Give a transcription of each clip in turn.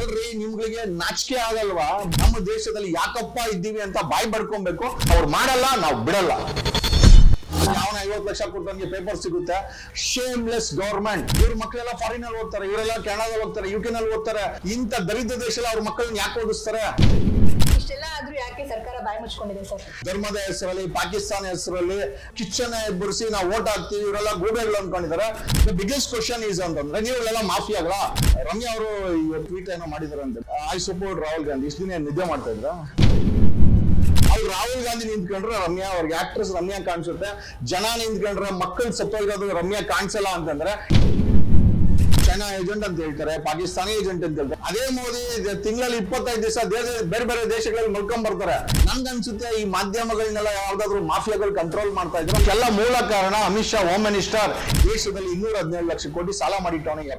ಅಲ್ರಿ ನಿಮ್ಗಳಿಗೆ ನಾಚಿಕೆ ಆಗಲ್ವಾ? ನಮ್ಮ ದೇಶದಲ್ಲಿ ಯಾಕಪ್ಪ ಇದ್ದೀವಿ ಅಂತ ಬಾಯಿ ಬಡ್ಕೊಬೇಕು. ಅವ್ರು ಮಾಡಲ್ಲ, ನಾವು ಬಿಡಲ್ಲ. ಯಾವನ 50 ಲಕ್ಷ ಕೊಟ್ಟಂಗೆ ಪೇಪರ್ ಸಿಗುತ್ತೆ. Shameless government. ಇವ್ರ ಮಕ್ಕಳೆಲ್ಲ ಫಾರಿನ್ ಅಲ್ಲಿ ಓದ್ತಾರೆ, ಇವರೆಲ್ಲ ಕೆನಡಾದಲ್ಲಿ ಹೋಗ್ತಾರೆ, UK ನಲ್ಲಿ ಓದ್ತಾರೆ. ಇಂಥ ದರಿದ್ರ ದೇಶದಲ್ಲಿ ಅವ್ರ ಮಕ್ಕಳನ್ನ ಯಾಕೆ ಓದಿಸ್ತಾರೆ? ಇಷ್ಟೆಲ್ಲ ಆದ್ರೂ ಯಾಕೆ ಸರ್ಕಾರ ಬಾಯಿ ಮುಚ್ಕೊಂಡಿದೆ ಸರ್? ಧರ್ಮದ ಹೆಸರಲ್ಲಿ, ಪಾಕಿಸ್ತಾನ ಹೆಸರಲ್ಲಿ ಕಿಚ್ಚನ್ನ ಎಬ್ಬರಿಸಿ ನಾವು ವೋಟ್ ಹಾಕ್ತೀವಿ, ಇವರೆಲ್ಲ ಗೂಬೆಗಳು ಅನ್ಕೊಂಡಿದ್ದಾರೆ. ದ ಬಿಗ್ಗೆಸ್ಟ್ ಕ್ವಶನ್ ಈಸ್ ಅಂತಂದ್ರೆ ನೀವೆಲ್ಲ ಮಾಫಿಯಾಗಳ? ರಮ್ಯಾ ಅವರು ಟ್ವೀಟ್ ಏನೋ ಮಾಡಿದಾರೆ ಅಂತ, ಐ ಸಪೋರ್ಟ್ ರಾಹುಲ್ ಗಾಂಧಿ. ಇಷ್ಟು ದಿನ ನಿದ್ದೆ ಮಾಡ್ತಾ ಇದ್ರ? ಅವ್ರು ರಾಹುಲ್ ಗಾಂಧಿ ನಿಂತ್ಕೊಂಡ್ರೆ ರಮ್ಯಾ, ಅವ್ರಿಗೆ ಆಕ್ಟ್ರೆಸ್ ರಮ್ಯಾ ಕಾಣಿಸುತ್ತೆ. ಜನ ನಿಂತ್ಕೊಂಡ್ರೆ ಮಕ್ಕಳು ಸತ್ತೋಗಿರೋದು ರಮ್ಯಾ ಕಾಣಿಸಲ್ಲ ಅಂತಂದ್ರೆ ಚೈನಾ ಏಜೆಂಟ್ ಅಂತ ಹೇಳ್ತಾರೆ, ಪಾಕಿಸ್ತಾನಿ ಏಜೆಂಟ್ ಅಂತ ಹೇಳ್ತಾರೆ. ಅದೇ ಮೋದಿ ತಿಂಗಳಲ್ಲಿ 25 ದಿವಸ ಬೇರೆ ಬೇರೆ ದೇಶಗಳಲ್ಲಿ ಮಲ್ಕೊಂಡ್ ಬರ್ತಾರೆ. ನನ್ಗನ್ಸುತ್ತೆ ಈ ಮಾಧ್ಯಮಗಳನ್ನೆಲ್ಲ ಯಾವ್ದಾದ್ರು ಮಾಫಿಯಾಗಳು ಕಂಟ್ರೋಲ್ ಮಾಡ್ತಾ ಇದ್ರು. ಎಲ್ಲ ಮೂಲ ಕಾರಣ ಅಮಿತ್ ಶಾ ಹೋಮ್ ಮಿನಿಸ್ಟರ್ ದೇಶದಲ್ಲಿ 217 ಲಕ್ಷ ಕೋಟಿ ಸಾಲ ಮಾಡಿಟ್ಟವನಿಗೆ.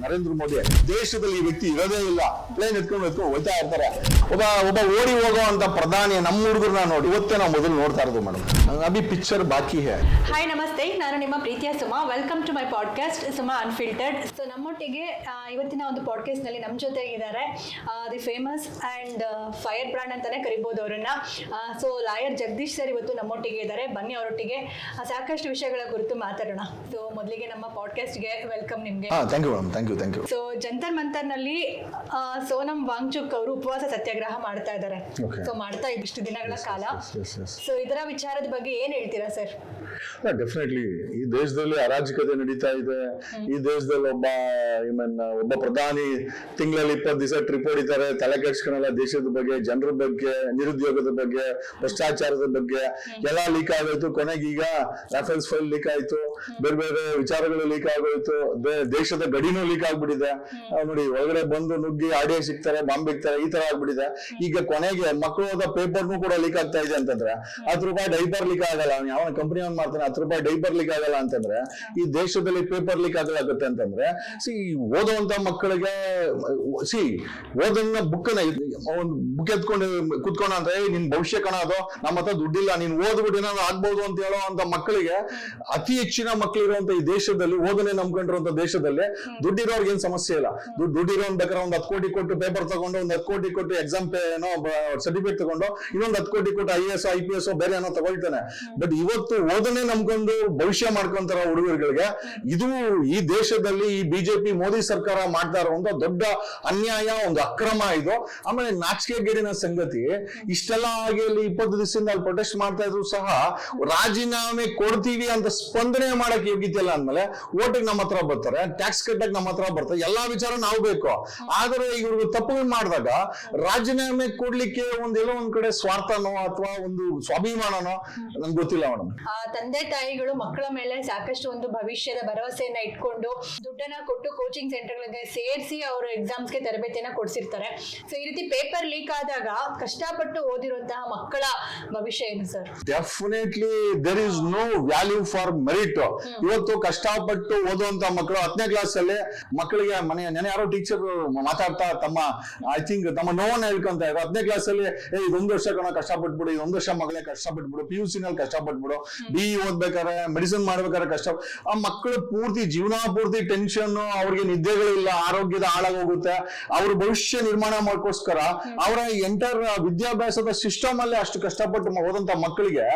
ನರೇಂದ್ರ ಮೋದಿ ದೇಶದಲ್ಲಿ ಈ ವ್ಯಕ್ತಿ ಇರೋದೇ ಇಲ್ಲ. ಪ್ಲೇನ್ ಎತ್ಕೊಂಡು ಹೋಗ್ತಾ ಇರ್ತಾರೆ. ಒಬ್ಬ ಓಡಿ ಹೋಗುವಂತ ಪ್ರಧಾನಿ ನಮ್ಮ ಹುಡುಗರನ್ನ ನೋಡಿ ಇವತ್ತೇ ನಾವು ಮೊದಲು ನೋಡ್ತಾ ಇರೋದು ಮೇಡಮ್. ಅಭಿ ಪಿಕ್ಚರ್ ಬಾಕಿ ಹೇ. ಹಾಯ್ ನಮಸ್ತೆ, ನಾನು ನಿಮ್ಮ ಪ್ರೀತಿಯ Suma. Welcome to my podcast Suma unfiltered. So ನಮ್ಮೊಟ್ಟಿಗೆ ಇವತ್ತಿನ ಒಂದು ಪಾಡ್ಕಾಸ್ಟ್ ನಲ್ಲಿ ನಮ್ಮ ಜೊತೆಗಿದ್ದಾರೆ the famous and firebrand ಅಂತಾನೆ ಕರಿಬಹುದು ಅವರನ್ನ. ಸೊ ಲಾಯರ್ ಜಗದೀಶ್ ಸರ್ ಇವತ್ತು ನಮ್ಮೊಟ್ಟಿಗೆ ಇದ್ದಾರೆ. ಬನ್ನಿ ಅವರೊಟ್ಟಿಗೆ ಸಾಕಷ್ಟು ವಿಷಯಗಳ ಕುರಿತು ಮಾತಾಡೋಣ. ಸೊ ಮೊದಲಿಗೆ ನಮ್ಮ ಪಾಡ್ಕಾಸ್ಟ್ಗೆ ವೆಲ್ಕಮ್ ನಿಮ್ಗೆ. Thank you madam, thank you. So Jantar Mantar ನಲ್ಲಿ ಸೋನಂ ವಾಂಗ್ಚುಕ್ ಅವರು ಉಪವಾಸ ಸತ್ಯಾಗ್ರಹ ಮಾಡ್ತಾ ಇದ್ದಾರೆ. ಸೊ ಮಾಡ್ತಾ ಇಷ್ಟು ದಿನಗಳ ಕಾಲ. ಸೊ ಇದರ ವಿಚಾರದ ಬಗ್ಗೆ ಏನ್ ಹೇಳ್ತೀರಾ ಸರ್? ಡೆಫಿನೆಟ್ಲಿ ಈ ದೇಶದಲ್ಲಿ ಅರಾಜಕತೆ ನಡೀತಾ ಇದೆ. ಈ ದೇಶದಲ್ಲಿ ಒಬ್ಬ ಪ್ರಧಾನಿ ತಿಂಗಳಲ್ಲಿ 20 ದಿವಸ ಟ್ರಿಪ್ ಹೊಡಿತಾರೆ, ತಲೆ ಕೆಡ್ಸ್ಕೊಳಲ್ಲ. ದೇಶದ ಬಗ್ಗೆ, ಜನರ ಬಗ್ಗೆ, ನಿರುದ್ಯೋಗದ ಬಗ್ಗೆ, ಭ್ರಷ್ಟಾಚಾರದ ಬಗ್ಗೆ ಎಲ್ಲ ಲೀಕ್ ಆಗೋಯ್ತು. ಕೊನೆಗೆ ಈಗ ರಾಫೆಲ್ಸ್ ಫೈಲ್ ಲೀಕ್ ಆಯ್ತು, ಬೇರೆ ಬೇರೆ ವಿಚಾರಗಳು ಲೀಕ್ ಆಗೋಯ್ತು. ದೇಶದ ಗಡಿನೂ ಲೀಕ್ ಆಗ್ಬಿಟ್ಟಿದೆ ನೋಡಿ. ಒಳಗಡೆ ಬಂದು ನುಗ್ಗಿ ಆಡಿಯೋ ಸಿಗ್ತಾರೆ, ಬಾಂಬ್ ಬಿಡ್ತಾರೆ, ಈ ತರ ಆಗ್ಬಿಟ್ಟಿದೆ. ಈಗ ಕೊನೆಗೆ ಮಕ್ಕಳು ಓದೋ ಪೇಪರ್ನು ಕೂಡ ಲೀಕ್ ಆಗ್ತಾ ಇದೆ ಅಂತಂದ್ರೆ ₹10 ಡೈಪರ್ ಲೀಕ್ ಆಗಲ್ಲ. ಯಾವ ಕಂಪನಿ ಅವ್ನು ಮಾಡ್ತಾನೆ, ₹10 ಡೈಪರ್ ಲೀಕ್ ಆಗಲ್ಲ ಅಂತಂದ್ರೆ ಈ ದೇಶದಲ್ಲಿ ಪೇಪರ್ ಲೀಕ್ ಆಗಲಾಗುತ್ತೆ ಅಂತಂದ್ರೆ ಓದುವಂತ ಮಕ್ಕಳಿಗೆ ಓದನ್ನ ಬುಕ್ ಎತ್ಕೊಂಡು ಕುತ್ಕೊಂಡ ಅಂದ್ರೆ ನಿನ್ ಭವಿಷ್ಯ ಕಣ, ಅದು ನಮ್ಮ ಹತ್ರ ದುಡ್ಡಿಲ್ಲ, ನೀನ್ ಓದ್ಬಿಟ್ಟು ಏನಾದ್ರು ಆಗ್ಬಹುದು ಅಂತ ಹೇಳೋ ಅಂತ ಮಕ್ಕಳಿಗೆ, ಅತಿ ಹೆಚ್ಚಿನ ಮಕ್ಕಳಿರುವಂತ ಈ ದೇಶದಲ್ಲಿ, ಓದನೆ ನಂಬ್ಕೊಂಡಿರುವಂತ ದೇಶದಲ್ಲಿ ದುಡ್ಡಿರೋರ್ಗೆ ಏನ್ ಸಮಸ್ಯೆ ಇಲ್ಲ. ದುಡ್ಡಿರೋನ್ ಬೇಕಾದ್ರೆ ಒಂದು 10 ಕೋಟಿ ಕೊಟ್ಟು ಪೇಪರ್ ತಗೊಂಡು, ಒಂದು 10 ಕೋಟಿ ಕೊಟ್ಟು ಎಕ್ಸಾಮ್ ಏನೋ ಸರ್ಟಿಫಿಕೇಟ್ ತಗೊಂಡು, ಇನ್ನೊಂದು 10 ಕೋಟಿ ಕೊಟ್ಟು IAS IPS ಬೇರೆ ಏನೋ ತಗೊಳ್ತಾನೆ. ಬಟ್ ಇವತ್ತು ಓದನೆ ನಂಬ್ಕೊಂಡು ಭವಿಷ್ಯ ಮಾಡ್ಕೊಂತಾರ ಹುಡುಗರುಗಳಿಗೆ. ಇದು ಈ ದೇಶದಲ್ಲಿ ಈ ಬಿಜೆಪಿ ಮೋದಿ ಸರ್ಕಾರ ಮಾಡ್ತಾ ಇರುವಂತ ದೊಡ್ಡ ಅನ್ಯಾಯ, ಒಂದು ಅಕ್ರಮ ಇದು. ಆಮೇಲೆ ನಾಚಿಕೆಗೇಡಿನ ಸಂಗತಿ, ಇಷ್ಟೆಲ್ಲ ಆಗಿ 20 ದಿವಸದಿಂದ ಅಲ್ಲಿ ಪ್ರೊಟೆಸ್ಟ್ ಮಾಡ್ತಾ ಇದ್ರು ಸಹ ರಾಜೀನಾಮೆ ಕೊಡ್ತೀವಿ ಅಂತ ಸ್ಪಂದನೆ ಮಾಡಕ್ ಯೋಗ್ಯತೆ ಇಲ್ಲ ಅಂದ್ಮೇಲೆ ಓಟಿಗೆ ನಮ್ಮ ಹತ್ರ ಬರ್ತಾರೆ, ಟ್ಯಾಕ್ಸ್ ಕಟ್ಟಕ್ ನಮ್ಮ ಹತ್ರ ಬರ್ತಾರೆ, ಎಲ್ಲಾ ವಿಚಾರ ನಾವು ಬೇಕು. ಆದ್ರೆ ಇವ್ರಿಗೆ ತಪ್ಪು ಮಾಡಿದಾಗ ರಾಜೀನಾಮೆ ಕೊಡ್ಲಿಕ್ಕೆ ಎಲ್ಲೋ ಒಂದ್ ಕಡೆ ಸ್ವಾರ್ಥನೋ ಅಥವಾ ಒಂದು ಸ್ವಾಭಿಮಾನನೋ ನನ್ಗೆ ಗೊತ್ತಿಲ್ಲ ಮೇಡಮ್. ತಂದೆ ತಾಯಿಗಳು ಮಕ್ಕಳ ಮೇಲೆ ಸಾಕಷ್ಟು ಒಂದು ಭವಿಷ್ಯದ ಭರವಸೆಯನ್ನ ಇಟ್ಕೊಂಡು ದುಡ್ಡನ್ನ ಕೊಟ್ಟು ಕೋಚಿಂಗ್ ಸೆಂಟರ್ಗಳಿಗೆ ಸೇರಿಸಿ ಅವರು ಎಕ್ಸಾಮ್ಸ್ಗೆ ತರಬೇತಿಯನ್ನ ಕೊಡ್ಸಿರ್ತಾರೆ. ಸೊ ಈ ರೀತಿ ಪೇಪರ್ ಲೀಕ್ ಆದಾಗ ಕಷ್ಟಪಟ್ಟು ಓದಿರುವಂತಹ ಮಕ್ಕಳ ಭವಿಷ್ಯ ಏನು sir? Definitely there is no value for merit. ಇವತ್ತು ಕಷ್ಟಪಟ್ಟು ಓದುವಂತ ಮಕ್ಕಳು 10ನೇ ಕ್ಲಾಸ್ ಅಲ್ಲಿ ಮಕ್ಕಳಿಗೆ ನೆನೆ ಯಾರೋ ಟೀಚರ್ ಮಾತಾಡ್ತಾ ತಮ್ಮ ನೋವನ್ನ ಹೇಳ್ಕೊಂತ ಇದ್ರು. 10ನೇ ಕ್ಲಾಸ್ ಅಲ್ಲಿ ಇದೊಂದು ವರ್ಷ ಕಣ ಕಷ್ಟಪಟ್ಬಿಡು, ಇದೊಂದು ವರ್ಷ ಮಗಳೇ ಕಷ್ಟಪಟ್ಬಿಡು, PUC ನಲ್ಲಿ ಕಷ್ಟಪಟ್ಬಿಡು, BE ಓದ್ಬೇಕಾರೆ, ಮೆಡಿಸಿನ್ ಮಾಡ್ಬೇಕಾದ್ರೆ ಕಷ್ಟ. ಆ ಮಕ್ಕಳು ಪೂರ್ತಿ ಜೀವನ ಪೂರ್ತಿ ಟೆನ್ಷನ್, ಅವ್ರಿಗೆ ನಿದ್ದೆಗಳಿಲ್ಲ, ಆರೋಗ್ಯದ ಹಾಳಾಗೋಗುತ್ತೆ. ಅವ್ರ ಭವಿಷ್ಯ ನಿರ್ಮಾಣ ಮಾಡ್ಕೋಸ್ಕರ ಅವರ ಎಂಟರ್ ವಿದ್ಯಾಭ್ಯಾಸದ ಸಿಸ್ಟಮ್ ಅಲ್ಲಿ ಅಷ್ಟು ಕಷ್ಟಪಟ್ಟು ಓದಂತ ಮಕ್ಕಳಿಗೆ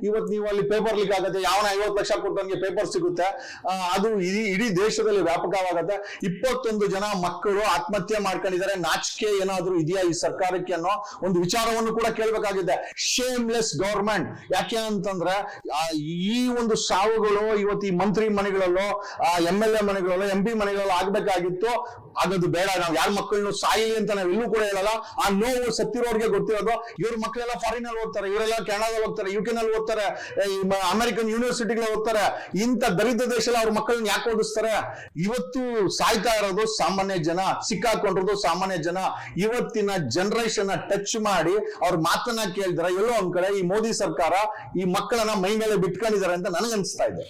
ಇವತ್ತು ನೀವು ಅಲ್ಲಿ ಪೇಪರ್ ಲೀಕ್ ಆಗುತ್ತೆ, ಯಾವನ 50 ಲಕ್ಷ ಕೊಟ್ಟಂಗೆ ಪೇಪರ್ ಸಿಗುತ್ತೆ, ಅದು ಇಡೀ ದೇಶದಲ್ಲಿ ವ್ಯಾಪಕವಾಗುತ್ತೆ. 21 ಜನ ಮಕ್ಕಳು ಆತ್ಮಹತ್ಯೆ ಮಾಡ್ಕೊಂಡಿದ್ದಾರೆ. ನಾಚಿಕೆ ಏನಾದ್ರೂ ಇದೆಯಾ ಈ ಸರ್ಕಾರಕ್ಕೆ ಅನ್ನೋ ಒಂದು ವಿಚಾರವನ್ನು ಕೂಡ ಕೇಳಬೇಕಾಗಿದೆ. Shameless government. ಯಾಕೆ ಅಂತಂದ್ರೆ ಈ ಒಂದು ಸಾವುಗಳು ಇವತ್ತು ಈ ಮಂತ್ರಿ ಮನೆಗಳಲ್ಲೋ, MLA ಮನೆಗಳಲ್ಲೋ, MP ಮನೆಗಳಲ್ಲೋ ಆಗ್ಬೇಕಾಗಿತ್ತು. ಆಗೋದು ಬೇಡ. ನಾವು ಯಾರ ಮಕ್ಕಳನ್ನು ಸಾಯಿಲಿ ಅಂತ ನಾವು ಎಲ್ಲೂ ಕೂಡ ಹೇಳಲ್ಲ. ಆ ನೋವು ಸತ್ತಿರೋರ್ಗೆ ಗೊತ್ತಿರೋದು. ಇವ್ರ ಮಕ್ಕಳೆಲ್ಲ ಫಾರಿನ್ ಅಲ್ಲಿ ಓದ್ತಾರೆ, ಇವರೆಲ್ಲ ಕೆನಡಾದಲ್ಲಿ ಹೋಗ್ತಾರೆ, UK ನಲ್ಲಿ ಓದ್ತಾರೆ, ಅಮೆರಿಕನ್ ಯೂನಿವರ್ಸಿಟಿಗಳು ಓದ್ತಾರೆ. ಇಂಥ ದರಿದ್ರ ದೇಶದಲ್ಲಿ ಅವ್ರ ಮಕ್ಕಳನ್ನ ಯಾಕೆ ಓದಿಸ್ತಾರೆ? ಇವತ್ತು ಸಾಯ್ತಾ ಇರೋದು ಸಾಮಾನ್ಯ ಜನ, ಸಿಕ್ಕಾಕೊಂಡಿರೋದು ಸಾಮಾನ್ಯ ಜನ. ಇವತ್ತಿನ ಜನರೇಷನ್ ಟಚ್ ಮಾಡಿ ಅವ್ರ ಮಾತನ್ನ ಕೇಳಿದ್ರೆ ಎಲ್ಲೋ ಒಂದ್ ಕಡೆ ಈ ಮೋದಿ ಸರ್ಕಾರ ಈ ಮಕ್ಕಳನ್ನ ಮೈ ಮೇಲೆ ಬಿಟ್ಕೊಂಡಿದ್ದಾರೆ ಅಂತ ನನಗನ್ಸ್ತಾ ಇದೆ.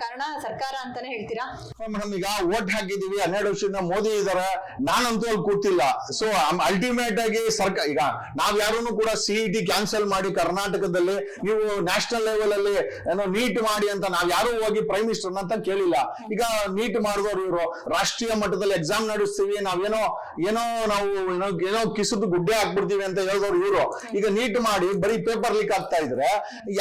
ಕಾರಣ ಸರ್ಕಾರ ಅಂತಾನೆ ಹೇಳ್ತೀರಾ ಮೇಡಮ್? ಈಗ ವೋಟ್ ಹಾಕಿದೀವಿ, 12 ವರ್ಷದಿಂದ ಮೋದಿ ಇದಾರೆ, ನಾನಂತೂ ಅಲ್ಲಿ ಕೂತಿಲ್ಲ. ಸೊ ಅಲ್ಟಿಮೇಟ್ ಆಗಿ ಸರ್ಕಾರ ಈಗ ನಾವ್ ಯಾರನ್ನು ಕೂಡ ಸಿಇಟಿ ಕ್ಯಾನ್ಸಲ್ ಮಾಡಿ ಕರ್ನಾಟಕದಲ್ಲಿ ನೀವು ನ್ಯಾಷನಲ್ ಲೆವೆಲ್ ಅಲ್ಲಿ ಏನೋ ನೀಟ್ ಮಾಡಿ ಅಂತ ನಾವ್ ಯಾರು ಹೋಗಿ ಪ್ರೈಮ್ ಮಿನಿಸ್ಟರ್ ಅಂತ ಕೇಳಿಲ್ಲ. ಈಗ ನೀಟ್ ಮಾಡಿದವರು ಇವರು ರಾಷ್ಟ್ರೀಯ ಮಟ್ಟದಲ್ಲಿ ಎಕ್ಸಾಮ್ ನಡೆಸ್ತೀವಿ, ಏನೋ ಕಿಸಿದು ಗುಡ್ಡೆ ಹಾಕ್ಬಿಡ್ತೀವಿ ಅಂತ ಹೇಳಿದವ್ರು ಇವರು. ಈಗ ನೀಟ್ ಮಾಡಿ ಬರೀ ಪೇಪರ್ ಲೀಕ್ ಆಗ್ತಾ ಇದ್ರೆ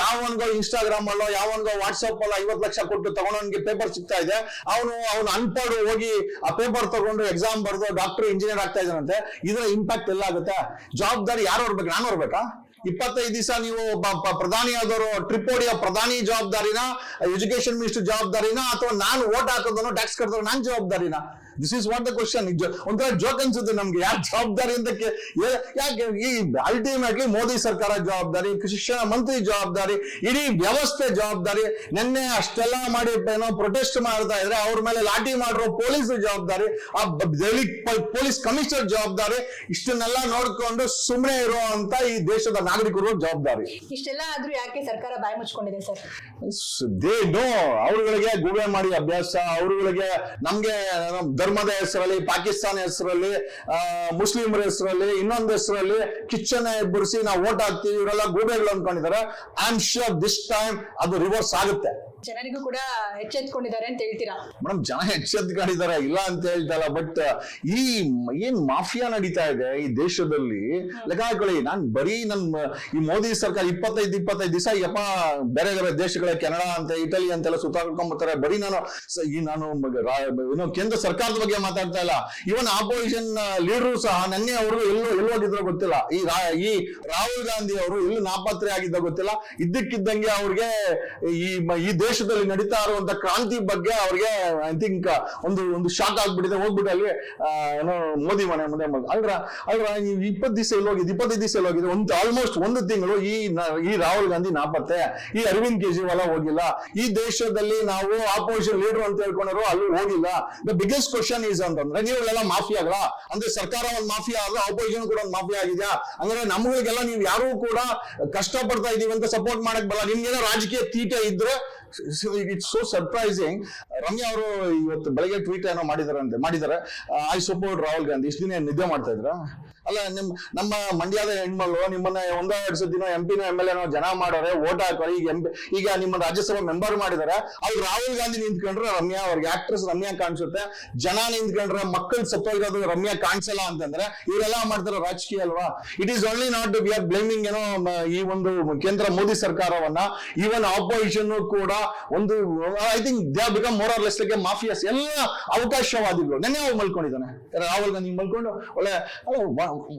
ಯಾವನ್ಗೋ ಇನ್ಸ್ಟಾಗ್ರಾಮ್ ಅಲ್ಲೋ ಯಾವನ್ಗೋ ವಾಟ್ಸ್ಆಪ್ ಅಲ್ಲೋ 50 ಲಕ್ಷ ಕೊಟ್ಟು ತಗೊಂಡವನ್ಗೆ ಪೇಪರ್ ಸಿಗ್ತಾ ಇದೆ, ಅವನು ಅನ್ಪಡ್ ಹೋಗಿ ಆ ಪೇಪರ್ ತಗೊಂಡು ಎಕ್ಸಾಮ್ ಬರೆದು ಡಾಕ್ಟರ್ ಇಂಜಿನಿಯರ್ ಆಗ್ತಾ ಇದ್ದಾನಂತೆ. ಇದರ ಇಂಪ್ಯಾಕ್ಟ್ ಎಲ್ಲ ಆಗುತ್ತೆ. ಜವಾಬ್ದಾರಿ ಯಾರು ಹೊರ್ಬೇಕು? ನಾನು ಹೊರ್ಬೇಕಾ? 25 ದಿವಸ ನೀವು ಪ್ರಧಾನಿ ಆದವರು ಟ್ರಿಪ್ ಹೊಡಿಯೋ ಪ್ರಧಾನಿ ಜವಾಬ್ದಾರಿನ, ಎಜುಕೇಶನ್ ಮಿನಿಸ್ಟರ್ ಜವಾಬ್ದಾರಿನ, ಅಥವಾ ನಾನು ವೋಟ್ ಹಾಕೋದನ್ನು ಟ್ಯಾಕ್ಸ್ ಕಟ್ಟಿದ್ರು ನಾನ್ ಜವಾಬ್ದಾರಿನ? This is what the question. ಒಂಥರ ಜೋಕ್ ಅನ್ಸುತ್ತೆ ನಮ್ಗೆ. ಯಾರು ಜವಾಬ್ದಾರಿ ಅಂತ ಯಾಕೆ? ಈ ಅಲ್ಟಿಮೇಟ್ಲಿ ಮೋದಿ ಸರ್ಕಾರ ಜವಾಬ್ದಾರಿ, ಶಿಕ್ಷಣ ಮಂತ್ರಿ ಜವಾಬ್ದಾರಿ, ಇಡೀ ವ್ಯವಸ್ಥೆ ಜವಾಬ್ದಾರಿ. ನಿನ್ನೆ ಅಷ್ಟೆಲ್ಲ ಮಾಡಿ ಏನೋ ಪ್ರೊಟೆಸ್ಟ್ ಮಾಡ್ತಾ ಇದ್ರೆ ಅವ್ರ ಮೇಲೆ ಲಾಠಿ ಮಾಡಿರೋ ಪೊಲೀಸ್ ಜವಾಬ್ದಾರಿ, ಆ ಡೆಲ್ಲಿ ಪೊಲೀಸ್ ಕಮಿಷನರ್ ಜವಾಬ್ದಾರಿ. ಇಷ್ಟನ್ನೆಲ್ಲ ನೋಡ್ಕೊಂಡು ಸುಮ್ಮನೆ ಇರೋ ಅಂತ ಈ ದೇಶದ ನಾಗರಿಕರು ಜವಾಬ್ದಾರಿ. ಇಷ್ಟೆಲ್ಲ ಆದ್ರೂ ಯಾಕೆ ಸರ್ಕಾರ ಬಾಯಿ ಮುಚ್ಕೊಂಡಿದೆ ಸರ್? ದೇ ನೋ, ಅವ್ರಗಳಿಗೆ ಗೂಬೆ ಮಾಡಿ ಅಭ್ಯಾಸ, ಅವ್ರಗಳಿಗೆ ನಮ್ಗೆ ಧರ್ಮದ ಹೆಸರಲ್ಲಿ, ಪಾಕಿಸ್ತಾನ ಹೆಸರಲ್ಲಿ, ಮುಸ್ಲಿಮರ ಹೆಸರಲ್ಲಿ, ಇನ್ನೊಂದು ಹೆಸರಲ್ಲಿ ಕಿಚ್ಚನ್ನ ಎಬ್ಬರಿಸಿ ನಾವು ವೋಟ್ ಹಾಕ್ತೀವಿ, ಇವರೆಲ್ಲ ಗೂಬೆಗಳು ಅನ್ಕೊಂಡಿದ್ದಾರೆ. I am sure this time ಅದು ರಿವರ್ಸ್ ಆಗುತ್ತೆ. ಜನರಿಗೂ ಕೂಡ ಎಚ್ಚೆತ್ಕೊಂಡಿದ್ದಾರೆ ಅಂತ ಹೇಳ್ತೀರಾ? ಮೇಡಮ್, ಜನ ಎಚ್ಚೆತ್ಕೊಂಡಿದ್ದಾರೆ, ಇಲ್ಲ ಅಂತ ಹೇಳ್ತಲ್ಲ. ಬಟ್ ಈ ಏನ್ ಮಾಫಿಯಾ ನಡೀತಾ ಇದೆ ಈ ದೇಶದಲ್ಲಿ, ಲೆಕ್ಕ ಹಾಕೊಳ್ಳಿ. ನಾನ್ ಬರೀ ಈ ಮೋದಿ ಸರ್ಕಾರ 25 ದಿವಸ ಬೇರೆ ಬೇರೆ ದೇಶಗಳ ಕೆನಡಾ ಅಂತ, ಇಟಲಿ ಅಂತೆಲ್ಲ ಸುತ್ತಾಡ್ಕೊಂಡ್ಬರ್ತಾರೆ. ಬರೀ ನಾನು ಕೇಂದ್ರ ಸರ್ಕಾರದ ಬಗ್ಗೆ ಮಾತಾಡ್ತಾ ಇಲ್ಲ. ಇವನ್ ಆಪೋಸಿಷನ್ ಲೀಡರು ಸಹ ನೆನ್ನೆ ಅವರು ಎಲ್ಲೋಗಿದ್ರು ಗೊತ್ತಿಲ್ಲ. ಈ ರಾಹುಲ್ ಗಾಂಧಿ ಅವರು ಎಲ್ಲೂ ನಾಪತ್ರೆ ಆಗಿದ್ದ ಗೊತ್ತಿಲ್ಲ. ಇದ್ದಕ್ಕಿದ್ದಂಗೆ ಅವ್ರಿಗೆ ಈ ದೇಶದಲ್ಲಿ ನಡೀತಾ ಇರುವಂತ ಕ್ರಾಂತಿ ಬಗ್ಗೆ ಅವ್ರಿಗೆ ಐ ಥಿಂಕ್ ಒಂದು ಶಾಕ್ ಆಗ್ಬಿಟ್ಟಿದೆ. ಹೋಗ್ಬಿಟ್ಟು ಅಲ್ಲಿ ಏನೋ ಮೋದಿ ಮನೆ ಮುಂದೆ ಅಲ್ರ 20 ದಿವಸ ಎಲ್ಲೋಗಿದೆ, 25 ದಿವಸ ಎಲ್ಲೋಗಿದೆ, ಆಲ್ಮೋಸ್ಟ್ 1 ತಿಂಗಳು ಈ ರಾಹುಲ್ ಗಾಂಧಿ ನಾಪತ್ತೆ. ಈ ಅರವಿಂದ್ ಕೇಜ್ರಿವಾಲ್ ಹೋಗಿಲ್ಲ. ಈ ದೇಶದಲ್ಲಿ ನಾವು ಆಪೋಸಿಷನ್ ಲೀಡರ್ ಅಂತ ಹೇಳ್ಕೊಂಡ್ರು, ಅಲ್ಲೂ ಹೋಗಿಲ್ಲ. ದ ಬಿಗ್ಗೆಸ್ಟ್ ಕ್ವಶನ್ ಈಸ್ ಅಂತಂದ್ರೆ, ನೀವೆಲ್ಲ ಮಾಫಿಯಾಗಳ ಅಂದ್ರೆ ಸರ್ಕಾರ ಒಂದು ಮಾಫಿಯಾ ಆದ್ರೆ ಆಪೋಸಿಷನ್ ಕೂಡ ಒಂದು ಮಾಫಿಯಾ ಆಗಿದ್ಯಾ? ಅಂದ್ರೆ ನಮ್ಗಳಿಗೆಲ್ಲ ನೀವು ಯಾರು ಕೂಡ ಕಷ್ಟ ಪಡ್ತಾ ಇದೀವಿ ಅಂತ ಸಪೋರ್ಟ್ ಮಾಡಕ್ ಬರಲ್ಲ. ನಿಮ್ಗೇನೋ ರಾಜಕೀಯ ತೀಟ ಇದ್ರೆ ಇಟ್ಸ್ ಸೋ ಸರ್ಪ್ರೈಸಿಂಗ್. ರಮ್ಯಾ ಅವರು ಇವತ್ತು ಬೆಳಗ್ಗೆ ಟ್ವೀಟ್ ಏನೋ ಮಾಡಿದ್ದಾರೆ, ಐ ಸಪೋರ್ಟ್ ರಾಹುಲ್ ಗಾಂಧಿ. ಇಷ್ಟು ದಿನ ನಿದ್ದೆ ಮಾಡ್ತಾ ಇದ್ರ? ಅಲ್ಲ, ನಮ್ಮ ಮಂಡ್ಯದ ಹೆಣ್ಮಗಳು ನಿಮ್ಮನ್ನ 1-2 ಸತಿನೋ MP-ನೋ MLA-ನೋ ಜನ ಮಾಡೋರೆ, ವೋಟ್ ಹಾಕೋರೆ. ಈಗ ನಿಮ್ಮ ರಾಜ್ಯಸಭಾ ಮೆಂಬರ್ ಮಾಡಿದಾರೆ. ಅಲ್ಲಿ ರಾಹುಲ್ ಗಾಂಧಿ ನಿಂತ್ಕೊಂಡ್ರೆ ರಮ್ಯಾ ಅವ್ರಿಗೆ ಆಕ್ಟ್ರೆಸ್ ರಮ್ಯಾ ಕಾಣಿಸುತ್ತೆ. ಜನ ನಿಂತ್ಕೊಂಡ್ರೆ ಮಕ್ಕಳು ಸತ್ತೋಗಿರೋದು ರಮ್ಯಾ ಕಾಣಿಸಲ್ಲ ಅಂತಂದ್ರೆ ಇವರೆಲ್ಲ ಮಾಡ್ತಾರೆ ರಾಜಕೀಯ ಅಲ್ವಾ? It is only not we are blaming ಏನೋ ಈ ಒಂದು ಕೇಂದ್ರ ಮೋದಿ ಸರ್ಕಾರವನ್ನ. ಈವನ್ ಆಪೋಸಿಷನ್ ಕೂಡ ಒಂದು I think they have become more or less like a mafias. ಎಲ್ಲ ಅವಕಾಶವಾದಿಗಳು. ನೆನ್ನೆ ಅವ್ರು ಮಲ್ಕೊಂಡಿದ್ದಾನೆ ರಾಹುಲ್ ಗಾಂಧಿ ಮಲ್ಕೊಂಡು. ಒಳ್ಳೆ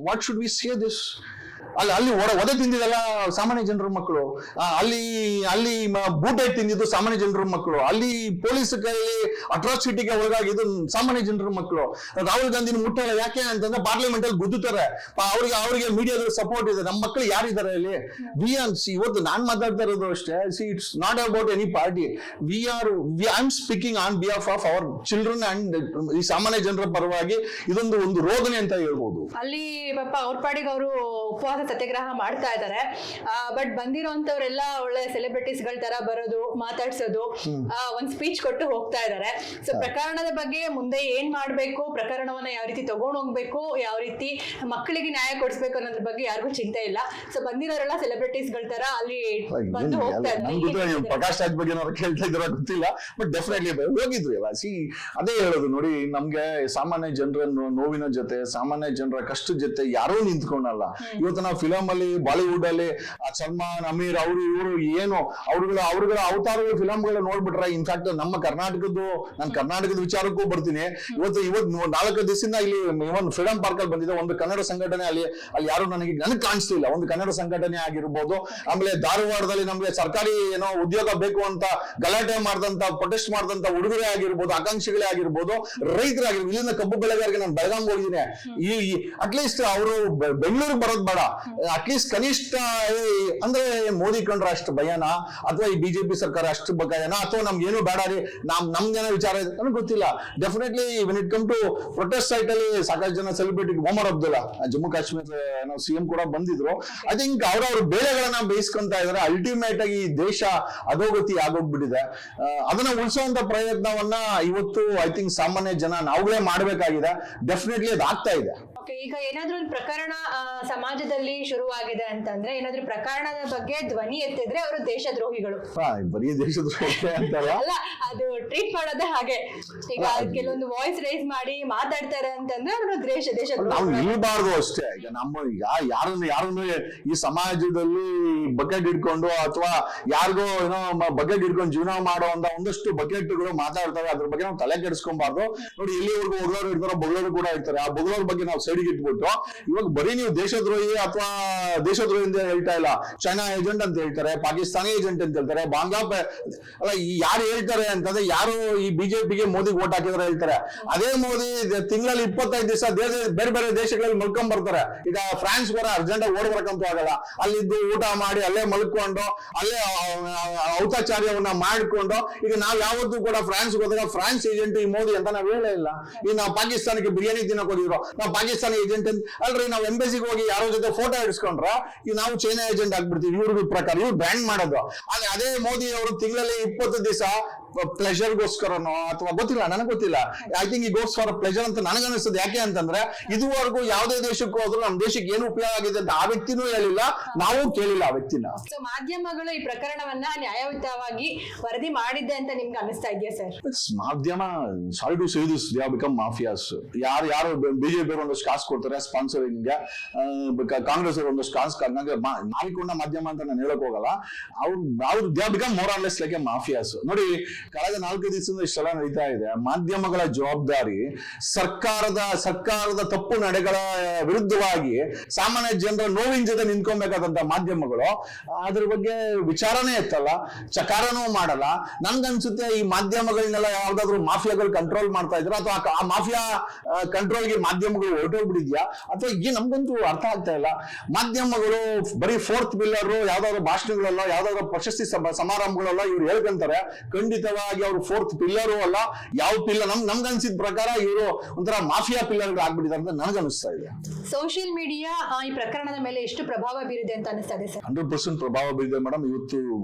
what should we say this? ಅಲ್ಲಿ ಒದೆ ತಿಂದಿದೆಲ್ಲ ಸಾಮಾನ್ಯ ಜನರ ಮಕ್ಕಳು, ಅಲ್ಲಿ ಬೂಟೆ ತಿಂದಿದ್ದು ಸಾಮಾನ್ಯ ಜನರ ಮಕ್ಕಳು, ಅಲ್ಲಿ ಪೊಲೀಸ್ ಕೈಯಲ್ಲಿ ಅಟ್ರಾಸಿಟಿಗೆ ಒಳಗಾಗಿದ್ದು ಸಾಮಾನ್ಯ ಜನರ ಮಕ್ಕಳು. ರಾಹುಲ್ ಗಾಂಧಿನ ಮುಟ್ಟಲ್ಲ. ಯಾಕೆ ಅಂತಂದ್ರೆ ಪಾರ್ಲಿಮೆಂಟ್ ಅಲ್ಲಿ ಗುದ್ದುತ್ತಾರೆ. ಅವ್ರಿಗೆ ಮೀಡಿಯಾದಲ್ಲಿ ಸಪೋರ್ಟ್ ಇದೆ. ನಮ್ಮ ಮಕ್ಕಳು ಯಾರಿದ್ದಾರೆ ಇಲ್ಲಿ? ಇವತ್ತು ನಾನ್ ಮಾತಾಡ್ತಾ ಇರೋದು ಅಷ್ಟೇ. It's not about any party. I am speaking on behalf of our children and ಈ ಸಾಮಾನ್ಯ ಜನರ ಪರವಾಗಿ. ಇದೊಂದು ರೋದನೆ ಅಂತ ಹೇಳ್ಬೋದು. ಅಲ್ಲಿ ಪಾಪ ಅವ್ರ ಪಾಡಿಗೆ ಅವರು ಉಪವಾಸ ಸತ್ಯಾಗ್ರಹ ಮಾಡ್ತಾ ಇದ್ದಾರೆ. ಬಟ್ ಬಂದಿರೋಂಥವ್ರೆಲ್ಲ ಒಳ್ಳೆ ಸೆಲೆಬ್ರಿಟೀಸ್ ಗಳ ತರ ಬರೋದು, ಮಾತಾಡ್ಸೋದು, ಒಂದ್ ಸ್ಪೀಚ್ ಕೊಟ್ಟು ಹೋಗ್ತಾ ಇದ್ದಾರೆ. ಸೊ ಪ್ರಕರಣದ ಬಗ್ಗೆ ಮುಂದೆ ಏನ್ ಮಾಡ್ಬೇಕು, ಪ್ರಕರಣವನ್ನ ಯಾವ ರೀತಿ ತಗೊಂಡ್ ಹೋಗ್ಬೇಕು, ಯಾವ ರೀತಿ ಮಕ್ಕಳಿಗೆ ನ್ಯಾಯ ಕೊಡಿಸ್ಬೇಕು ಅನ್ನೋದ್ರ ಬಗ್ಗೆ ಯಾರಿಗೂ ಚಿಂತೆ ಇಲ್ಲ. ಸೊ ಬಂದಿರೋರೆಲ್ಲ ಸೆಲೆಬ್ರಿಟೀಸ್ ಗಳ ತರ ಅಲ್ಲಿ ಬಂದು ಹೋಗ್ತಾ ಇದ್ದಾರೆ. ಪ್ರಕಾಶ್ ರಾಜ್ ಬಗ್ಗೆ ಕೇಳ್ತಾ ಇದ್ರ ಗೊತ್ತಿಲ್ಲ, ಬಟ್ ಡೆಫಿನೆಟ್ಲಿ ಹೋಗಿದ್ರು ಎಲ್ಲ. ಅದೇ ಹೇಳೋದು ನೋಡಿ, ನಮ್ಗೆ ಸಾಮಾನ್ಯ ಜನರ ನೋವಿನ ಜೊತೆ, ಸಾಮಾನ್ಯ ಜನರ ಕಷ್ಟದ ಜೊತೆ ಯಾರೂ ನಿಂತ್ಕೊಂಡಲ್ಲ. ಇವತ್ತು ನಾವು ಫಿಲಮ್ ಅಲ್ಲಿ, ಬಾಲಿವುಡ್ ಅಲ್ಲಿ ಸಲ್ಮಾನ್, ಅಮೀರ್ ಅವರು ಇವರು ಏನು ಅವ್ರಗಳ ಅವತಾರಗಳು ಫಿಲಮ್ಗಳು ನೋಡ್ಬಿಟ್ರೆ, ಇನ್ಫ್ಯಾಕ್ಟ್ ನಮ್ಮ ನಾನು ಕರ್ನಾಟಕದ ವಿಚಾರಕ್ಕೂ ಬರ್ತೀನಿ. ಇವತ್ತು 4 ದಿವಸದಿಂದ ಇಲ್ಲಿ ಇವನ್ ಫ್ರೀಡಂ ಪಾರ್ಕ್ ಅಲ್ಲಿ ಬಂದಿದೆ ಒಂದು ಕನ್ನಡ ಸಂಘಟನೆ. ಅಲ್ಲಿ ಯಾರು ನನಗೆ ಕಾಣಿಸ್ತಿಲ್ಲ. ಒಂದು ಕನ್ನಡ ಸಂಘಟನೆ ಆಗಿರ್ಬೋದು. ಆಮೇಲೆ ಧಾರವಾಡದಲ್ಲಿ ನಮ್ಗೆ ಸರ್ಕಾರಿ ಏನೋ ಉದ್ಯೋಗ ಬೇಕು ಅಂತ ಗಲಾಟೆ ಮಾಡ್ದಂತ, ಪ್ರೊಟೆಸ್ಟ್ ಮಾಡ್ದಂತ ಹುಡುಗರೇ ಆಗಿರ್ಬೋದು, ಆಕಾಂಕ್ಷಿಗಳೇ ಆಗಿರ್ಬೋದು, ರೈತರಾಗಿರ್ಬೋದು. ಇಲ್ಲಿಂದ ಕಬ್ಬು ಬೆಳೆಗಾರರಿಗೆ ನಾನು ಬೆಳಗಾಂ ಹೋಗಿದ್ದೀನಿ. ಅಟ್ಲೀಸ್ಟ್ ಅವರು ಬೆಂಗಳೂರಿಗೆ ಬರೋದ್ ಬೇಡ, ಅಟ್ಲೀಸ್ಟ್ ಕನಿಷ್ಠ ಅಂದ್ರೆ ಮೋದಿ ಕಂಡ್ರೆ ಅಷ್ಟು ಭಯನ, ಅಥವಾ ಈ ಬಿಜೆಪಿ ಸರ್ಕಾರ ಅಷ್ಟು ಭಯನ, ಅಥವಾ ನಮ್ಗೆ ಏನು ಬೇಡ ರೀ ನಮ್ದೇನೋ ವಿಚಾರ ಇದೆ ನನಗೆ ಗೊತ್ತಿಲ್ಲ. Definitely when it come to protest site ಅಲ್ಲಿ ಸಾಕಷ್ಟು ಜನ ಸೆಲೆಬ್ರಿಟಿ, ಒಮರ್ ಅಬ್ದುಲ್ಲಾ ಜಮ್ಮು ಕಾಶ್ಮೀರ ಸಿಎಂ ಕೂಡ ಬಂದಿದ್ರು. ಐ ಥಿಂಕ್ ಅವ್ರವ್ರ ಬೇಳೆಗಳನ್ನ ಬೇಯಿಸ್ಕೊಂತ ಇದಾರೆ. ಅಲ್ಟಿಮೇಟ್ ಆಗಿ ಈ ದೇಶ ಅಧೋಗತಿ ಆಗೋಗ್ಬಿಟ್ಟಿದೆ. ಅದನ್ನ ಉಳಿಸುವಂತ ಪ್ರಯತ್ನವನ್ನ ಇವತ್ತು ಐ ಥಿಂಕ್ ಸಾಮಾನ್ಯ ಜನ ನಾವುಗಳೇ ಮಾಡ್ಬೇಕಾಗಿದೆ. ಡೆಫಿನೆಟ್ಲಿ ಅದು ಆಗ್ತಾ ಇದೆ. ಈಗ ಏನಾದ್ರೂ ಒಂದು ಪ್ರಕರಣ ಸಮಾಜದಲ್ಲಿ ಶುರುವಾಗಿದೆ ಅಂತಂದ್ರೆ, ಏನಾದ್ರೂ ಪ್ರಕರಣದ ಬಗ್ಗೆ ಧ್ವನಿ ಎತ್ತಿದ್ರೆ ಅವರು ದೇಶದ್ರೋಹಿಗಳು. ಬರೀ ದೇಶದ್ರೋಹಿ ಅಂತಲ್ಲ, ಅಲ್ಲ ಅದು ಟ್ರೀಟ್ ಮಾಡೋದೇ ಹಾಗೆ. ಈಗ ಕೆಲವೊಂದು ವಾಯ್ಸ್ ರೈಸ್ ಮಾಡಿ ಮಾತಾಡ್ತಾರೆ ಅಂತಂದ್ರೆ ಅವರು ನಾವು ನಿಲ್ಬಾರ್ದು ಅಷ್ಟೇ. ಈಗ ಯಾರನ್ನು ಈ ಸಮಾಜದಲ್ಲಿ ಬಕೆಟ್ ಹಿಡ್ಕೊಂಡು ಅಥವಾ ಯಾರಿಗೋ ಏನೋ ಬಕೆಟ್ ಹಿಡ್ಕೊಂಡು ಜೀವನ ಮಾಡುವಂತ ಒಂದಷ್ಟು ಬಕೆಟ್ಗಳು ಮಾತಾಡ್ತಾರೆ, ಅದ್ರ ಬಗ್ಗೆ ನಾವು ತಲೆ ಕೆಡಿಸ್ಕೊಬಾರ್ದು. ನೋಡಿ, ಎಲ್ಲಿವರೆಗೂ ಹೊಗಳೋರು ಇರ್ತಾರೋ ಬೊಗಳೋರು ಕೂಡ ಇರ್ತಾರೆ. ಆ ಬೊಗಳೋರ್ ಬಗ್ಗೆ ನಾವು ಸೈಡ್ಗೆ ಇಟ್ಬಿಟ್ಟು ಇವಾಗ ಬರೀ ನೀವು ದೇಶದ್ರೋಹಿ ಅಥವಾ ದೇಶದ್ರೋಹಿ ಅಂತ ಹೇಳ್ತಾ ಇಲ್ಲ, ಚೈನಾ ಏಜೆಂಟ್ ಅಂತ ಹೇಳ್ತಾರೆ, ಪಾಕಿಸ್ತಾನಿ ಏಜೆಂಟ್ ಅಂತ ಹೇಳ್ತಾರೆ, ಅಲ್ಲ ಯಾರು ಹೇಳ್ತಾರೆ ಅಂತಂದ್ರೆ ಯಾರು ಈ ಬಿಜೆಪಿಗೆ ಮೋದಿ ವೋಟ್ ಹಾಕಿದ್ರೆ ಹೇಳ್ತಾರೆ. ಅದೇ ಮೋದಿ ತಿಂಗಳಲ್ಲಿ 25 ದಿವಸ ಬೇರೆ ಬೇರೆ ದೇಶಗಳಲ್ಲಿ ಮಲ್ಕೊಂಡ್ ಬರ್ತಾರೆ. ಈಗ ಫ್ರಾನ್ಸ್ ಬರ ಅರ್ಜೆಂಟ್ ಓಡ್ ಬರಕಂತೂ ಆಗಲ್ಲ, ಅಲ್ಲಿದ್ದು ಊಟ ಮಾಡಿ ಅಲ್ಲೇ ಮಲ್ಕೊಂಡು ಅಲ್ಲೇ ಔತಾಚಾರ್ಯವನ್ನ ಮಾಡ್ಕೊಂಡು, ಈಗ ನಾವ್ ಯಾವತ್ತೂ ಕೂಡ ಫ್ರಾನ್ಸ್ ಹೋದಾಗ ಫ್ರಾನ್ಸ್ ಏಜೆಂಟ್ ಈ ಮೋದಿ ಅಂತ ನಾವ್ ಹೇಳೇ ಇಲ್ಲ. ಈಗ ನಾವು ಪಾಕಿಸ್ತಾನಕ್ಕೆ ಬಿರಿಯಾನಿ ತಿನ್ನಕ್ ಹೋಗಿದ್ರು, ನಾವು ಪಾಕಿಸ್ತಾನ ಏಜೆಂಟ್ ಅಂತ ಅಲ್ರಿ. ನಾವು ಎಂಬಸಿಗೆ ಹೋಗಿ ಯಾರೋ ಜೊತೆ ಫೋಟೋ ಇಡ್ಸ್ಕೊಂಡ್ರ ಈಗ ನಾವು ಚೈನಾ ಏಜೆಂಟ್ ಆಗ್ಬಿಡ್ತೀವಿ ಇವ್ರ ಪ್ರಕಾರ. ಇವ್ರು ಬ್ಯಾನ್ ಮಾಡೋದು. ಆದ್ರೆ ಅದೇ ಮೋದಿ ಅವರು ತಿಂಗಳಲ್ಲಿ 20 ದಿವಸ ಪ್ಲೆಜರ್ಗೋಸ್ಕರನೋ ಅಥವಾ ಗೊತ್ತಿಲ್ಲ, ನನಗೆ ಗೊತ್ತಿಲ್ಲ. ಐ ಥಿಂಕ್ ಈ ಗೋಸ್ ಫಾರ್ ಪ್ಲೆಜರ್ ಅಂತ ನನಗನ್ನಿಸ್ತದೆ. ಯಾಕೆ ಅಂತಂದ್ರೆ ಇದುವರೆಗೂ ಯಾವುದೇ ದೇಶಕ್ಕೂ ಹೋದ್ರು ನಮ್ಮ ದೇಶಕ್ಕೆ ಏನು ಉಪಯೋಗ ಆಗಿದೆ ಅಂತ ಆ ವ್ಯಕ್ತಿನೂ ಹೇಳಿಲ್ಲ, ನಾವು ಕೇಳಿಲ್ಲ ಆ ವ್ಯಕ್ತಿನ. ಮಾಧ್ಯಮಗಳು ಈ ಪ್ರಕರಣವನ್ನ ನ್ಯಾಯಯುತವಾಗಿ ವರದಿ ಮಾಡಿದ್ದೆ ಅಂತ ನಿಮ್ಗೆ ಅನಿಸ್ತಾ ಇದೆಯಾ ಸರ್? ಮಾಧ್ಯಮ sorry to say this, they have become mafias. ಯಾರು ಬಿಜೆಪಿ ಅವರು ಒಂದಷ್ಟು ಕಾಸು ಕೊಡ್ತಾರೆ ಸ್ಪಾನ್ಸರಿಂಗ್, ಕಾಂಗ್ರೆಸ್ ಅವರು ಒಂದಷ್ಟು ಕಾಸು ಮಾರಿಕೊಂಡ ಮಾಧ್ಯಮ ಅಂತ ನಾನು ಹೇಳಕ್ ಹೋಗಲ್ಲ. ಅವ್ರು they have become more or less like a mafias. ನೋಡಿ, ಕಳೆದ 4 ದಿವಸದಿಂದ ಇಷ್ಟೆಲ್ಲ ನಡೀತಾ ಇದೆ. ಮಾಧ್ಯಮಗಳ ಜವಾಬ್ದಾರಿ ಸರ್ಕಾರದ ತಪ್ಪು ನಡೆಗಳ ವಿರುದ್ಧವಾಗಿ ಸಾಮಾನ್ಯ ಜನರ ನೋವಿನ ಜೊತೆ ನಿಂತ್ಕೊಬೇಕಾದಂತ ಮಾಧ್ಯಮಗಳು ಅದ್ರ ಬಗ್ಗೆ ವಿಚಾರನೇ ಎತ್ತಲ್ಲ, ಚಕಾರನೂ ಮಾಡಲ್ಲ. ನನ್ಗನ್ಸುತ್ತೆ ಈ ಮಾಧ್ಯಮಗಳನ್ನೆಲ್ಲ ಯಾವ್ದಾದ್ರು ಮಾಫಿಯಾಗಳು ಕಂಟ್ರೋಲ್ ಮಾಡ್ತಾ ಇದ್ರ, ಅಥವಾ ಆ ಮಾಫಿಯಾ ಕಂಟ್ರೋಲ್ಗೆ ಮಾಧ್ಯಮಗಳು ಹೊರಟೋಗ್ಬಿಟ್ಟಿದ್ಯಾ, ಅಥವಾ ಈ ನಮ್ಗಂತೂ ಅರ್ಥ ಆಗ್ತಾ ಇಲ್ಲ. ಮಾಧ್ಯಮಗಳು ಬರೀ 4th ಪಿಲ್ಲರ್, ಯಾವ್ದಾದ್ರು ಭಾಷಣಗಳಲ್ಲ, ಯಾವ್ದಾದ್ರು ಪ್ರಶಸ್ತಿ ಸಮಾರಂಭಗಳಲ್ಲ ಇವ್ರು ಹೇಳ್ಕೊಂತಾರೆ. ಖಂಡಿತವಾಗಿ ಅವ್ರು 4th ಪಿಲ್ಲರು ಅಲ್ಲ. ಯಾವ ಪಿಲ್ಲರ್ ನಮ್ಗನ್ಸಿದ ಪ್ರಕಾರ ಇವರು ಒಂಥರ ಮಾಫಿಯಾ ಪಿಲ್ಲರ್ ಆಗ್ಬಿಟ್ಟಿದ್ದಾರೆ ಅಂತ ನನಗನ್ನಿಸ್ತಾ ಇದೆ. ಸೋಷಿಯಲ್ ಮೀಡಿಯಾ ಈ ಪ್ರಕರಣದ ಮೇಲೆ ಎಷ್ಟು ಪ್ರಭಾವ ಬೀರಿದೆ ಅಂತ ಅನಿಸ್ತಾ ಇದೆ ಸರ್? 100% ಪ್ರಭಾವ ಬೀರಿದೆ ಮೇಡಮ್. ಇವತ್ತು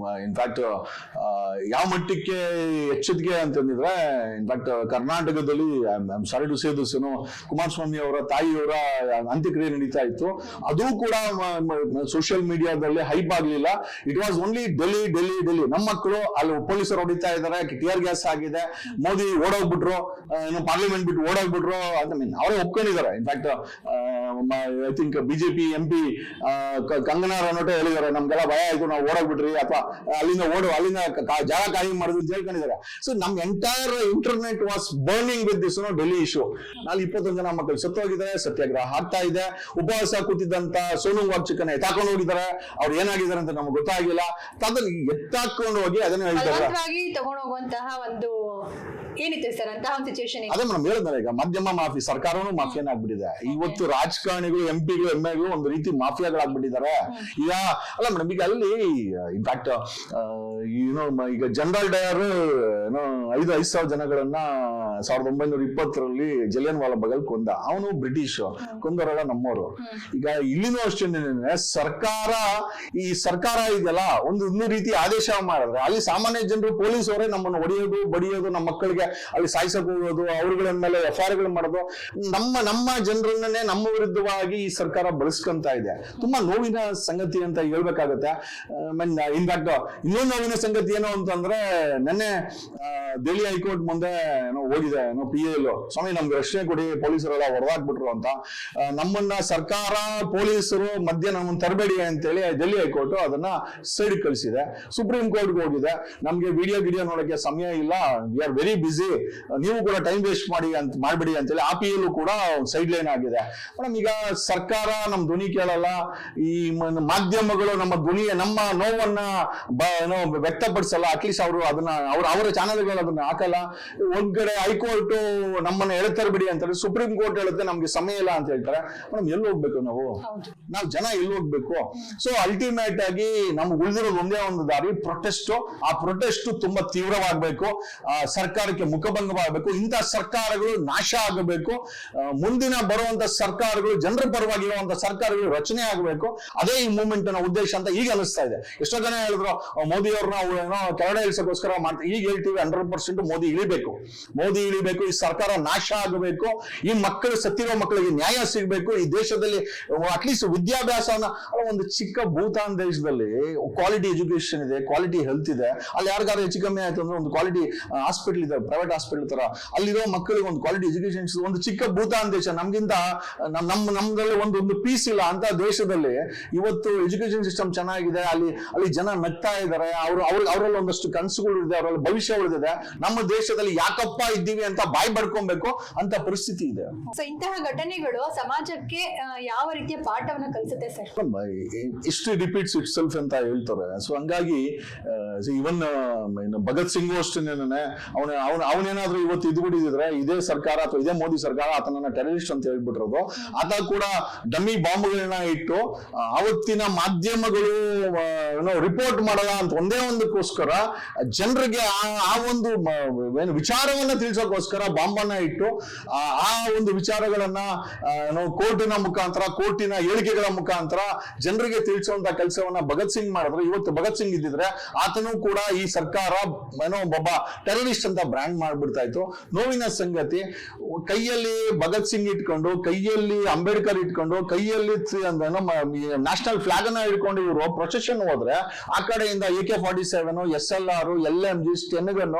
ಇನ್ಫ್ಯಾಕ್ಟ್ ಯಾವ ಮಟ್ಟಕ್ಕೆ ಎಚ್ಚರಿಕೆ ಅಂತಂದಿದ್ರೆ, ಇನ್ಫ್ಯಾಕ್ಟ್ ಕರ್ನಾಟಕದಲ್ಲಿ sorry to say this, Kumaraswamy ಅವರ ತಾಯಿಯವರ ಅಂತ್ಯಕ್ರಿಯೆ ನಡೀತಾ ಇತ್ತು. ಅದು ಕೂಡ ಸೋಷಿಯಲ್ ಮೀಡಿಯಾದಲ್ಲಿ ಹೈಪ್ ಆಗ್ಲಿಲ್ಲ. It was only Delhi. ನಮ್ಮ ಮಕ್ಕಳು ಅಲ್ಲಿ ಪೊಲೀಸರು ಹೊಡಿತಾ ಇದ್ದಾರೆ, ಟಿಯರ್ ಗ್ಯಾಸ್ ಆಗಿದೆ, ಮೋದಿ ಓಡೋಗ್ಬಿಟ್ರು, ಪಾರ್ಲಿಮೆಂಟ್ ಬಿಟ್ಟು ಓಡೋಗ್ಬಿಟ್ರು ಅಂತ ಅವರೇ ಒಪ್ಕೊಂಡಿದ್ದಾರೆ. In fact I think BJP MP ಕಂಗನಾ ರನೌಟೆ ಹೇಳಿದ್ದಾರೆ, ನಮ್ಗೆಲ್ಲ ಭಯ ಆಯ್ತು, ನಾವು ಓಡೋಗ್ಬಿಟ್ರಿ, ಅಥವಾ ಅಲ್ಲಿಂದ ಜಾಗ ಖಾಲಿ ಮಾಡಿದ್ರು ಅಂತ ಹೇಳ್ಕೊಂಡಿದ್ದಾರೆ. ಸೊ ನಮ್ entire internet was burning with this Delhi issue. 21 ಜನ ಮಕ್ಕಳು ಸತ್ತೋಗಿದ್ದಾರೆ, ಸತ್ಯಾಗ್ರಹ ಆಗ್ತಾ ಇದೆ. ಉಪವಾಸ ಕೂತಿದ್ದಂತ ಸೋನು ವಾಗ್ಚುಕನ್ನ ಎತ್ತಾಕೊಂಡು ಹೋಗಿದ್ದಾರೆ. ಅವ್ರು ಏನಾಗಿದ್ದಾರೆ ಅಂತ ನಮ್ಗೆ ಗೊತ್ತಾಗಿಲ್ಲ. ಅದನ್ನ ಎತ್ತಾಕೊಂಡು ಹೋಗಿ ಅದನ್ನ ಹೇಳ್ತಾರೆ, ತಗೊಂಡು ಹೋಗುವಂತಹ ಒಂದು ಏನಿತ್ತು ಸರ್ ಅಂತ ಒಂದು ಸಿಚುವೇಶನ್. ಅದೇ ಮೇಡಮ್ ಹೇಳಿದ್ರೆ, ಈಗ ಮಾಧ್ಯಮ ಮಾಫಿ, ಸರ್ಕಾರನೂ ಮಾಫಿಯಾನ್ ಆಗ್ಬಿಟ್ಟಿದೆ. ಇವತ್ತು ರಾಜಕಾರಣಿಗಳು, MP ಗಳು, MA ಗಳು ಒಂದು ರೀತಿ ಮಾಫಿಯಾಗಳಾಗ್ಬಿಟ್ಟಿದ್ದಾರೆ. ಈಗ ಅಲ್ಲ ಮೇಡಮ್, ಈಗ ಅಲ್ಲಿ ಇನ್ಫ್ಯಾಕ್ಟ್ ಈಗ ಜನರಲ್ ಡಯರ್ 5,000 ಜನಗಳನ್ನ 1920ರಲ್ಲಿ ಜಲಿಯನ್ ವಾಲಾ ಬಾಗ್ ಕೊಂದ. ಅವನು ಬ್ರಿಟಿಷ್, ಕೊಂದವರೆಲ್ಲ ನಮ್ಮವರು. ಈಗ ಇಲ್ಲಿನೂ ಅಷ್ಟೇ, ಸರ್ಕಾರ ಇದೆಯಲ್ಲ ಒಂದು ರೀತಿ ಆದೇಶ ಮಾಡಿದ್ರೆ ಅಲ್ಲಿ ಸಾಮಾನ್ಯ ಜನರು, ಪೊಲೀಸ್ ಅವರೇ ನಮ್ಮನ್ನು ಹೊಡೆಯೋದು, ಬಡಿಯೋದು, ನಮ್ಮ ಮಕ್ಕಳಿಗೆ ಅಲ್ಲಿ ಸಾಯಿಸಕ್ ಹೋಗೋದು, ಅವ್ರಗಳ ಮೇಲೆ FIR ಗಳು ಮಾಡೋದು, ನಮ್ಮ ಜನರನ್ನೇ ನಮ್ಮ ವಿರುದ್ಧವಾಗಿ ಈ ಸರ್ಕಾರ ಬಳಸ್ಕೊಂತ ಇದೆ. ತುಂಬಾ ನೋವಿನ ಸಂಗತಿ ಅಂತ ಹೇಳ್ಬೇಕಾಗತ್ತೆ. ಇನ್ಫ್ಯಾಕ್ಟ್ ಇನ್ನೊಂದು ನೋವಿನ ಸಂಗತಿ ಏನು ಅಂತಂದ್ರೆ, ನೆನ್ನೆ ದೆಹಲಿ ಹೈಕೋರ್ಟ್ ಮುಂದೆ ಹೋಗಿದೆ PAL, ಸ್ವಾಮಿ ನಮ್ಗೆ ರಕ್ಷಣೆ ಕೊಡಿ, ಪೊಲೀಸರೆಲ್ಲ ಹೊರದಾಕ್ಬಿಟ್ರು ಅಂತ. ನಮ್ಮನ್ನ ಸರ್ಕಾರ, ಪೊಲೀಸರು ಮಧ್ಯೆ ನಮ್ಮನ್ನು ತರಬೇಡಿ ಅಂತೇಳಿ ಡೆಲ್ಲಿ ಹೈಕೋರ್ಟ್ ಅದನ್ನ ಸೈಡ್ ಕಳಿಸಿದೆ. ಸುಪ್ರೀಂ ಕೋರ್ಟ್ಗೆ ಹೋಗಿದೆ. ನಮ್ಗೆ ವಿಡಿಯೋ ನೋಡಕ್ಕೆ ಸಮಯ ಇಲ್ಲ, ವಿ ಆರ್ ವೆರಿ ಬಿಸಿ ನಿಲ್ಲಿಸಿ, ನೀವು ಕೂಡ ಟೈಮ್ ವೇಸ್ಟ್ ಮಾಡಬೇಡಿ ಅಂತೇಳಿ APLU ಕೂಡ ಸೈಡ್ ಲೈನ್ ಆಗಿದೆ. ಮೇಡಮ್, ಈಗ ಸರ್ಕಾರ ನಮ್ಮ ಧ್ವನಿ ಕೇಳಲ್ಲ, ಈ ಮಾಧ್ಯಮಗಳು ನಮ್ಮ ನಮ್ಮ ನೋವನ್ನ ವ್ಯಕ್ತಪಡಿಸಲ್ಲ. ಅಟ್ಲೀಸ್ಟ್ ಅವರು ಅದನ್ನ ಅವರ ಚಾನೆಲ್ಗಳು ಅದನ್ನ ಹಾಕಲ್ಲ. ಒಂದ್ ಕಡೆ ಹೈಕೋರ್ಟ್ ನಮ್ಮನ್ನ ಎಳ್ತರ್ಬಿಡಿ ಅಂತ ಹೇಳಿ, ಸುಪ್ರೀಂ ಕೋರ್ಟ್ ಹೇಳುತ್ತೆ ನಮ್ಗೆ ಸಮಯ ಇಲ್ಲ ಅಂತ ಹೇಳ್ತಾರೆ. ಮೇಡಮ್, ಎಲ್ಲಿ ಹೋಗ್ಬೇಕು ನಾವು ಜನ ಎಲ್ಲಿ ಹೋಗ್ಬೇಕು? ಸೊ ಅಲ್ಟಿಮೇಟ್ ಆಗಿ ನಮ್ಗೆ ಉಳಿದಿರೋದು ಒಂದೇ ಒಂದು ದಾರಿ, ಪ್ರೊಟೆಸ್ಟ್. ಆ ಪ್ರೊಟೆಸ್ಟ್ ತುಂಬಾ ತೀವ್ರವಾಗಬೇಕು, ಸರ್ಕಾರಕ್ಕೆ ಮುಖಭಂಗವಾಗಬೇಕು, ಇಂತಹ ಸರ್ಕಾರಗಳು ನಾಶ ಆಗಬೇಕು, ಮುಂದಿನ ಬರುವಂತ ಸರ್ಕಾರಗಳು ಜನರ ಪರವಾಗಿರುವಂತ ಸರ್ಕಾರಗಳು ರಚನೆ ಆಗಬೇಕು. ಅದೇ ಈ ಮೂವ್ಮೆಂಟ್ ನ ಉದ್ದೇಶ ಅಂತ ಈಗ ಅನಿಸ್ತಾ ಇದೆ. ಎಷ್ಟೋ ಜನ ಹೇಳಿದ್ರು ಮೋದಿ ಅವ್ರನ್ನ ಏನೋ ಕೆಳಗಡೆ ಇಳಿಸೋಕೋಸ್ಕರ ಮಾಡ್ತಾರೆ. ಈಗ ಹೇಳ್ತೀವಿ 100% ಮೋದಿ ಇಳಿಬೇಕು, ಈ ಸರ್ಕಾರ ನಾಶ ಆಗಬೇಕು, ಈ ಮಕ್ಕಳು ಸತ್ತಿರೋ ಮಕ್ಕಳಿಗೆ ನ್ಯಾಯ ಸಿಗಬೇಕು, ಈ ದೇಶದಲ್ಲಿ ಅಟ್ಲೀಸ್ಟ್ ವಿದ್ಯಾಭ್ಯಾಸವನ್ನ ಒಂದು ಚಿಕ್ಕ ಭೂತಾನ್ ದೇಶದಲ್ಲಿ ಕ್ವಾಲಿಟಿ ಎಜುಕೇಶನ್ ಇದೆ, ಕ್ವಾಲಿಟಿ ಹೆಲ್ತ್ ಇದೆ. ಅಲ್ಲಿ ಯಾರಿಗಾರು ಹೆಚ್ಚು ಕಮ್ಮಿ ಆಯ್ತು ಅಂದ್ರೆ ಒಂದು ಕ್ವಾಲಿಟಿ ಹಾಸ್ಪಿಟಲ್ ಇದೆ, ಪ್ರೈವೇಟ್ ಹಾಸ್ಪಿಟಲ್ ತರ, ಅಲ್ಲಿರೋ ಮಕ್ಕಳಿಗೆ ಒಂದು ಕ್ವಾಲಿಟಿ ಎಜುಕೇಶನ್. ಒಂದು ಚಿಕ್ಕ ಭೂತಾನ್ ದೇಶ, ನಮ್ಗಿಂತ ನಮ್ದಲ್ಲಿ ಒಂದು ಪೀಸ್ ಇಲ್ಲ ಅಂತ ದೇಶದಲ್ಲಿ ಇವತ್ತು ಎಜುಕೇಶನ್ ಸಿಸ್ಟಮ್ ಚೆನ್ನಾಗಿದೆ. ಅಲ್ಲಿ ಜನ ನಗ್ತಾ ಇದ್ದಾರೆ, ಅವರಲ್ಲಿ ಒಂದಷ್ಟು ಕನಸುಗಳು ಇದೆ, ಅವರಲ್ಲಿ ಭವಿಷ್ಯ ಉಳಿದಿದೆ. ನಮ್ಮ ದೇಶದಲ್ಲಿ ಯಾಕಪ್ಪ ಇದ್ದೀವಿ ಅಂತ ಬಾಯಿ ಬಡ್ಕೊಬೇಕು ಅಂತ ಪರಿಸ್ಥಿತಿ ಇದೆ. ಸೊ ಇಂತಹ ಘಟನೆಗಳು ಸಮಾಜಕ್ಕೆ ಯಾವ ರೀತಿಯ ಪಾಠವನ್ನ ಕಲಿಸುತ್ತೆ sir? History repeats itself ಅಂತ ಹೇಳ್ತಾರೆ. ಸೊ ಹಂಗಾಗಿ ಇವನ್ ಭಗತ್ ಸಿಂಗ್ ಅಷ್ಟೇನೆ, ಅವನೇನಾದ್ರೂ ಇವತ್ತು ಇದ್ಬಿಟ್ಟಿದ್ರೆ ಇದೇ ಸರ್ಕಾರ ಅಥವಾ ಇದೇ ಮೋದಿ ಸರ್ಕಾರ ಆತನನ್ನ ಟೆರರಿಸ್ಟ್ ಅಂತ ಹೇಳ್ಬಿಟ್ಟಿರೋದು. ಆತ ಕೂಡ ಡಮ್ಮಿ ಬಾಂಬ್ಗಳನ್ನ ಇಟ್ಟು ಅವತ್ತಿನ ಮಾಧ್ಯಮಗಳು ರಿಪೋರ್ಟ್ ಮಾಡಲ್ಲ ಅಂತ ಒಂದೇ ಒಂದಕ್ಕೋಸ್ಕರ ಜನರಿಗೆ ಆ ಒಂದು ವಿಚಾರವನ್ನ ತಿಳಿಸೋಕೋಸ್ಕರ ಬಾಂಬನ್ನ ಇಟ್ಟು ಆ ಒಂದು ವಿಚಾರಗಳನ್ನ ಕೋರ್ಟಿನ ಮುಖಾಂತರ, ಕೋರ್ಟಿನ ಹೇಳಿಕೆಗಳ ಮುಖಾಂತರ ಜನರಿಗೆ ತಿಳಿಸುವಂತ ಕೆಲಸವನ್ನ ಭಗತ್ ಸಿಂಗ್ ಮಾಡಿದ್ರು. ಇವತ್ತು ಭಗತ್ ಸಿಂಗ್ ಇದ್ದಿದ್ರೆ ಆತನು ಕೂಡ ಈ ಸರ್ಕಾರ ಒಬ್ಬ ಟೆರರಿಸ್ಟ್ ಅಂತ ಬ್ರ್ಯಾಂಡ್ ಮಾಡ್ಬಿಡ್ತಾ ಇತ್ತು. ನೋವಿನ ಸಂಗತಿ, ಕೈಯಲ್ಲಿ ಭಗತ್ ಸಿಂಗ್ ಇಟ್ಕೊಂಡು, ಕೈಯಲ್ಲಿ ಅಂಬೇಡ್ಕರ್ ಇಟ್ಕೊಂಡು, ಕೈಯಲ್ಲಿ ನ್ಯಾಷನಲ್ ಫ್ಲಾಗ್ ಅನ್ನ ಇಟ್ಕೊಂಡು ಇವರು ಪ್ರೊಸೆಷನ್ ಹೋದ್ರೆ ಆ ಕಡೆಯಿಂದ AK-47, SLR, LMG, sten gun,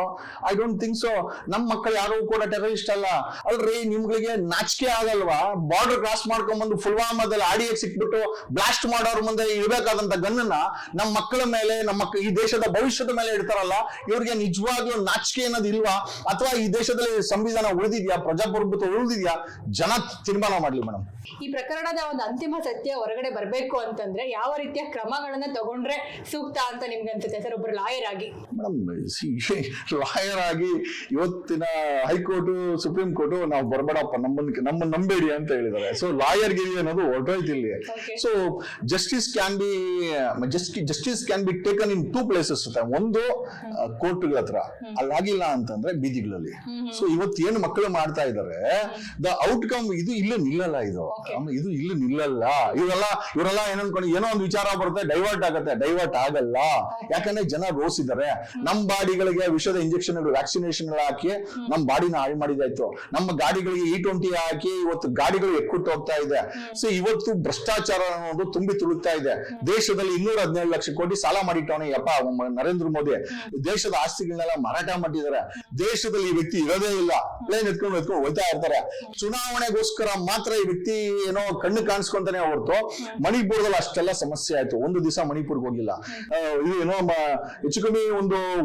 I don't think so. ನಮ್ಮ ಮಕ್ಕಳು ಯಾರು ಕೂಡ ಟೆರರಿಸ್ಟ್ ಅಲ್ಲ. ಅಲ್ರಿ, ನಿಮ್ಗಳಿಗೆ ನಾಚಿಕೆ ಆಗಲ್ವಾ? ಬಾರ್ಡರ್ ಕ್ರಾಸ್ ಮಾಡ್ಕೊಂಡ್ ಬಂದು ಪುಲ್ವಾಮಾದಲ್ಲಿ RDX ಸಿಕ್ಬಿಟ್ಟು ಬ್ಲಾಸ್ಟ್ ಮಾಡೋರ್ ಮುಂದೆ ಇರಬೇಕಾದಂತ ಗನ್ನನ್ನ ನಮ್ಮ ಮಕ್ಕಳ ಮೇಲೆ, ಈ ದೇಶದ ಭವಿಷ್ಯದ ಮೇಲೆ ಇಡ್ತಾರಲ್ಲ, ಇವ್ರಿಗೆ ನಿಜವಾಗ್ಲೂ ನಾಚಿಕೆ ಅನ್ನೋದು ಇಲ್ವಾ? ಅಥವಾ ಈ ದೇಶದಲ್ಲಿ ಸಂವಿಧಾನ ಉಳಿದಿದ್ಯಾ, ಪ್ರಜಾಪ್ರಭುತ್ವ ಉಳಿದಿದ್ಯಾ? ಜನ ತೀರ್ಮಾನ ಮಾಡ್ಲಿ ಮೇಡಮ್. ಈ ಪ್ರಕರಣದ ಒಂದು ಅಂತಿಮ ಸತ್ಯ ಹೊರಗಡೆ ಬರಬೇಕು ಅಂತಂದ್ರೆ ಯಾವ ರೀತಿಯ ಕ್ರಮಗಳನ್ನ ತಗೊಂಡ್ರೆ ಸೂಕ್ತ ಅಂತ ನಿಮ್ಗೆ ಅನ್ಸುತ್ತೆ ಸರ್, ಒಬ್ಬರು ಲಾಯರ್ ಆಗಿ? ಮೇಡಮ್, ಲಾಯರ್ ಆಗಿ ಇವತ್ತಿನ ಹೈಕೋರ್ಟ್, ಸುಪ್ರೀಂ ಕೋರ್ಟ್ ನಾವು ಬರಬೇಡಪ್ಪ, ನಮ್ಮ ನಂಬೇಡಿ ಅಂತ ಹೇಳಿದ್ದಾರೆ. ಸೊ ಲಾಯರ್ ಗಿರಿ ಅನ್ನೋದು ಹೊರಟೋಯ್ತು ಇಲ್ಲಿ. So justice can be taken in 2 places. ಒಂದು ಕೋರ್ಟ್ಗಳ ಹತ್ರ, ಅಲ್ಲಾಗಿಲ್ಲ ಅಂತಂದ್ರೆ ಬೀದಿಗಳಲ್ಲಿ. ಸೊ ಇವತ್ತು ಏನು ಮಕ್ಕಳು ಮಾಡ್ತಾ ಇದ್ದಾರೆ, ದ ಔಟ್ಕಮ್ ಇದು ಇಲ್ಲೇ ನಿಲ್ಲಲ್ಲ. ಇದು ಇಲ್ಲಿ ನಿಲ್ಲಲ್ಲ. ಇವರೆಲ್ಲ ಏನನ್ಕೊಂಡು ಏನೋ ಒಂದು ವಿಚಾರ ಬರುತ್ತೆ, ಡೈವರ್ಟ್ ಆಗಲ್ಲ. ಯಾಕಂದ್ರೆ ಜನ ರೋಸಿದ್ದಾರೆ. ನಮ್ಮ ಬಾಡಿಗಳಿಗೆ ವಿಷದ ಇಂಜೆಕ್ಷನ್, ವ್ಯಾಕ್ಸಿನೇಷನ್ ಹಾಕಿ ನಮ್ಮ ಬಾಡಿನ ಹಾಳು ಮಾಡಿದಾಯ್ತು. ನಮ್ಮ ಗಾಡಿಗಳಿಗೆ E20 ಹಾಕಿ ಇವತ್ತು ಗಾಡಿಗಳು ಎಕ್ಕುಟ್ಟು ಹೋಗ್ತಾ ಇದೆ. ಸೊ ಇವತ್ತು ಭ್ರಷ್ಟಾಚಾರ ಅನ್ನೋದು ತುಂಬಿ ತುಳುಕ್ತಾ ಇದೆ. ದೇಶದಲ್ಲಿ 217 ಲಕ್ಷ ಕೋಟಿ ಸಾಲ ಮಾಡಿಟ್ಟವನೇ ಯಪ್ಪ ನರೇಂದ್ರ ಮೋದಿ. ದೇಶದ ಆಸ್ತಿಗಳನ್ನೆಲ್ಲ ಮಾರಾಟ ಮಾಡಿದ್ದಾರೆ. ದೇಶದಲ್ಲಿ ಈ ವ್ಯಕ್ತಿ ಇರೋದೇ ಇಲ್ಲ, ಪ್ಲೇನ್ ಎತ್ಕೊಂಡು ಹೋಗ್ತಾ ಇರ್ತಾರೆ. ಚುನಾವಣೆಗೋಸ್ಕರ ಮಾತ್ರ ಈ ವ್ಯಕ್ತಿ ಏನೋ ಕಣ್ಣು ಕಾಣಿಸ್ಕೊಂತಾನೆ ಹೊರತು ಮಣಿಪುರದಲ್ಲಿ ಅಷ್ಟೆಲ್ಲ ಸಮಸ್ಯೆ ಆಯ್ತು. ಒಂದು ದಿವಸ ಮಣಿಪುರ್ಗೆ ಹೋಗಿಲ್ಲ. ಏನೋ ಹೆಚ್ಚು ಕಮ್ಮಿ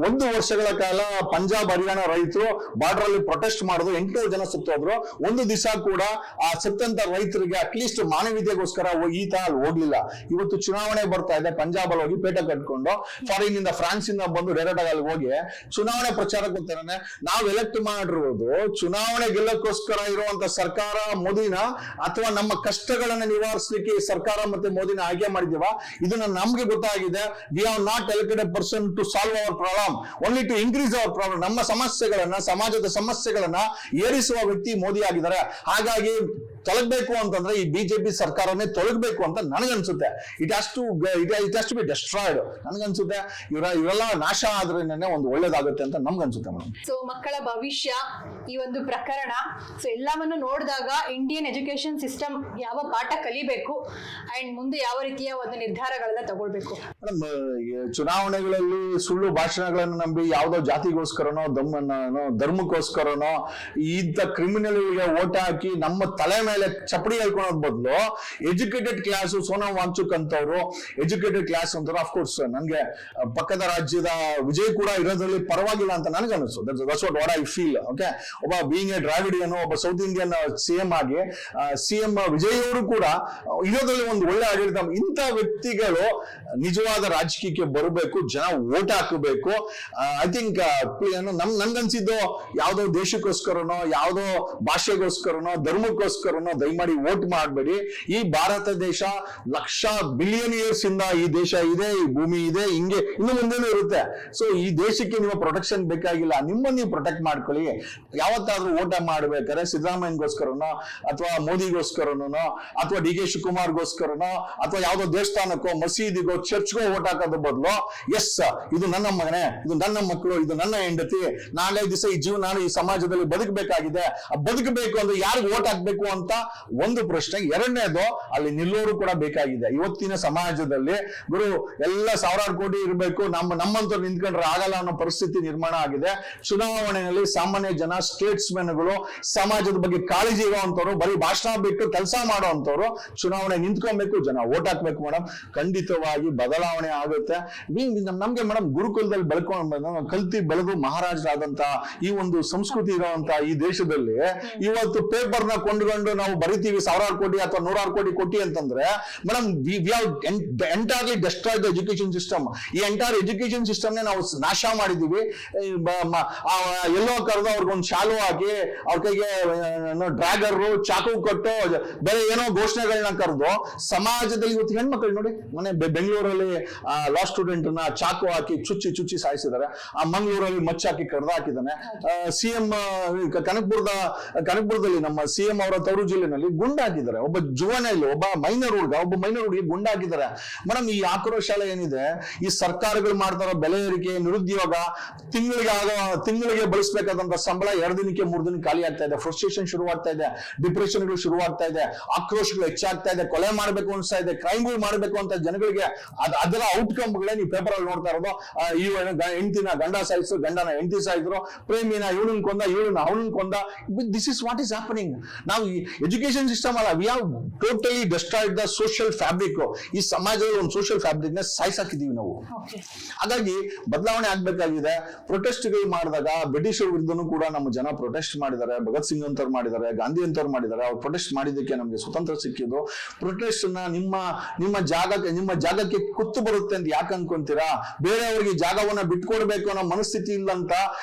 ಒಂದು ವರ್ಷಗಳ ಕಾಲ ಪಂಜಾಬ್, ಹರಿಯಾಣ ರೈತರು ಬಾರ್ಡರ್ ಅಲ್ಲಿ ಪ್ರೊಟೆಸ್ಟ್ ಮಾಡಿದ್ರು, 800 ಜನ ಸತ್ತೋದ್ರು. ಒಂದು ದಿವಸ ಕೂಡ ಆ ಸತ್ತಂತ ರೈತರಿಗೆ ಅಟ್ಲೀಸ್ಟ್ ಮಾನವೀಯತೆಗೋಸ್ಕರ ಈತ ಅಲ್ಲಿ ಹೋಗ್ಲಿಲ್ಲ. ಇವತ್ತು ಚುನಾವಣೆ ಬರ್ತಾ ಇದೆ, ಪಂಜಾಬ್ ಅಲ್ಲಿ ಹೋಗಿ ಪೇಟೆ ಕಟ್ಕೊಂಡು ಫಾರಿನ್ ಇಂದ, ಫ್ರಾನ್ಸ್ ಇಂದ ಬಂದು ಡೈರೆಕ್ಟ್ ಆಗಿ ಅಲ್ಲಿ ಹೋಗಿ ಚುನಾವಣೆ ಪ್ರಚಾರಕ್ಕೆ ಹೋಗ್ತಾನೆ. ನಾವು ಎಲೆಕ್ಟ್ ಮಾಡಿರೋದು ಚುನಾವಣೆ ಗೆಲ್ಲಕ್ಕೋಸ್ಕರ ಇರುವಂತ ಸರ್ಕಾರ ಮೋದಿನ, ಅಥವಾ ನಮ್ಮ ಕಷ್ಟಗಳನ್ನ ನಿವಾರಿಸಲಿಕ್ಕೆ ಸರ್ಕಾರ ಮತ್ತೆ ಮೋದಿನ ಆಯ್ಕೆ ಮಾಡಿದೀವ? ಇದನ್ನ ನಮ್ಗೆ ಗೊತ್ತಾಗಿದೆ. We are not elected a person to solve our problem, only to increase our problem. ನಮ್ಮ ಸಮಸ್ಯೆಗಳನ್ನ, ಸಮಾಜದ ಸಮಸ್ಯೆಗಳನ್ನ ಏರಿಸುವ ವ್ಯಕ್ತಿ ಮೋದಿ ಆಗಿದ್ದಾರೆ. ಹಾಗಾಗಿ ತೊಲಗಬೇಕು ಅಂತಂದ್ರೆ ಈ ಬಿಜೆಪಿ ಸರ್ಕಾರನೇ ತೊಲಗಬೇಕು ಅಂತ ನನಗನ್ಸುತ್ತೆ. It has to be destroyed. ನನಗನ್ಸುತ್ತೆ ಇವರೆಲ್ಲ ನಾಶ ಆದ್ರೇನೆ ಒಂದು ಒಳ್ಳೇದಾಗುತ್ತೆ ಅಂತ ನಮ್ಗನ್ಸುತ್ತೆ ಮೇಡಮ್. ಸೊ ಮಕ್ಕಳ ಭವಿಷ್ಯ, ಈ ಒಂದು ಪ್ರಕರಣ, ಸೊ ಎಲ್ಲವನ್ನು ನೋಡಿದಾಗ ಇಂಡಿಯನ್ ಎಜುಕೇಶನ್ ಸಿಸ್ಟಮ್ ಯಾವ ಪಾಠ ಕಲಿಬೇಕು ಅಂಡ್ ಮುಂದೆ ಯಾವ ರೀತಿಯ ಒಂದು ನಿರ್ಧಾರಗಳನ್ನ ತಗೊಳ್ಬೇಕು? ಮೇಡಮ್, ಚುನಾವಣೆಗಳಲ್ಲಿ ಸುಳ್ಳು ಭಾಷಣಗಳನ್ನು ನಂಬಿ ಯಾವುದೋ ಜಾತಿಗೋಸ್ಕರನೋ ಧರ್ಮಕ್ಕೋಸ್ಕರನೋ ಇಂಥ ಕ್ರಿಮಿನಲ್ಗೆ ಓಟ್ ಹಾಕಿ ನಮ್ಮ ತಲೆ ಮೇಲೆ ಚಪ್ಪಡಿ ಹೇಳ್ಕೊಳೋದ್ ಬದಲು ಎಜುಕೇಟೆಡ್ ಕ್ಲಾಸ್ ಸೋನಂ ವಾಂಗ್ಚುಕ್ ಅಂತವ್ರು ಎಜುಕೇಟೆಡ್ ಕ್ಲಾಸ್ ಅಂತಾರೆ. ಅಫ್ಕೋರ್ಸ್ ನನ್ಗೆ ಪಕ್ಕದ ರಾಜ್ಯದ ವಿಜಯ್ ಕೂಡ ಇರೋದ್ರಲ್ಲಿ ಪರವಾಗಿಲ್ಲ ಅಂತ ನನಗೆ ಅನಿಸ್ತು. That's what I feel. Okay, ಒಬ್ಬ ಬೀಯಿಂಗ್ ಎ ಡ್ರಾವಿಡಿಯನ್, ಒಬ್ಬ ಸೌತ್ ಇಂಡಿಯನ್ ಸಿಎಂ ಆಗಿ ಸಿಎಂ ವಿಜಯ್ ಅವರು ಕೂಡ ಇರೋದ್ರಲ್ಲಿ ಒಂದು ಒಳ್ಳೆ ಆಡಳಿತ. ಇಂಥ ವ್ಯಕ್ತಿಗಳು ನಿಜವಾದ ರಾಜಕೀಯಕ್ಕೆ ಬರಬೇಕು, ಜನ ವೋಟ್ ಹಾಕಬೇಕು. ಐ ಥಿಂಕ್ ನನ್ಗನ್ಸಿದ್ದು ಯಾವ್ದೋ ದೇಶಕ್ಕೋಸ್ಕರನೋ ಯಾವ್ದೋ ಭಾಷೆಗೋಸ್ಕರನೋ ಧರ್ಮಕ್ಕೋಸ್ಕರನೋ ದಯಮಾಡಿ ವೋಟ್ ಮಾಡಬೇಡಿ. ಈ ಭಾರತ ದೇಶ ಲಕ್ಷ ಬಿಲಿಯನ್ ಇಯರ್ಸ್ ಇಂದ ಈ ದೇಶ ಇದೆ, ಈ ಭೂಮಿ ಇದೆ, ಹಿಂಗೆ ಇನ್ನು ಮುಂದೆನೂ ಇರುತ್ತೆ. ಸೊ ಈ ದೇಶಕ್ಕೆ ನಿಮ್ಮ ಪ್ರೊಟೆಕ್ಷನ್ ಬೇಕಾಗಿಲ್ಲ, ನಿಮ್ಮನ್ನ ನೀವು ಪ್ರೊಟೆಕ್ಟ್ ಮಾಡ್ಕೊಳ್ಳಿ. ಯಾವತ್ತಾದ್ರೂ ವೋಟ್ ಮಾಡ್ಬೇಕಾದ್ರೆ ಸಿದ್ದರಾಮಯ್ಯಗೋಸ್ಕರನೋ ಅಥವಾ ಮೋದಿಗೋಸ್ಕರನೋ ಅಥವಾ ಡಿ ಕೆ ಶಿವಕುಮಾರ್ಗೋಸ್ಕರನೋ ಅಥವಾ ಯಾವ್ದೋ ದೇವಸ್ಥಾನಕ್ಕೋ ಮಸೀದಿಗೋ ಚರ್ಚ್ಗೋ ವೋಟ್ ಹಾಕೋದ್ರ ಬದಲು ಎಸ್ ಇದು ನನ್ನ ಮಗನೇ, ಇದು ನನ್ನ ಮಕ್ಕಳು, ಇದು ನನ್ನ ಹೆಂಡತಿ, ನಾಳೆ ದಿವಸ ಈ ಜೀವನ ನಾನು ಈ ಸಮಾಜದಲ್ಲಿ ಬದುಕಬೇಕಾಗಿದೆ, ಬದುಕಬೇಕು ಅಂದ್ರೆ ಯಾರಿಗೆ ವೋಟ್ ಹಾಕ್ಬೇಕು ಅಂತ ಒಂದು ಪ್ರಶ್ನೆ. ಎರಡನೇದು ಅಲ್ಲಿ ನಿಲ್ಲೋರು ಕೂಡ ಬೇಕಾಗಿದೆ. ಇವತ್ತಿನ ಸಮಾಜದಲ್ಲಿ ಗುರು ಎಲ್ಲ ಸಾವಿರಾರು ಕೋಟಿ ಇರಬೇಕು, ನಮ್ಮಂತವ್ರು ನಿಂತ್ಕೊಂಡ್ರೆ ಆಗಲ್ಲ ಅನ್ನೋ ಪರಿಸ್ಥಿತಿ ನಿರ್ಮಾಣ ಆಗಿದೆ. ಚುನಾವಣೆಯಲ್ಲಿ ಸಾಮಾನ್ಯ ಜನ, ಸ್ಟೇಟ್ಸ್ ಮೆನ್ಗಳು, ಸಮಾಜದ ಬಗ್ಗೆ ಕಾಳಜಿ ಇರುವಂತವ್ರು, ಬರೀ ಭಾಷಣ ಬಿಟ್ಟು ಕೆಲಸ ಮಾಡುವಂತವ್ರು ಚುನಾವಣೆ ನಿಂತ್ಕೊಬೇಕು, ಜನ ವೋಟ್ ಹಾಕ್ಬೇಕು. ಮೇಡಮ್ ಖಂಡಿತವಾಗಿ ಬದಲಾವಣೆ ಆಗುತ್ತೆ. ನಮ್ಗೆ ಮೇಡಮ್ ಗುರುಕುಲದಲ್ಲಿ ಕಲ್ತಿ ಬೆಳೆದು ಮಹಾರಾಜರಾದಂತ ಈ ಒಂದು ಸಂಸ್ಕೃತಿ ಇರುವಂತ ಈ ದೇಶದಲ್ಲಿ ಇವತ್ತು ಪೇಪರ್ ನ ಕೊಂಡ್ಕೊಂಡು ನಾವು ಬರಿತೀವಿ ಸಾವಿರಾರು ಕೋಟಿ ಅಥವಾ 100,000 ಕೋಟಿ ಕೊಟ್ಟಿ ಅಂತಂದ್ರೆ madam we have entirely destroyed the education system. ಈ ಎಂಟೈರ್ ಎಜುಕೇಶನ್ ಸಿಸ್ಟಮ್ ನೇ ನಾವು ನಾಶ ಮಾಡಿದೀವಿ. ಎಲ್ಲೋ ಕರೆದು ಅವ್ರಿಗೊಂದು ಶಾಲು ಹಾಕಿ ಅವ್ರ ಕೈಗೆ ಡ್ರ್ಯಾಗರ್ ಚಾಕು ಕೊಟ್ಟು ಬೇರೆ ಏನೋ ಘೋಷಣೆಗಳನ್ನ ಕರೆದು ಸಮಾಜದಲ್ಲಿ ಇವತ್ತು ಹೆಣ್ಮಕ್ಳು ನೋಡಿ, ಮೊನ್ನೆ ಬೆಂಗಳೂರಲ್ಲಿ ಲಾ ಸ್ಟೂಡೆಂಟ್ ನ ಚಾಕು ಹಾಕಿ ಚುಚ್ಚಿ ಸಾಯಿಸಿದ್ದಾರೆ. ಆ ಮಂಗಳೂರಲ್ಲಿ ಮಚ್ಚಾಕಿ ಕಡ್ದು ಹಾಕಿದ್ದಾನೆ. ಸಿಎಂ ಕನಕಪುರದಲ್ಲಿ ನಮ್ಮ ಸಿಎಂ ಅವರ ತವರು ಜಿಲ್ಲೆನಲ್ಲಿ ಗುಂಡಾಕಿದ್ದಾರೆ. ಒಬ್ಬ ಜುವನೈಲ್, ಒಬ್ಬ ಮೈನರ್ ಹುಡುಗಿಗೆ ಗುಂಡಾಕಿದ್ದಾರೆ. ಮೇಡಮ್ ಈ ಆಕ್ರೋಶ ಏನಿದೆ, ಈ ಸರ್ಕಾರಗಳು ಮಾಡ್ತಾರೋ ಬೆಲೆ ಏರಿಕೆ, ನಿರುದ್ಯೋಗ, ತಿಂಗಳಿಗೆ ಬಳಸಬೇಕಾದಂತ ಸಂಬಳ 2 ದಿನಕ್ಕೆ 3 ದಿನಕ್ಕೆ ಖಾಲಿ ಆಗ್ತಾ ಇದೆ. ಫ್ರಸ್ಟ್ರೇಷನ್ ಶುರುವಾಗ್ತಾ ಇದೆ, ಡಿಪ್ರೆಷನ್ಗಳು ಶುರುವಾಗ್ತಾ ಇದೆ, ಆಕ್ರೋಶಗಳು ಹೆಚ್ಚಾಗ್ತಾ ಇದೆ, ಕೊಲೆ ಮಾಡಬೇಕು ಅನ್ಸ್ತಾ ಇದೆ, ಕ್ರೈಮ್ಗಳು ಮಾಡಬೇಕು ಅಂತ ಜನಗಳಿಗೆ. ಅದರ ಔಟ್ಕಮ್ಗಳೇ ನೀವು ಪೇಪರ್ ಅಲ್ಲಿ ನೋಡ್ತಾ ಇರೋದು. ಹೆಂಡತಿನ ಗಂಡ ಸಾಯಿಸಿದ್ರು, ಗಂಡನ ಹೆಂಡತಿ ಸಾಯಿದ್ರು, ಪ್ರೇಮಿನ ಇವಳನ್ ಕೊಂದ, ಅವಳನ್ ಕೊಂದ. This is what is happening. ನಾವು ಈ ಎಜುಕೇಶನ್ ಸಿಸ್ಟಮ್ ಅಲ್ಲ, we have totally destroyed the social fabric. ಈ ಸಮಾಜದಲ್ಲಿ ಒಂದು ಸೋಷಿಯಲ್ ಫ್ಯಾಬ್ರಿಕ್ ನ ಸಾಯಿಸಾಕಿದೀವಿ ನಾವು. ಹಾಗಾಗಿ ಬದಲಾವಣೆ ಆಗ್ಬೇಕಾಗಿದೆ. ಪ್ರೊಟೆಸ್ಟ್ಗಳು ಮಾಡಿದಾಗ ಬ್ರಿಟಿಷರ ವಿರುದ್ಧನೂ ಕೂಡ ನಮ್ಮ ಜನ ಪ್ರೊಟೆಸ್ಟ್ ಮಾಡಿದ್ದಾರೆ. ಭಗತ್ ಸಿಂಗ್ ಅಂತವ್ರು ಮಾಡಿದ್ದಾರೆ, ಗಾಂಧಿ ಅಂತವ್ರು ಮಾಡಿದ್ದಾರೆ. ಅವ್ರು ಪ್ರೊಟೆಸ್ಟ್ ಮಾಡಿದ್ದಕ್ಕೆ ನಮಗೆ ಸ್ವತಂತ್ರ ಸಿಕ್ಕಿದ್ದು. ಪ್ರೊಟೆಸ್ಟ್ ನ ನಿಮ್ಮ ಜಾಗಕ್ಕೆ ಕುತ್ತು ಬರುತ್ತೆ ಅಂತ ಯಾಕೆ ಅನ್ಕೊಂತೀರಾ? ಬೇರೆಯವರಿಗೆ ಜಾಗವನ್ನ ಬಿಟ್ಕೊಡ್ಬೇಕು ಅನ್ನೋ ಮನಸ್ಥಿತಿ ಇಲ್ಲಂತ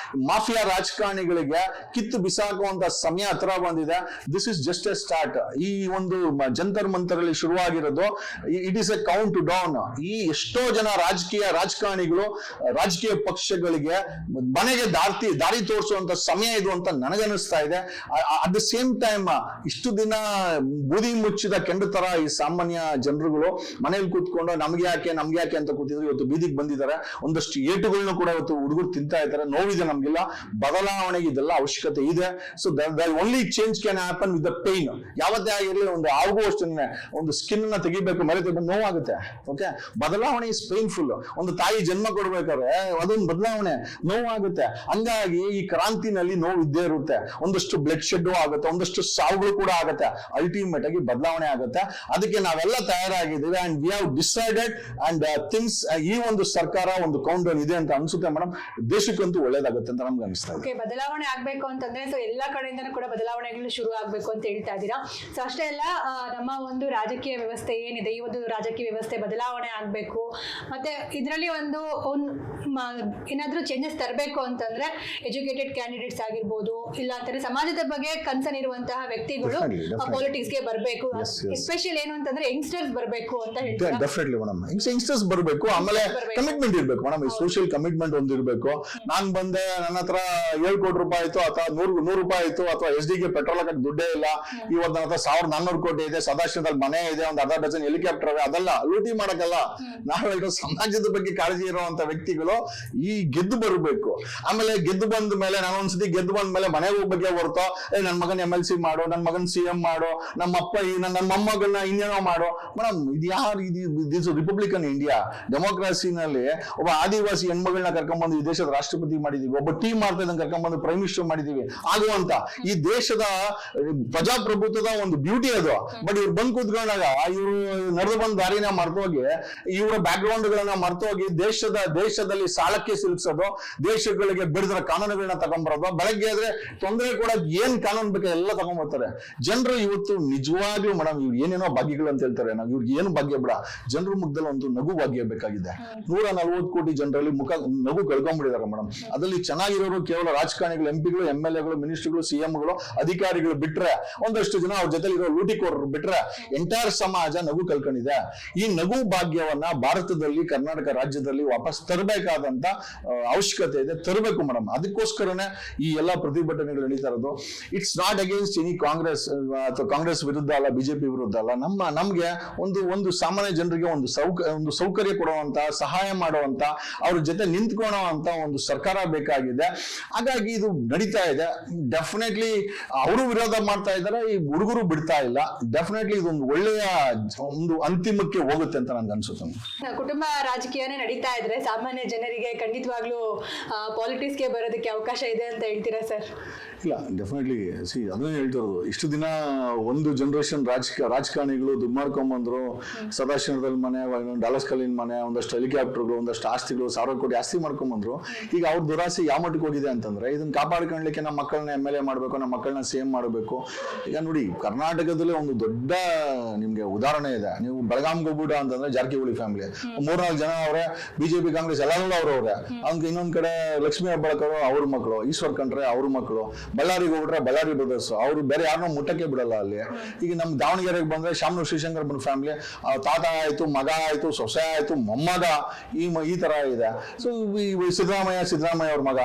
ಮಾಫಿಯಾ ರಾಜಕಾರಣಿಗಳಿಗೆ ಕಿತ್ತು ಬಿಸಾಕುವಂತ ಸಮಯ ಹತ್ರ ಬಂದಿದೆ. This is just a start. ಈ ಒಂದು ಜಂತರ್ ಮಂತರಲ್ಲಿ ಶುರುವಾಗಿರೋದು it is a count down. ಈ ಎಷ್ಟೋ ಜನ ರಾಜಕಾರಣಿಗಳು, ರಾಜಕೀಯ ಪಕ್ಷಗಳಿಗೆ ಮನೆಗೆ ದಾರಿ ತೋರಿಸುವಂತ ಸಮಯ ಇದು ಅಂತ ನನಗನ್ನಿಸ್ತಾ ಇದೆ. ಅಟ್ ದ ಸೇಮ್ ಟೈಮ್ ಇಷ್ಟು ದಿನ ಬೂದಿ ಮುಚ್ಚಿದ ಕೆಂಡ ತರ ಈ ಸಾಮಾನ್ಯ ಜನರುಗಳು ಮನೇಲಿ ಕೂತ್ಕೊಂಡು ನಮ್ಗೆ ಯಾಕೆ ಅಂತ ಕೂತಿದ್ರು. ಇವತ್ತು ಬೀದಿಗೆ ಬಂದಿದ್ದಾರೆ. ಒಂದಷ್ಟು ಏಟುಗಳನ್ನ ಕೂಡ ಇವತ್ತು ಹುಡುಗರು ತಿಂತಾ ಇದ್ದಾರೆ. ನೋವಿದೆ ನಮ್ಗೆಲ್ಲ. ಬದಲಾವಣೆಗೆ ಇದೆಲ್ಲ ಅವಶ್ಯಕತೆ ಇದೆ. So only change can happen with the pain. ಯಾವತ್ತೇ ಆಗಿರಲಿ, ಒಂದು ಆಗೂ ಅಷ್ಟೇ ಒಂದು ಸ್ಕಿನ್ ನ ತೆಗಿಬೇಕು, ಮೇಲೆ ನೋವಾಗುತ್ತೆ. ಓಕೆ, ಬದಲಾವಣೆ ಇಸ್ ಪೇನ್ಫುಲ್. ಒಂದು ತಾಯಿ ಜನ್ಮ ಕೊಡ್ಬೇಕಾದ್ರೆ ಅದೊಂದು ಬದಲಾವಣೆ, ನೋವಾಗುತ್ತೆ. ಹಂಗಾಗಿ ಈ ಕ್ರಾಂತಿನಲ್ಲಿ ನೋವು ಇದ್ದೇ ಇರುತ್ತೆ. ಒಂದಷ್ಟು ಬ್ಲಡ್ ಶೆಡ್ ಆಗುತ್ತೆ, ಒಂದಷ್ಟು ಸಾವುಗಳು ಕೂಡ ಆಗುತ್ತೆ. ಅಲ್ಟಿಮೇಟ್ ಆಗಿ ಬದಲಾವಣೆ ಆಗುತ್ತೆ. ಅದಕ್ಕೆ ನಾವೆಲ್ಲ ತಯಾರಾಗಿದ್ದೀವಿ. And we have decided and things. ಈ ಒಂದು ಸರ್ಕಾರ ಒಂದು ಕೌಂಟ್ ಡೌನ್ ಇದೆ ಅಂತ ಅನ್ಸುತ್ತೆ ಮೇಡಮ್. ದೇಶಕ್ಕಂತೂ ಒಳ್ಳೇದಾಗುತ್ತೆ ಅಂತ ನಮ್ಗೆ ಅನಿಸ್ತಾ ಇದೆ. ಬದಲಾವಣೆ ಆಗ್ಬೇಕು ಅಂತಂದ್ರೆ ಸೊ ಎಲ್ಲಾ ಕಡೆಯಿಂದನೂ ಕೂಡ ಬದಲಾವಣೆಗಳು ಶುರು ಆಗ್ಬೇಕು ಅಂತ ಹೇಳ್ತಾ ಇದ್ದೀರಾ. ಸೊ ಅಷ್ಟೇ ಅಲ್ಲ, ನಮ್ಮ ಒಂದು ರಾಜಕೀಯ ವ್ಯವಸ್ಥೆ ಏನಿದೆ, ಈ ಒಂದು ರಾಜಕೀಯ ವ್ಯವಸ್ಥೆ ಬದಲಾವಣೆ ಆಗ್ಬೇಕು. ಮತ್ತೆ ಇದರಲ್ಲಿ ಒಂದು ಏನಾದ್ರೂ ಚೇಂಜಸ್ ತರಬೇಕು ಅಂತಂದ್ರೆ ಎಜುಕೇಟೆಡ್ ಕ್ಯಾಂಡಿಡೇಟ್ಸ್ ಆಗಿರ್ಬೋದು, ಇಲ್ಲ ಅಂತಂದ್ರೆ ಸಮಾಜದ ಬಗ್ಗೆ ಕನ್ಸರ್ನ್ ಇರುವಂತಹ ವ್ಯಕ್ತಿಗಳು ಪಾಲಿಟಿಕ್ಸ್ ಗೆ ಬರಬೇಕು. ಎಸ್ಪೆಷಲಿ ಏನು ಅಂತಂದ್ರೆ ಯಂಗ್ಸ್ಟರ್ಸ್ ಬರಬೇಕು ಅಂತ ಹೇಳ್ತಾರೆ. ಡೆಫಿನೆಟ್ಲಿ ಮೇಡಮ್, ಯಂಗ್ಸ್ಟರ್ಸ್ ಬರಬೇಕು. ಆಮೇಲೆ ಕಮಿಟ್ಮೆಂಟ್ ಇರ್ಬೇಕು ಮೇಡಮ್. ಈ ಸೋಷಿಯಲ್ ಕಮಿಟ್ಮೆಂಟ್ ಒಂದು ಇರಬೇಕು. ನಾನ್ ಬಂದೆ, ನನ್ನ ಹತ್ರ 7 ಕೋಟಿ ರೂಪಾಯಿ ಆಯ್ತು ಅಥವಾ 100 ರೂಪಾಯಿ ಆಯ್ತು, ಅಥವಾ SD ಗೆ ಪೆಟ್ರೋಲ್ ಹಾಕಕ್ಕೆ ದುಡ್ಡೇ ಇಲ್ಲ, ಇವತ್ತು ನನ್ನ ಹತ್ರ 1400 ಕೋಟಿ ಇದೆ, ಸದಾಶಿವದಲ್ಲಿ ಮನೆ ಇದೆ, ಒಂದು 10 ಡಜನ್ ಹೆಲಿಕಾಪ್ಟರ್ ಇದೆ, ಅದೆಲ್ಲ ಲೂಟಿ ಮಾಡಕ್ಕಲ್ಲ. ನಾವೆಲ್ಲರೂ ಸಮಾಜದ ಬಗ್ಗೆ ಕಾಳಜಿ ಇರುವಂತ ವ್ಯಕ್ತಿಗಳು ಈ ಗೆದ್ದು ಬರಬೇಕು. ಆಮೇಲೆ ಗೆದ್ದು ಬಂದ ಮೇಲೆ, ನಾನೊಂದ್ಸತಿ ಗೆದ್ದು ಬಂದ ಮೇಲೆ ಮನೆಗೆ ಹೋಗ್ಬೇಕೆ ಹೊರತು ನನ್ ಮಗನ್ MLC ಮಾಡು, ನನ್ ಮಗನ್ CM ಮಾಡು, ನಮ್ಮ ಅಪ್ಪ ನನ್ನ ಮೊಮ್ಮಗನ್ನ ಇನ್ನೇನೋ ಮಾಡು. ಮೇಡಮ್, ಇದು ಯಾರು ಇದು ರಿಪಬ್ಲಿಕನ್ ಇಂಡಿಯಾ, ಡೆಮೋಕ್ರಸಿನಲ್ಲಿ ಒಬ್ಬ ಆದಿವಾಸಿ ಹೆಣ್ಮಗಳನ್ನ ಕರ್ಕೊಂಡ್ಬಂದು ಈ ದೇಶದ ರಾಷ್ಟ್ರಪತಿ ಮಾಡಿದೀವಿ, ಒಬ್ಬ ಟೀಮ್ ಮಾಡ್ತಾ ಇದ್ದಂಗೆ ಕರ್ಕೊಂಡ್ಬಂದು ಪ್ರೈಮ್ ಮಿನಿಸ್ಟರ್ ಮಾಡಿದೀವಿ ಆಗುವಂತ ಈ ದೇಶದ ಪ್ರಜಾಪ್ರಭುತ್ವದ ಒಂದು ಬ್ಯೂಟಿ ಅದು. ಬಟ್ ಇವ್ರು ಬಂದು ಕೂತ್ಕೊಂಡಾಗ ಇವರು ನಡೆದು ಬಂದ ದಾರಿನ ಮರ್ತೋಗಿ, ಇವರ ಬ್ಯಾಕ್ ಗ್ರೌಂಡ್ ಗಳನ್ನ ಮರ್ತೋಗಿ ದೇಶದಲ್ಲಿ ಸಾಲಕ್ಕೆ ಸಿಲುಕಿಸೋದು, ದೇಶಗಳಿಗೆ ಬಿಡಿದ್ರ ಕಾನೂನುಗಳನ್ನ ತಗೊಂಡ್ಬರೋದು. ಬೆಳಗ್ಗೆ ಆದ್ರೆ ತೊಂದರೆ ಕೂಡ ಏನ್ ಕಾನೂನು ಬೇಕು ಎಲ್ಲ ತಗೊಂಡ್ಬರ್ತಾರೆ. ಜನರು ಇವತ್ತು ನಿಜವಾಗ್ಲೂ ಮೇಡಮ್ ಇವ್ರು ಏನೇನೋ ಭಾಗ್ಯಗಳು ಅಂತ ಹೇಳ್ತಾರೆ, ನಾವು ಇವ್ರಿಗೆ ಏನು ಭಾಗ್ಯ ಬಿಡ, ಜನರ ಮುಖದಲ್ಲಿ ಒಂದು ನಗು ಭಾಗ್ಯ ಬೇಕಾಗಿದೆ. 140 ಕೋಟಿ ಜನರಲ್ಲಿ ನಗು ಕಳ್ಕೊಂಡ್ಬಿಟ್ಟಿದ್ದಾರೆ ಮೇಡಮ್. ಅದರಲ್ಲಿ ಚೆನ್ನಾಗಿರೋರು ಕೇವಲ ರಾಜಕಾರಣಿಗಳು, ಎಂಪಿಗಳು, MLAಗಳು, ಮಿನಿಸ್ಟರ್ಗಳು, CMಗಳು, ಅಧಿಕಾರಿಗಳು ಬಿಟ್ರೆ, ಒಂದಷ್ಟು ಜನ ಅವ್ರ ಜೊತೆ ಇರೋ ಲೂಟಿಕೋರರು ಬಿಟ್ರೆ ಎಂಟೈರ್ ಸಮಾಜ ನಗು ಕಳ್ಕೊಂಡಿದೆ. ಈ ನಗು ಭಾಗ್ಯವನ್ನ ಭಾರತದಲ್ಲಿ, ಕರ್ನಾಟಕ ರಾಜ್ಯದಲ್ಲಿ ವಾಪಸ್ ತರಬೇಕಾದಂತ ಅವಶ್ಯಕತೆ ಇದೆ, ತರಬೇಕು ಮೇಡಮ್. ಅದಕ್ಕೋಸ್ಕರನೇ ಈ ಎಲ್ಲಾ ಪ್ರತಿಭಟನೆಗಳು ನಡೀತಾ ಇರೋದು. It's not against any Congress ಅಥವಾ ಕಾಂಗ್ರೆಸ್ ವಿರುದ್ಧ ಅಲ್ಲ, ಬಿಜೆಪಿ ವಿರುದ್ಧ ಅಲ್ಲ. ನಮ್ಗೆ ಒಂದು ಸಾಮಾನ್ಯ ಜನರಿಗೆ ಒಂದು ಸೌಕರ್ಯ ಕೊಡುವಂತ, ಸಹಾಯ ಮಾಡುವಂತ, ಅವ್ರ ಜೊತೆ ನಿಂತ್ಕೊಳ್ಳುವಂತ ಒಂದು ಸರ್ಕಾರ ಬೇಕಾಗಿದೆ. ಹಾಗಾಗಿ ಇದು ನಡೀತಾ ಇದೆ. ಡೆಫಿನೆಟ್ಲಿ ಅವರು ವಿರೋಧ ಮಾಡ್ತಾ ಇದ್ದಾರೆ, ಈ ಹುಡುಗರು ಬಿಡ್ತಾ ಇಲ್ಲ. ಡೆಫಿನೆಟ್ಲಿ ಇದೊಂದು ಒಳ್ಳೆಯ ಒಂದು ಅಂತಿಮಕ್ಕೆ ಹೋಗುತ್ತೆ ಅಂತ ನನ್ಗೆ ಅನ್ಸುತ್ತೆ. ಕುಟುಂಬ ರಾಜಕೀಯನೇ ನಡೀತಾ ಇದ್ರೆ ಸಾಮಾನ್ಯ ಜನರಿಗೆ ಖಂಡಿತವಾಗ್ಲೂ ಪಾಲಿಟಿಕ್ಸ್ಗೆ ಬರೋದಕ್ಕೆ ಅವಕಾಶ ಇದೆ ಅಂತ ಹೇಳ್ತೀರಾ ಸರ್? ಇಲ್ಲ, ಡೆಫಿನೆಟ್ಲಿ ಅದನ್ನೇ ಹೇಳ್ತಿರೋದು. ಇಷ್ಟು ದಿನ ಒಂದು ಜನರೇಷನ್ ರಾಜಕಾರಣಿಗಳು ದುಡ್ಡು ಮಾಡ್ಕೊಂಡ್ಬಂದ್ರು, ಸದಾಶಿವದಲ್ಲಿ ಮನೆ, ಡಾಲಸ್ ಕಲ್ಲಿನ ಮನೆ, ಒಂದಷ್ಟು ಹೆಲಿಕಾಪ್ಟರ್ಗಳು, ಒಂದಷ್ಟು ಆಸ್ತಿಗಳು, 1000 ಕೋಟಿ ಆಸ್ತಿ ಮಾಡ್ಕೊಂಡ್ಬಂದ್ರು. ಈಗ ಅವ್ರ ದುರಾಸೆ ಯಾವ ಮಟ್ಟಿಗೆ ಹೋಗಿದೆ ಅಂತಂದ್ರೆ, ಇದನ್ನ ಕಾಪಾಡ್ಕೊಳ್ಳಿಕ್ಕೆ ನಮ್ಮ ಮಕ್ಕಳನ್ನ MLA ಮಾಡಬೇಕು, ನಮ್ಮ ಮಕ್ಕಳನ್ನ CM ಮಾಡಬೇಕು. ಈಗ ನೋಡಿ, ಕರ್ನಾಟಕದಲ್ಲಿ ಒಂದು ದೊಡ್ಡ ನಿಮ್ಗೆ ಉದಾಹರಣೆ ಇದೆ. ನೀವು ಬೆಳಗಾಂಗೆ ಹೋಗ್ಬಿಡ ಅಂತಂದ್ರೆ ಜಾರಕಿಹೊಳಿ ಫ್ಯಾಮಿಲಿ 3-4 ಜನ ಅವರೇ, ಬಿಜೆಪಿ ಕಾಂಗ್ರೆಸ್ ಎಲ್ಲರೂ ಅವ್ರವ್ರೆ. ಅವ್ರಿಗೆ ಇನ್ನೊಂದ್ ಕಡೆ ಲಕ್ಷ್ಮೀ ಹೆಬ್ಬಾಳ್ಕರ್ ಅವ್ರ ಮಕ್ಕಳು, ಈಶ್ವರ್ ಖಂಡ್ರೆ ಅವ್ರ ಮಕ್ಕಳು, ಬಳ್ಳಾರಿಗೆ ಹೋಗ್ಬಿಟ್ರೆ ಬಳ್ಳಾರಿ ಬ್ರದರ್ಸ್, ಅವ್ರು ಬೇರೆ ಯಾರನ್ನೂ ಮುಟ್ಟಕ್ಕೆ ಬಿಡಲ್ಲ ಅಲ್ಲಿ. ಈಗ ನಮ್ ದಾವಣಗೆರೆಗೆ ಬಂದ್ರೆ ಶಾಮನೂರು ಶ್ರೀಶಂಕರ್ ಬಂದ್ ಫ್ಯಾಮಿಲಿ, ತಾತ ಆಯ್ತು, ಮಗ ಆಯ್ತು, ಸೊಸೆ ಆಯ್ತು, ಮೊಮ್ಮಗ, ಈ ತರ ಇದೆ. ಸೊ ಸಿದ್ದರಾಮಯ್ಯ ಅವ್ರ ಮಗ,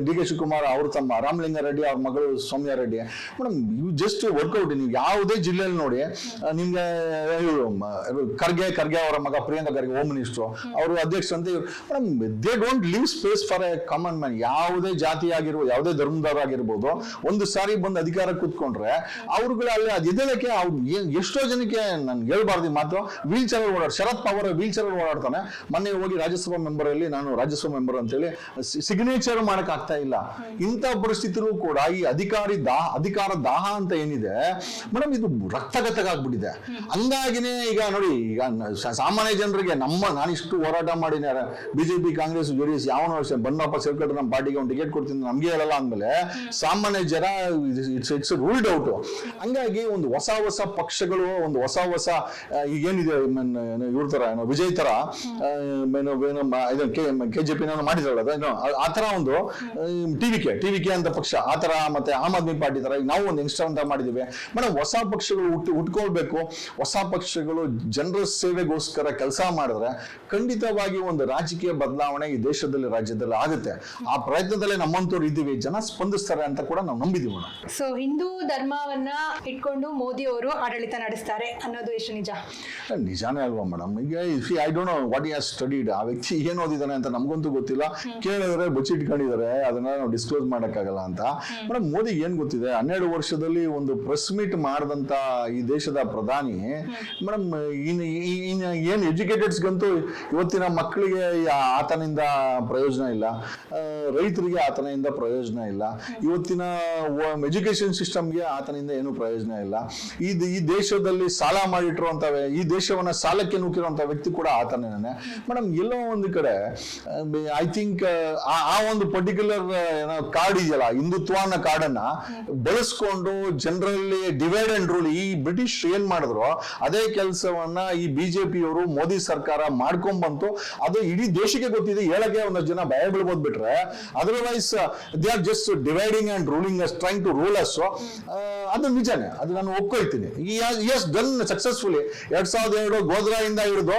DK ಶಿವಕುಮಾರ್ ಅವ್ರ ತಮ್ಮ, ರಾಮಲಿಂಗಾರೆಡ್ಡಿ ಅವ್ರ ಮಗಳು ಸೌಮ್ಯ ರೆಡ್ಡಿ. ಮೇಡಮ್ ಇವು ಜಸ್ಟ್ ವರ್ಕೌಟ್. ನೀವು ಯಾವುದೇ ಜಿಲ್ಲೆಯಲ್ಲಿ ನೋಡಿ, ನಿಮ್ಗೆ ಖರ್ಗೆ ಅವರ ಮಗ ಪ್ರಿಯಾಂಕಾ ಖರ್ಗೆ ಹೋಮ್ ಮಿನಿಸ್ಟರ್, ಅವರು ಅಧ್ಯಕ್ಷರು ಅಂತ. Madam they don't leave space for A common man. ಯಾವುದೇ ಜಾತಿ ಆಗಿರ್ಬೋದು, ಯಾವುದೇ ಧರ್ಮದವರಾಗಿರ್ಬೋದು, ಒಂದು ಸಾರಿ ಬಂದು ಅಧಿಕಾರ ಕೂತ್ಕೊಂಡ್ರೆ ಅವ್ರುಗಳ ಅಲ್ಲಿ ಅದಿದಕ್ಕೆ ಅವ್ರು ಎಷ್ಟೋ ಜನಕ್ಕೆ ನನ್ಗೆ ಹೇಳ್ಬಾರ್ದು ಮಾತು, ವೀಲ್ ಚೇರ್ ಓಡಾಡ್, ಶರದ್ ಪವಾರ್ ವೀಲ್ ಚೇರ್ ಓಡಾಡ್ತಾನೆ. ಮೊನ್ನೆ ಹೋಗಿ ರಾಜ್ಯಸಭಾ ಮೆಂಬರ್ ಅಲ್ಲಿ ನಾನು ರಾಜ್ಯಸಭಾ ಮೆಂಬರ್ ಅಂತೇಳಿ ಸಿಗ್ನೇಚರ್ ಮಾಡಕ್ ಆಗ್ತಾ ಇಲ್ಲ. ಇಂಥ ಪರಿಸ್ಥಿತಿಲೂ ಕೂಡ ಈ ಅಧಿಕಾರ ದಾಹ ಅಂತ ಏನಿದೆ ಮೇಡಮ್, ಇದು ರಕ್ತಗತಗಾಗ್ಬಿಟ್ಟಿದೆ. ಹಂಗಾಗಿನೇ ಈಗ ನೋಡಿ, ಈಗ ಸಾಮಾನ್ಯ ಜನರಿಗೆ ನಾನಿಷ್ಟು ಹೋರಾಟ ಮಾಡಿದ್ದಾರೆ, ಬಿಜೆಪಿ ಕಾಂಗ್ರೆಸ್ JDS ಯಾವನೋ ಬನ್ನಪ್ಪ ಸೇರ್ಕೊಂಡ್ರೆ ನಮ್ಮ ಪಾರ್ಟಿಗೆ ಒಂದು ಟಿಕೆಟ್ ಕೊಡ್ತೀನಿ ನಮ್ಗೆ ಹೇಳಲ್ಲ ಅಂದ್ಮೇಲೆ ಸಾಮಾನ್ಯ ಜನ ಇಟ್ಸ್ ರೂಲ್ಡ್ ಔಟ್. ಹಂಗಾಗಿ ಒಂದು ಹೊಸ ಪಕ್ಷಗಳು, ಒಂದು ಹೊಸ ಈಗೇನಿದೆ ಇವ್ರ ತರ ವಿಜಯ್ ತರ KJP ಮಾಡಿದ್ರಲ್ಲ, ಆ ತರ ಒಂದು ಟಿವಿಕೆ ಅಂತ ಪಕ್ಷ, ಆ ತರ ಮತ್ತೆ ಆಮ್ ಆದ್ಮಿ ಪಾರ್ಟಿ ತರ ನಾವು ಒಂದು ಯಂಗ್ಸ್ಟರ್ ಅಂತ ಮಾಡಿದೀವಿ ಮೇಡಮ್. ಹೊಸ ಪಕ್ಷಗಳು ಹುಟ್ಕೊಳ್ಬೇಕು. ಹೊಸ ಪಕ್ಷಗಳು ಜನರ ಸೇವೆಗೋಸ್ಕರ ಕೆಲಸ ಮಾಡಿದ್ರೆ ಖಂಡಿತವಾಗಿ ಒಂದು ರಾಜಕೀಯ ಬದಲಾವಣೆ ಈ ದೇಶದಲ್ಲಿ, ರಾಜ್ಯದಲ್ಲಿ ಆಗುತ್ತೆ. ಆ ಪ್ರಯತ್ನದಲ್ಲೇ ನಮ್ಮಂತವ್ರು ಇದ್ದೀವಿ, ಜನ ಸ್ಪಂದಿಸ್ತಾರೆ ಅಂತ ಕೂಡ ನಾವು ನಂಬಿದೀವಿ ಮೇಡಮ್. ಸೊ ಹಿಂದೂ ಧರ್ಮವನ್ನ ಇಟ್ಕೊಂಡು ಮೋದಿ ಅವರು ಆಡಳಿತ ನಡೆಸ್ತಾರೆ ಅನ್ನೋದು ಎಷ್ಟು ನಿಜ? ನಿಜಾನೇ ಅಲ್ವಾ ಮೇಡಮ್? ಈಗ I don't know what he has studied. ಆ ವ್ಯಕ್ತಿ ಏನ್ ಓದಿದಾನೆ ಅಂತ ನಮ್ಗಂತೂ ಗೊತ್ತಿಲ್ಲ. ಕೇಳಿದ್ರೆ ಬಚ್ಚಿಟ್ಕೊಂಡಿದ್ದಾರೆ, ಅದನ್ನ ನಾವು ಡಿಸ್ಕ್ಲೋಸ್ ಮಾಡಕ್ಕಾಗಲ್ಲ ಅಂತ. ಮೇಡಮ್ ಮೋದಿ ಏನ್ ಗೊತ್ತಿದೆ? 12 ವರ್ಷದಲ್ಲಿ ಒಂದು ಪ್ರೆಸ್ ಮೀಟ್ ಮಾಡಿದಂತ ಈ ದೇಶದ ಪ್ರಧಾನಿ ಮೇಡಮ್, ಏನ್ ಎಜುಕೇಟೆಡ್ಸ್ಗಂತೂ ಇವತ್ತಿನ ಮಕ್ಕಳಿಗೆ ಆತನಿಂದ ಪ್ರಯೋಜನ ಇಲ್ಲ, ರೈತರಿಗೆ ಆತನಿಂದ ಪ್ರಯೋಜನ ಇಲ್ಲ, ಇವತ್ತಿನ ಎಜುಕೇಶನ್ ಸಿಸ್ಟಮ್ಗೆ ಆತನಿಂದ ಏನು ಪ್ರಯೋಜನ ಇಲ್ಲ. ಈ ದೇಶದಲ್ಲಿ ಸಾಲ ಮಾಡಿಟ್ಟಿರುವಂತವೆ, ಈ ದೇಶವನ್ನ ಸಾಲಕ್ಕೆ ನೂಕಿರುವಂತ ವ್ಯಕ್ತಿ ಕೂಡ ಆತನೇನೆ ಮೇಡಮ್. ಎಲ್ಲೋ ಒಂದು ಕಡೆ ಐ ಥಿಂಕ್ ಆ ಒಂದು ಪರ್ಟಿಕ್ಯುಲರ್ ಕಾರ್ಡ್ ಇದೆಯಲ್ಲ, ಹಿಂದುತ್ವ ಅನ್ನೋ ಕಾರ್ಡನ್ನ ಬಳಸ್ಕೊಂಡು ಜನರಲ್ಲಿ ಡಿವೈಡ್ ಅಂಡ್ ರೂಲ್, ಈ ಬ್ರಿಟಿಷ್ ಏನ್ ಮಾಡಿದ್ರು ಅದೇ ಕೆಲಸವನ್ನ ಈ ಬಿಜೆಪಿಯವರು, ಮೋದಿ ಸರ್ಕಾರ ಮಾಡ್ಕೊಂಡ್ಬಂತು. ಅದು ಇಡೀ ದೇಶಕ್ಕೆ ಗೊತ್ತಿದೆ. ಹೇಳಕ್ಕೆ ಒಂದಷ್ಟು ಜನ ಭಯ ಬೀಳ್ಬೋದು ಬಿಟ್ರೆ, otherwise they are just dividing and ruling us, trying to rule us. ಅದು ನಿಜಾನೇ, ಅದು ನಾನು ಒಪ್ಕೊಳ್ತೀನಿ. Yes done successfully. 2002 ಗೋಧ್ರಾಯಿಂದ ಹಿಡಿದು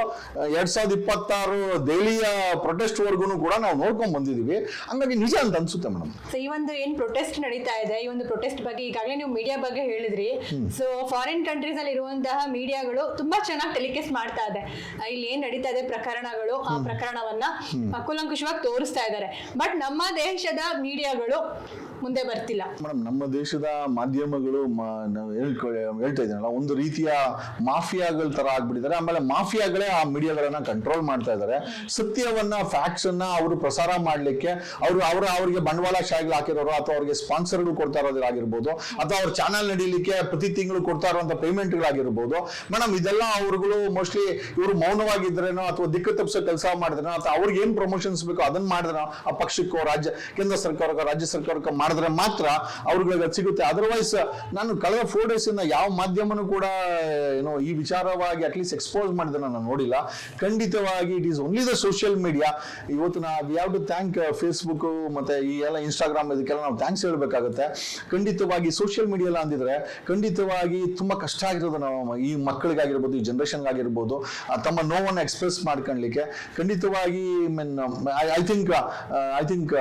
2026 ದೆಹಲಿಯ ಪ್ರೊಟೆಸ್ಟ್ ವರ್ಗು ಕೂಡ ನಾವು ನೋಡ್ಕೊಂಡ್ ಬಂದಿದೀವಿ. ಹಂಗಾಗಿ ನಿಜ ಅಂತ ಅನ್ಸುತ್ತೆ ಮೇಡಮ್. ಸೊ ಈ ಒಂದು ಏನ್ ಪ್ರೊಟೆಸ್ಟ್ ನಡೀತಾ ಇದೆ, ಈ ಒಂದು ಪ್ರೊಟೆಸ್ಟ್ ಬಗ್ಗೆ ಈಗಾಗಲೇ ನೀವು ಮೀಡಿಯಾ ಬಗ್ಗೆ ಹೇಳಿದ್ರಿ. ಸೊ ಫಾರಿನ್ ಕಂಟ್ರೀಸ್ ಅಲ್ಲಿ ಇರುವಂತಹ ಮೀಡಿಯಾಗಳು ತುಂಬಾ ಚೆನ್ನಾಗಿ ಟೆಲಿಕಾಸ್ಟ್ ಮಾಡ್ತಾ ಇದೆ. ಇಲ್ಲಿ ಏನ್ ನಡೀತಾ ಇದೆ ಪ್ರಕರಣಗಳು, ಆ ಪ್ರಕರಣವನ್ನ ಕೂಲಂಕುಷವಾಗಿ ತೋರಿಸ್ತಾ ಇದ್ದಾರೆ. ಬಟ್ ನಮ್ಮ ದೇಶದ ಮೀಡಿಯಾಗಳು ಮುಂದೆ ಬರ್ತಿಲ್ಲ. ಮೇಡಮ್, ನಮ್ಮ ದೇಶದ ಮಾಧ್ಯಮಗಳು ನಾವು ಹೇಳ್ತಾ ಇದ್ದೀನಲ್ಲ, ಒಂದು ರೀತಿಯ ಮಾಫಿಯಾಗಳ ತರ ಆಗ್ಬಿಟ್ಟಿದ್ದಾರೆ. ಆಮೇಲೆ ಮಾಫಿಯಾಗಳೇ ಆ ಮೀಡಿಯಾಗಳನ್ನ ಕಂಟ್ರೋಲ್ ಮಾಡ್ತಾ ಇದ್ದಾರೆ. ಸತ್ಯವನ್ನ, ಫ್ಯಾಕ್ಟ್ಸ್ ಅನ್ನ ಅವರು ಪ್ರಸಾರ ಮಾಡ್ಲಿಕ್ಕೆ ಅವ್ರಿಗೆ ಬಂಡವಾಳಶಾಹಿಗಳು ಹಾಕಿರೋರು ಅಥವಾ ಅವ್ರಿಗೆ ಸ್ಪಾನ್ಸರ್ಗಳು ಕೊಡ್ತಾ ಇರೋದಾಗಿರ್ಬೋದು, ಅಥವಾ ಅವ್ರ ಚಾನಲ್ ನಡೀಲಿಕ್ಕೆ ಪ್ರತಿ ತಿಂಗಳು ಕೊಡ್ತಾ ಇರುವಂತ ಪೇಮೆಂಟ್ಗಳಾಗಿರ್ಬೋದು. ಮೇಡಮ್, ಇದೆಲ್ಲ ಅವ್ರುಗಳು ಮೋಸ್ಟ್ಲಿ ಇವರು ಮೌನವಾಗಿದ್ರೇನೋ ಅಥವಾ ದಿಕ್ಕು ತಪ್ಪಿಸೋ ಕೆಲಸ ಮಾಡಿದ್ರೇನೋ ಅಥವಾ ಅವ್ರಿಗೆ ಏನ್ ಪ್ರಮೋಷನ್ಸ್ ಬೇಕೋ ಅದನ್ನ ಮಾಡಿದ್ರೇನೋ ಆ ಪಕ್ಷಕ್ಕೋ ಕೇಂದ್ರ ಸರ್ಕಾರಕ್ಕೋ ರಾಜ್ಯ ಸರ್ಕಾರಕ್ಕೋ ಮಾಡಿದ್ರೆ ಮಾತ್ರ ಅವ್ರಿಗೆ ಅದು ಸಿಗುತ್ತೆ. ಅದರ್ವೈಸ್ ನಾನು ಕಳೆದ 4 days ಇಂದ ಯಾವ ಮಾಧ್ಯಮನೂ ಕೂಡ ಈ ವಿಚಾರವಾಗಿ ಅಟ್ಲೀಸ್ಟ್ ಎಕ್ಸ್ಪೋಸ್ ಮಾಡಿದ್ರೆ ನಾನು ನೋಡಿಲ್ಲ. ಖಂಡಿತವಾಗಿ it is only the social media. ಇವತ್ತು we have to thank Facebook ಮತ್ತೆ ಈ ಎಲ್ಲ ಇನ್ಸ್ಟಾಗ್ರಾಮ್, ಇದಕ್ಕೆಲ್ಲ ನಾವು ಥ್ಯಾಂಕ್ಸ್ ಹೇಳ್ಬೇಕಾಗುತ್ತೆ. ಖಂಡಿತವಾಗಿ ಸೋಷಿಯಲ್ ಮೀಡಿಯಾ ಎಲ್ಲ ಅಂದಿದ್ರೆ ಖಂಡಿತವಾಗಿ ತುಂಬಾ ಕಷ್ಟ ಆಗಿರೋದು ನಾವು ಈ ಮಕ್ಕಳಿಗಾಗಿರ್ಬೋದು, ಈ ಜನರೇಷನ್ಗಾಗಿರ್ಬೋದು, ತಮ್ಮ ನೋವನ್ನು ಎಕ್ಸ್ಪ್ರೆಸ್ ಮಾಡ್ಕೊಳ್ಲಿಕ್ಕೆ. ಖಂಡಿತವಾಗಿ ಐ ಥಿಂಕ್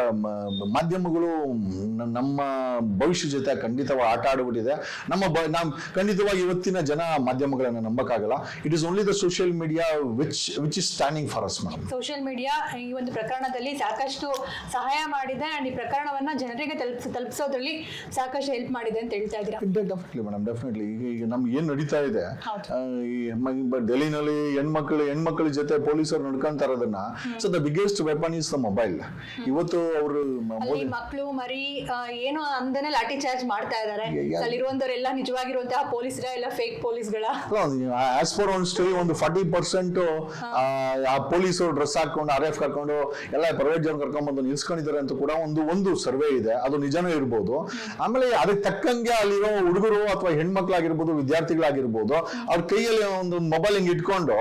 ಮಾಧ್ಯಮಗಳು ನಮ್ಮ ಭವಿಷ್ಯ ಜೊತೆ ಖಂಡಿತವಾಗಿ ಆಟ ಆಡ್ಬಿಟ್ಟಿದೆ. ಖಂಡಿತವಾಗಿ ಇವತ್ತಿನ ಜನ ಮಾಧ್ಯಮಗಳನ್ನ ನಂಬಕ್ಕಾಗಲ್ಲ. It is only the social media which is standing for us. Madam, social media ಈ ಒಂದು ಪ್ರಕರಣದಲ್ಲಿ ಸಾಕಷ್ಟು ಸಹಾಯ ಮಾಡಿದೆ ಅಂಡ್ ಈ ಪ್ರಕರಣವನ್ನ ಜನರಿಗೆ ತಲುಪಿಸೋದ್ರಲ್ಲಿ ಸಾಕಷ್ಟು ಹೆಲ್ಪ್ ಮಾಡಿದೆ ಅಂತ ಹೇಳ್ತಾ ಇದ್ದೀರಾ? Definitely madam, definitely. ಈಗ ನಮ್ಗೆ ಏನ್ ನಡೀತಾ ಇದೆ ಡೆಲ್ಲಿನಲ್ಲಿ ಹೆಣ್ಮಕ್ಳ ಜೊತೆ ಪೊಲೀಸರು ನಡ್ಕೊಂತ ಇರೋದನ್ನ, so the biggest weapon is the mobile. ಇವತ್ತು ಅವರು ಮಕ್ಕಳು ಮರಿ ಏನು ಅಂದನೆ ಲಾಠಿ ಚಾರ್ಜ್ ಮಾಡ್ತಾ ಇದ್ದಾರೆ. ಅಲ್ಲಿರುವಂತವರೆಲ್ಲ ನಿಜವಾಗಿರುವಂತಹ ಪೊಲೀಸರ ಇಲ್ಲ ಫೇಕ್ ಪೊಲೀಸ್ಗಳ? ಆಸ್ ಫಾರ್ ಒನ್ ಸ್ಟಡಿ ಒಂದು 40% ಆ ಪೊಲೀಸರು ಡ್ರೆಸ್ ಹಾಕೊಂಡು RF ಹಾಕೊಂಡು ಎಲ್ಲ ಪ್ರೈವೇಟ್ ಜನ ಕರ್ಕೊಂಡ್ ಬಂದು ನಿಲ್ಸ್ಕೊಂಡಿದ್ದಾರೆ ಅಂತ ಕೂಡ ಒಂದು ಸರ್ವೆ ಇದೆ. ಅದು ನಿಜನೇ ಇರ್ಬೋದು. ಆಮೇಲೆ ಅದಕ್ಕೆ ತಕ್ಕಂಗೆ ಅಲ್ಲಿರೋ ಹುಡುಗರು ಅಥವಾ ಹೆಣ್ಮಕ್ಳಾಗಿರ್ಬೋದು, ವಿದ್ಯಾರ್ಥಿಗಳಾಗಿರ್ಬೋದು, ಅವ್ರ ಕೈಯಲ್ಲಿ ಒಂದು ಮೊಬೈಲ್ ಹಿಂಗ್ ಇಟ್ಕೊಂಡು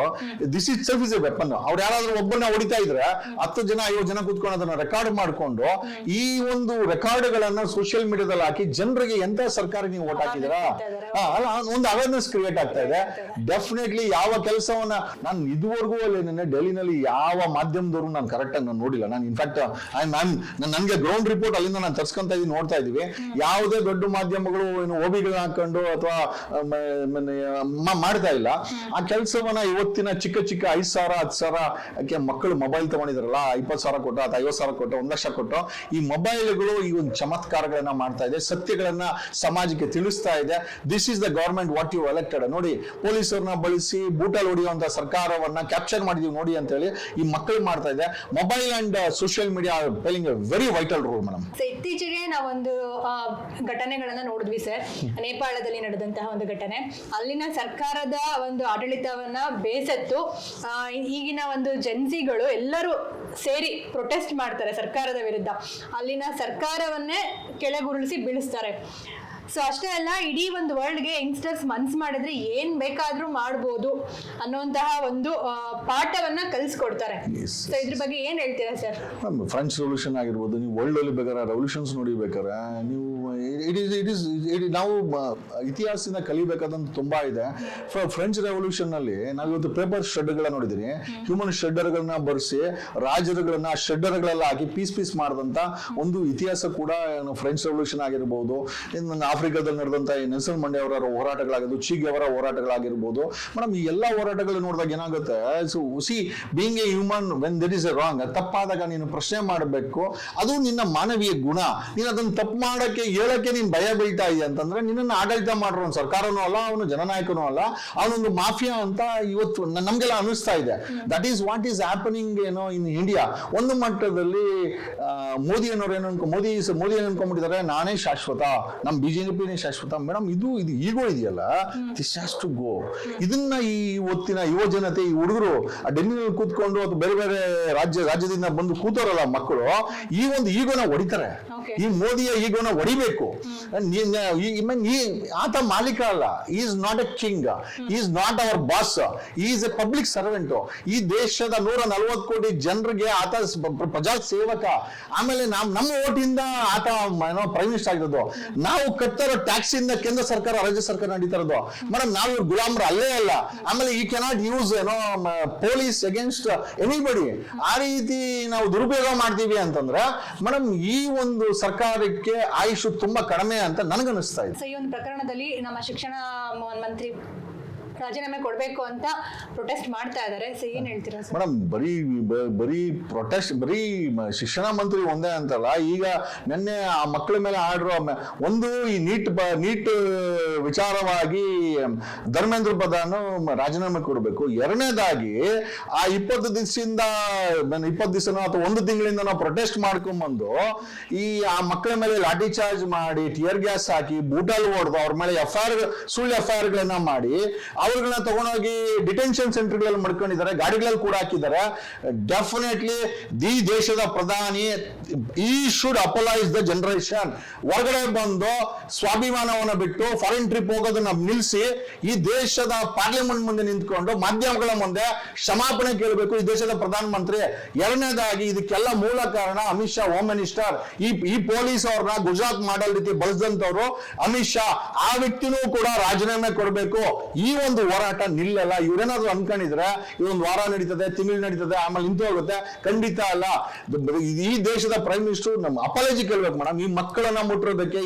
this is self is A weapon. ಅವ್ರು ಯಾರಾದ್ರೂ ಒಬ್ಬನ ಹೊಡಿತಾ ಇದ್ರೆ 10 ಜನ 50 ಜನ ಕೂತ್ಕೊಂಡು ಅದನ್ನ ರೆಕಾರ್ಡ್ ಮಾಡ್ಕೊಂಡು ಈ ಒಂದು ರೆಕಾರ್ಡ್ಗಳನ್ನ ಸೋಷಿಯಲ್ ಮೀಡಿಯಾದಲ್ಲಿ ಹಾಕಿ ಜನರಿಗೆ ಎಂತ ಸರ್ಕಾರ ನೀವು ಓಟ್ ಹಾಕಿದಿರಾ ಒಂದು ಅವೇರ್ನೆಸ್ ಕ್ರಿಯೇಟ್ ಆಗ್ತಾ ಇದೆ. ಡೆಫಿನೆಟ್ಲಿ ಯಾವ ಕೆಲಸವನ್ನ ನಾನು ಇದುವರೆಗೂ ಅಲ್ಲಿ ಡೆಲ್ಲಿನಲ್ಲಿ ಯಾವ ಮಾಧ್ಯಮದವರು ನಾನು ಕರೆಕ್ಟ್ ಆಗಿ ನೋಡಿಲ್ಲ. ನಾನು ಇನ್ಫ್ಯಾಕ್ಟ್ ನನ್ಗೆ ಗ್ರೌಂಡ್ ರಿಪೋರ್ಟ್ ಅಲ್ಲಿಂದ ನಾನು ತರ್ಸ್ಕೊಂತ ಇದೀನಿ, ನೋಡ್ತಾ ಇದೀವಿ. ಯಾವುದೇ ದೊಡ್ಡ ಮಾಧ್ಯಮಗಳು ಓಬಿಗಳನ್ನ ಹಾಕೊಂಡು ಅಥವಾ ಮಾಡ್ತಾ ಇಲ್ಲ ಆ ಕೆಲಸವನ್ನ. ಇವತ್ತಿನ ಚಿಕ್ಕ 5,000 10,000 ಮಕ್ಕಳು ಮೊಬೈಲ್ ತಗೊಂಡಿದಾರಲ್ಲ, 20,000 ಕೊಟ್ಟು ಅಥವಾ 50,000 ಕೊಟ್ಟು 1,00,000 ಕೊಟ್ಟು ಈ ಮೊಬೈಲ್ಗಳು ಈ ಒಂದು ಚಮತ್ಕಾರಗಳನ್ನ ಮಾಡ್ತಾ ಇದೆ, ಸತ್ಯಗಳನ್ನ ಸಮಾಜಕ್ಕೆ ತಿಳಿಸ್ತಾ ಇದೆ. This is the government what you elected. ನೋಡಿ, ಪೊಲೀಸರನ್ನ ಬಳಸಿ ಬೂಟಲ್ ಹೊಡೆಯುವಂತ ಸರ್ಕಾರವನ್ನ ಕ್ಯಾಪ್ಚರ್ ಮಾಡಿದೀವಿ ನೋಡಿ ಅಂತ ಹೇಳಿ ಈ ಮಕ್ಕಳು ಮಾಡ್ತಾ ಇದೆ. Mobile and social media playing A very vital role madam. ಇತ್ತೀಚೆಗೆ ನಾವೊಂದು ಘಟನೆಗಳನ್ನ ನೋಡಿದ್ವಿ ಸರ್, ನೇಪಾಳದಲ್ಲಿ ನಡೆದಂತಹ ಒಂದು ಘಟನೆ. ಅಲ್ಲಿನ ಸರ್ಕಾರದ ಒಂದು ಆಡಳಿತವನ್ನ ಬೇಸತ್ತು ಈಗಿನ ಒಂದು ಜನ್ಸಿಗಳು ಎಲ್ಲರೂ ಸೇರಿ ಪ್ರೊಟೆಸ್ಟ್ ಮಾಡ್ತಾರೆ ಸರ್ಕಾರದ ವಿರುದ್ಧ. ಅಲ್ಲಿನ ಸರ್ಕಾರವನ್ನೇ ಕೆಳಗುರುಳಿಸಿ ಬೀಳಿಸ್ತಾರೆ. ಸೊ ಅಷ್ಟೇ ಅಲ್ಲ, ಇಡೀ ಒಂದು ವರ್ಲ್ಡ್ಗೆ ಯಂಗ್ಸ್ಟರ್ಸ್ ಮನ್ಸು ಮಾಡಿದ್ರೆ ಏನ್ ಬೇಕಾದ್ರೂ ಮಾಡ್ಬೋದು ಅನ್ನುವಂತಹ ಒಂದು ಪಾಠವನ್ನ ಕಲಿಸ್ಕೊಡ್ತಾರೆ. ಸೊ ಇದ್ರ ಬಗ್ಗೆ ಏನ್ ಹೇಳ್ತೀರಾ ಸರ್? ಫ್ರೆಂಚ್ ರೆವಲ್ಯೂಷನ್ ಆಗಿರ್ಬೋದು, ನೀವು ವರ್ಲ್ಡ್ ಅಲ್ಲಿ ಬೇಕಾದ್ರೆ ರೆವಲ್ಯೂಷನ್ಸ್ ನೋಡಿಬೇಕಾರೆ ನೀವು ನಾವು ಇತಿಹಾಸದಿಂದ ಕಲಿಬೇಕಾದಂತ ತುಂಬಾ ಇದೆ. ಫ್ರೆಂಚ್ ರೆವಲ್ಯೂಷನ್ ಅಲ್ಲಿ ನಾವು ಇವತ್ತು ಪೇಪರ್ ಶೆಡ್ಗಳನ್ನ ನೋಡಿದೀನಿ. ಹ್ಯೂಮನ್ ಶೆಡ್ಡರ್ಗಳನ್ನ ಬರ್ಸಿ ರಾಜರುಗಳನ್ನ ಶೆಡ್ಡರ್ಗಳೆಲ್ಲ ಹಾಕಿ ಪೀಸ್ ಮಾಡಿದಂತ ಒಂದು ಇತಿಹಾಸ ಕೂಡ ಫ್ರೆಂಚ್ ರೆವಲ್ಯೂಷನ್ ಆಗಿರ್ಬೋದು. ಆಫ್ರಿಕಾದಲ್ಲಿ ನಡೆದಂತ ನೆಲ್ಸನ್ ಮಂಡೇ ಅವರ ಹೋರಾಟಗಳಾಗಿರ್ಬೋದು, ಚೀಗೆ ಅವರ ಹೋರಾಟಗಳಾಗಿರ್ಬೋದು. ಮೇಡಮ್, ಈ ಎಲ್ಲಾ ಹೋರಾಟಗಳು ನೋಡಿದಾಗ ಏನಾಗುತ್ತೆ, being a human when that is a wrong, ತಪ್ಪಾದಾಗ ನೀನು ಪ್ರಶ್ನೆ ಮಾಡಬೇಕು. ಅದು ನಿನ್ನ ಮಾನವೀಯ ಗುಣ. ನೀನು ಅದನ್ನ ತಪ್ಪು ಮಾಡಕ್ಕೆ ಹೇಳಕ್ಕೆ ನೀನ್ ಭಯ ಬೀಳ್ತಾ ಇದೆಯಾ ಅಂತಂದ್ರೆ ನಿನ್ನನ್ನು ಆಡಳಿತ ಮಾಡಿರೋ ಸರ್ಕಾರನೂ ಅಲ್ಲ, ಅವನು ಜನನಾಯಕನೂ ಅಲ್ಲ, ಅವನೊಂದು ಮಾಫಿಯಾ ಅಂತ ಇವತ್ತು ನಮ್ಗೆಲ್ಲ ಅನಿಸ್ತಾ ಇದೆ. That is what is happening in India. ಒಂದು ಮಟ್ಟದಲ್ಲಿ ಮೋದಿ ಅನ್ನೋರು ಮೋದಿ ಏನ್ ಅನ್ಕೊಂಡ್ಬಿಟ್ಟಿದ್ದಾರೆ, ನಾನೇ ಶಾಶ್ವತ, ನಮ್ ಬಿಜೆಪಿನೇ ಶಾಶ್ವತ. ಮೇಡಮ್, ಇದು ಈಗೋ ಇದೆಯಲ್ಲ, ದಿಸ್ ಹ್ಯಾಸ್ ಟು ಗೋ. ಇದನ್ನ ಈ ಇವತ್ತಿನ ಯುವ ಜನತೆ, ಈ ಹುಡುಗರು ಡೆಲ್ಲಿನಲ್ಲಿ ಕೂತ್ಕೊಂಡು ಅಥವಾ ಬೇರೆ ಬೇರೆ ರಾಜ್ಯದಿಂದ ಬಂದು ಕೂತೋರಲ್ಲ ಮಕ್ಕಳು, ಈ ಒಂದು ಈಗೋನ ಹೊಡಿತಾರೆ. ಈ ಮೋದಿಯ ಈಗೋನ ಹೊಡಿಬೇಕು. ಆತ ಮಾಲೀಕ ಅಲ್ಲ, is not A king, is not hour boss, is A public servant. ಈ ದೇಶದ 140 ಕೋಟಿ ಜನರಿಗೆ ಆತ ಪ್ರಜಾ ಸೇವಕ. ಆಮೇಲೆ ನಮ್ಮ ಓಟಿಂದ ಆತ ಪ್ರೈಮ್ ಮಿನಿಸ್ಟರ್ ಆಗಿರೋದು. ನಾವು ಕಟ್ಟರೋ ಟ್ಯಾಕ್ಸ್ ಇಂದ ಕೇಂದ್ರ ಸರ್ಕಾರ ರಾಜ್ಯ ಸರ್ಕಾರ ನಡೀತಾ ಇರೋದು. ಮೇಡಮ್, ನಾವು ಇವ್ರು ಗುಲಾಮ್ರ ಅಲ್ಲೇ ಅಲ್ಲ. ಆಮೇಲೆ ಈ cannot use police against anybody. ಆ ರೀತಿ ನಾವು ದುರುಪಯೋಗ ಮಾಡ್ತೀವಿ ಅಂತಂದ್ರೆ ಮೇಡಮ್, ಈ ಒಂದು ಸರ್ಕಾರಕ್ಕೆ ಆಯುಷ್ ತುಂಬಾ ಕಡಿಮೆ ಅಂತ ನನಗನ್ನಿಸ್ತಾ ಇದೆ. ಈ ಒಂದು ಪ್ರಕರಣದಲ್ಲಿ ನಮ್ಮ ಶಿಕ್ಷಣ ಮಂತ್ರಿ ರಾಜೀನಾಮೆ ಕೊಡ್ಬೇಕು ಅಂತ ಪ್ರೊಟೆಸ್ಟ್ ಮಾಡ್ತಾ ಇದ್ದಾರೆ. ಸೊ ಏನ್ ಹೇಳ್ತೀರಾ ಸರ್? ಮೇಡಮ್, ಬರೀ ಪ್ರೊಟೆಸ್ಟ್, ಬರೀ ಶಿಕ್ಷಣ ಮಂತ್ರಿ ಒಂದೇ ಅಂತಲ್ಲ, ಈಗ ನಿನ್ನೆ ಆ ಮಕ್ಕಳ ಮೇಲೆ ಆರ್ಡರ್ ಒಂದು, ಈ ನೀಟ್ ವಿಚಾರವಾಗಿ ಧರ್ಮೇಂದ್ರ ಪ್ರಧಾನ್ ರಾಜೀನಾಮೆ ಕೊಡಬೇಕು. ಎರಡನೇದಾಗಿ ಆ 20 ದಿವಸನೋ ಅಥವಾ 1 ತಿಂಗಳಿಂದ ನಾವು ಪ್ರೊಟೆಸ್ಟ್ ಮಾಡ್ಕೊಂಡ್ಬಂದು ಆ ಮಕ್ಕಳ ಮೇಲೆ ಲಾಠಿ ಚಾರ್ಜ್ ಮಾಡಿ, ಟಿಯರ್ ಗ್ಯಾಸ್ ಹಾಕಿ, ಬೂಟಲ್ ಹೊಡೆದು ಅವ್ರ ಮೇಲೆ ಸುಳ್ಳು FIR ಗಳನ್ನ ಮಾಡಿ ಅವ್ರಗಳನ್ನ ತಗೊಂಡೋಗಿ ಡಿಟೆನ್ಷನ್ ಸೆಂಟರ್ಗಳಲ್ಲಿ ಮಾಡ್ಕೊಂಡಿದ್ದಾರೆ, ಗಾಡಿಗಳಲ್ಲಿ ಕೂಡ ಹಾಕಿದ್ದಾರೆ. ಡೆಫಿನೆಟ್ಲಿ ದಿ ದೇಶದ ಪ್ರಧಾನಿ ಈ ಶುಡ್ ಅಪಲೈಸ್ ದ ಜನರೇಷನ್. ಹೊರಗಡೆ ಬಂದು ಸ್ವಾಭಿಮಾನವನ್ನ ಬಿಟ್ಟು ಫಾರಿನ್ ಟ್ರಿಪ್ ಹೋಗೋದನ್ನ ನಿಲ್ಲಿಸಿ ಈ ದೇಶದ ಪಾರ್ಲಿಮೆಂಟ್ ಮುಂದೆ ನಿಂತ್ಕೊಂಡು ಮಾಧ್ಯಮಗಳ ಮುಂದೆ ಕ್ಷಮಾಪಣೆ ಕೇಳಬೇಕು ಈ ದೇಶದ ಪ್ರಧಾನ ಮಂತ್ರಿ. ಎರಡನೇದಾಗಿ ಇದಕ್ಕೆಲ್ಲ ಮೂಲ ಕಾರಣ ಅಮಿತ್ ಶಾ, ಹೋಮ್ ಮಿನಿಸ್ಟರ್. ಈ ಪೊಲೀಸ್ ಅವ್ರನ್ನ ಗುಜರಾತ್ ಮಾಡಲ್ ರೀತಿ ಬಳಸಿದಂತವ್ರು ಅಮಿತ್ ಶಾ. ಆ ವ್ಯಕ್ತಿನೂ ಕೂಡ ರಾಜೀನಾಮೆ ಕೊಡಬೇಕು. ಈ ಒಂದು ಹೋರಾಟ ನಿಲ್ಲಲ್ಲ. ಇವ್ರೇನಾದ್ರು ಅನ್ಕೊಂಡಿದ್ರೆ ಇದೊಂದು ವಾರ ನಡೀತದೆ, ತಿಂಗಳು ನಡೀತದೆ, ಆಮೇಲೆ ನಿಂತು ಹೋಗುತ್ತೆ. ಖಂಡಿತ ಅಲ್ಲ. ಈ ದೇಶದ ಪ್ರೈಮ್ ಮಿನಿಸ್ಟರ್ ನಮ್ಮ ಅಪಾಲಜಿ ಕೇಳ್ಬೇಕು ಮೇಡಮ್. ಈ ಮಕ್ಕಳನ್ನ ಮುಟ್ಟಿರೋದಕ್ಕೆ,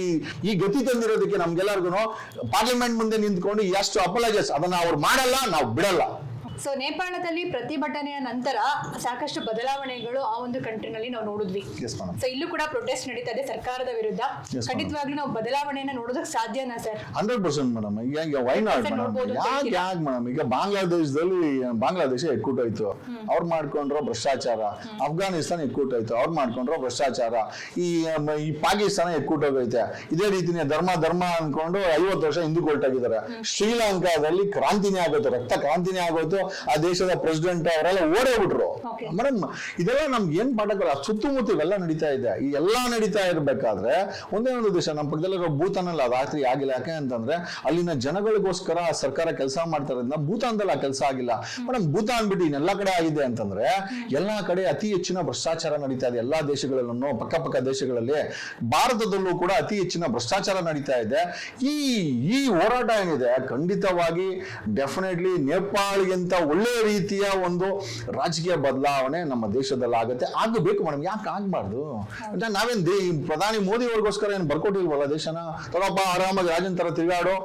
ಈ ಗತಿ ತಂದಿರೋದಕ್ಕೆ ನಮ್ಗೆಲ್ಲರಿಗೂ ಪಾರ್ಲಿಮೆಂಟ್ ಮುಂದೆ ನಿಂತ್ಕೊಂಡು ಎಷ್ಟು ಅಪಾಲಜೈಸ್, ಅದನ್ನ ಅವ್ರು ಮಾಡಲ್ಲ, ನಾವು ಬಿಡಲ್ಲ. ಸೊ ನೇಪಾಳದಲ್ಲಿ ಪ್ರತಿಭಟನೆಯ ನಂತರ ಸಾಕಷ್ಟು ಬದಲಾವಣೆಗಳು ಆ ಒಂದು ಕಂಟ್ರಿನಲ್ಲಿ ನಾವು ನೋಡಿದ್ವಿ. ಸೊ ಇಲ್ಲೂ ಕೂಡ ಪ್ರೊಟೆಸ್ಟ್ ನಡೀತಾ ಇದೆ ಸರ್ಕಾರದ ವಿರುದ್ಧ. ಖಂಡಿತವಾಗ್ಲೂ ನಾವು ಬದಲಾವಣೆಯನ್ನ ನೋಡೋದಕ್ಕೆ ಸಾಧ್ಯನಾ ಸರ್? 100% ಮೇಡಮ್. ಈಗ ವೈನಾಡ್ ಯಾಕೆ ಮೇಡಮ್, ಈಗ ಬಾಂಗ್ಲಾದೇಶ ಎಕ್ಕೂಟಾಯ್ತು, ಅವ್ರು ಮಾಡ್ಕೊಂಡ್ರೋ ಭ್ರಷ್ಟಾಚಾರ. ಅಫ್ಘಾನಿಸ್ತಾನ ಎಕ್ಕೂಟಾಯ್ತು, ಅವ್ರು ಮಾಡ್ಕೊಂಡ್ರೋ ಭ್ರಷ್ಟಾಚಾರ. ಈ ಪಾಕಿಸ್ತಾನ ಎಕ್ಕೂಟೋಗೈತೆ. ಇದೇ ರೀತಿನೇ ಧರ್ಮ ಅನ್ಕೊಂಡು 50 ವರ್ಷ ಹಿಂದಕ್ಕೆ ಹೊರಟಾಗಿದ್ದಾರೆ. ಶ್ರೀಲಂಕಾದಲ್ಲಿ ಕ್ರಾಂತಿನೇ ಆಗೋಯ್ತು, ರಕ್ತ ಕ್ರಾಂತಿನೇ ಆಗೋಯ್ತು. ಆ ದೇಶದ ಪ್ರೆಸಿಡೆಂಟ್ ಅವರೆಲ್ಲ ಓಡೋಗ್ಬಿಟ್ರು. ಮೇಡಮ್, ಇದೆಲ್ಲ ನಮ್ಗೆ ಏನ್ ಪಾಠಗಳು? ಸುತ್ತಮುತ್ತ ಇವೆಲ್ಲ ನಡೀತಾ ಇದೆ. ಈ ಎಲ್ಲಾ ನಡೀತಾ ಇರ್ಬೇಕಾದ್ರೆ ಒಂದೇ ಒಂದು ದೇಶ, ನಮ್ಮ ಪಕ್ಕದಲ್ಲಿರೋ ಭೂತಾನಲ್ಲಿ ಅದು ರಾತ್ರಿ ಆಗಿಲ್ಲ. ಯಾಕೆ ಅಂತಂದ್ರೆ ಅಲ್ಲಿನ ಜನಗಳಿಗೋಸ್ಕರ ಸರ್ಕಾರ ಕೆಲಸ ಮಾಡ್ತಾರೆ. ಭೂತಾನದಲ್ಲಿ ಆ ಕೆಲಸ ಆಗಿಲ್ಲ. ಮೇಡಮ್, ಭೂತಾನ್ ಬಿಟ್ಟು ಇನ್ನೆಲ್ಲಾ ಕಡೆ ಆಗಿದೆ ಅಂತಂದ್ರೆ ಎಲ್ಲಾ ಕಡೆ ಅತಿ ಹೆಚ್ಚಿನ ಭ್ರಷ್ಟಾಚಾರ ನಡೀತಾ ಇದೆ. ಎಲ್ಲಾ ದೇಶಗಳಲ್ಲೂ, ಪಕ್ಕ ದೇಶಗಳಲ್ಲಿ, ಭಾರತದಲ್ಲೂ ಕೂಡ ಅತಿ ಹೆಚ್ಚಿನ ಭ್ರಷ್ಟಾಚಾರ ನಡೀತಾ ಇದೆ. ಈ ಹೋರಾಟ ಏನಿದೆ ಖಂಡಿತವಾಗಿ ಡೆಫಿನೆಟ್ಲಿ ನೇಪಾಳಿಗಿಂತ ಒಳ್ಳೆ ರೀತಿಯ ಒಂದು ರಾಜಕೀಯ ಬದಲಾವಣೆ ನಮ್ಮ ದೇಶದಲ್ಲಿ ಆಗಬೇಕು ಮೇಡಮ್. ಯಾಕೆ ಆಗ್ಬಾರ್ದು? ನಾವೇನ್ ಪ್ರಧಾನಿ ಮೋದಿ ಅವ್ರಿಗೋಸ್ಕರ ಏನ್ ಬರ್ಕೊಟ್ಟಿಲ್ವಲ್ಲ ದೇಶನ? ತಗೊಬ್ಬ ಆರಾಮಾಗಿ ರಾಜನ್ ತರ ತಿರುಗಾಡು,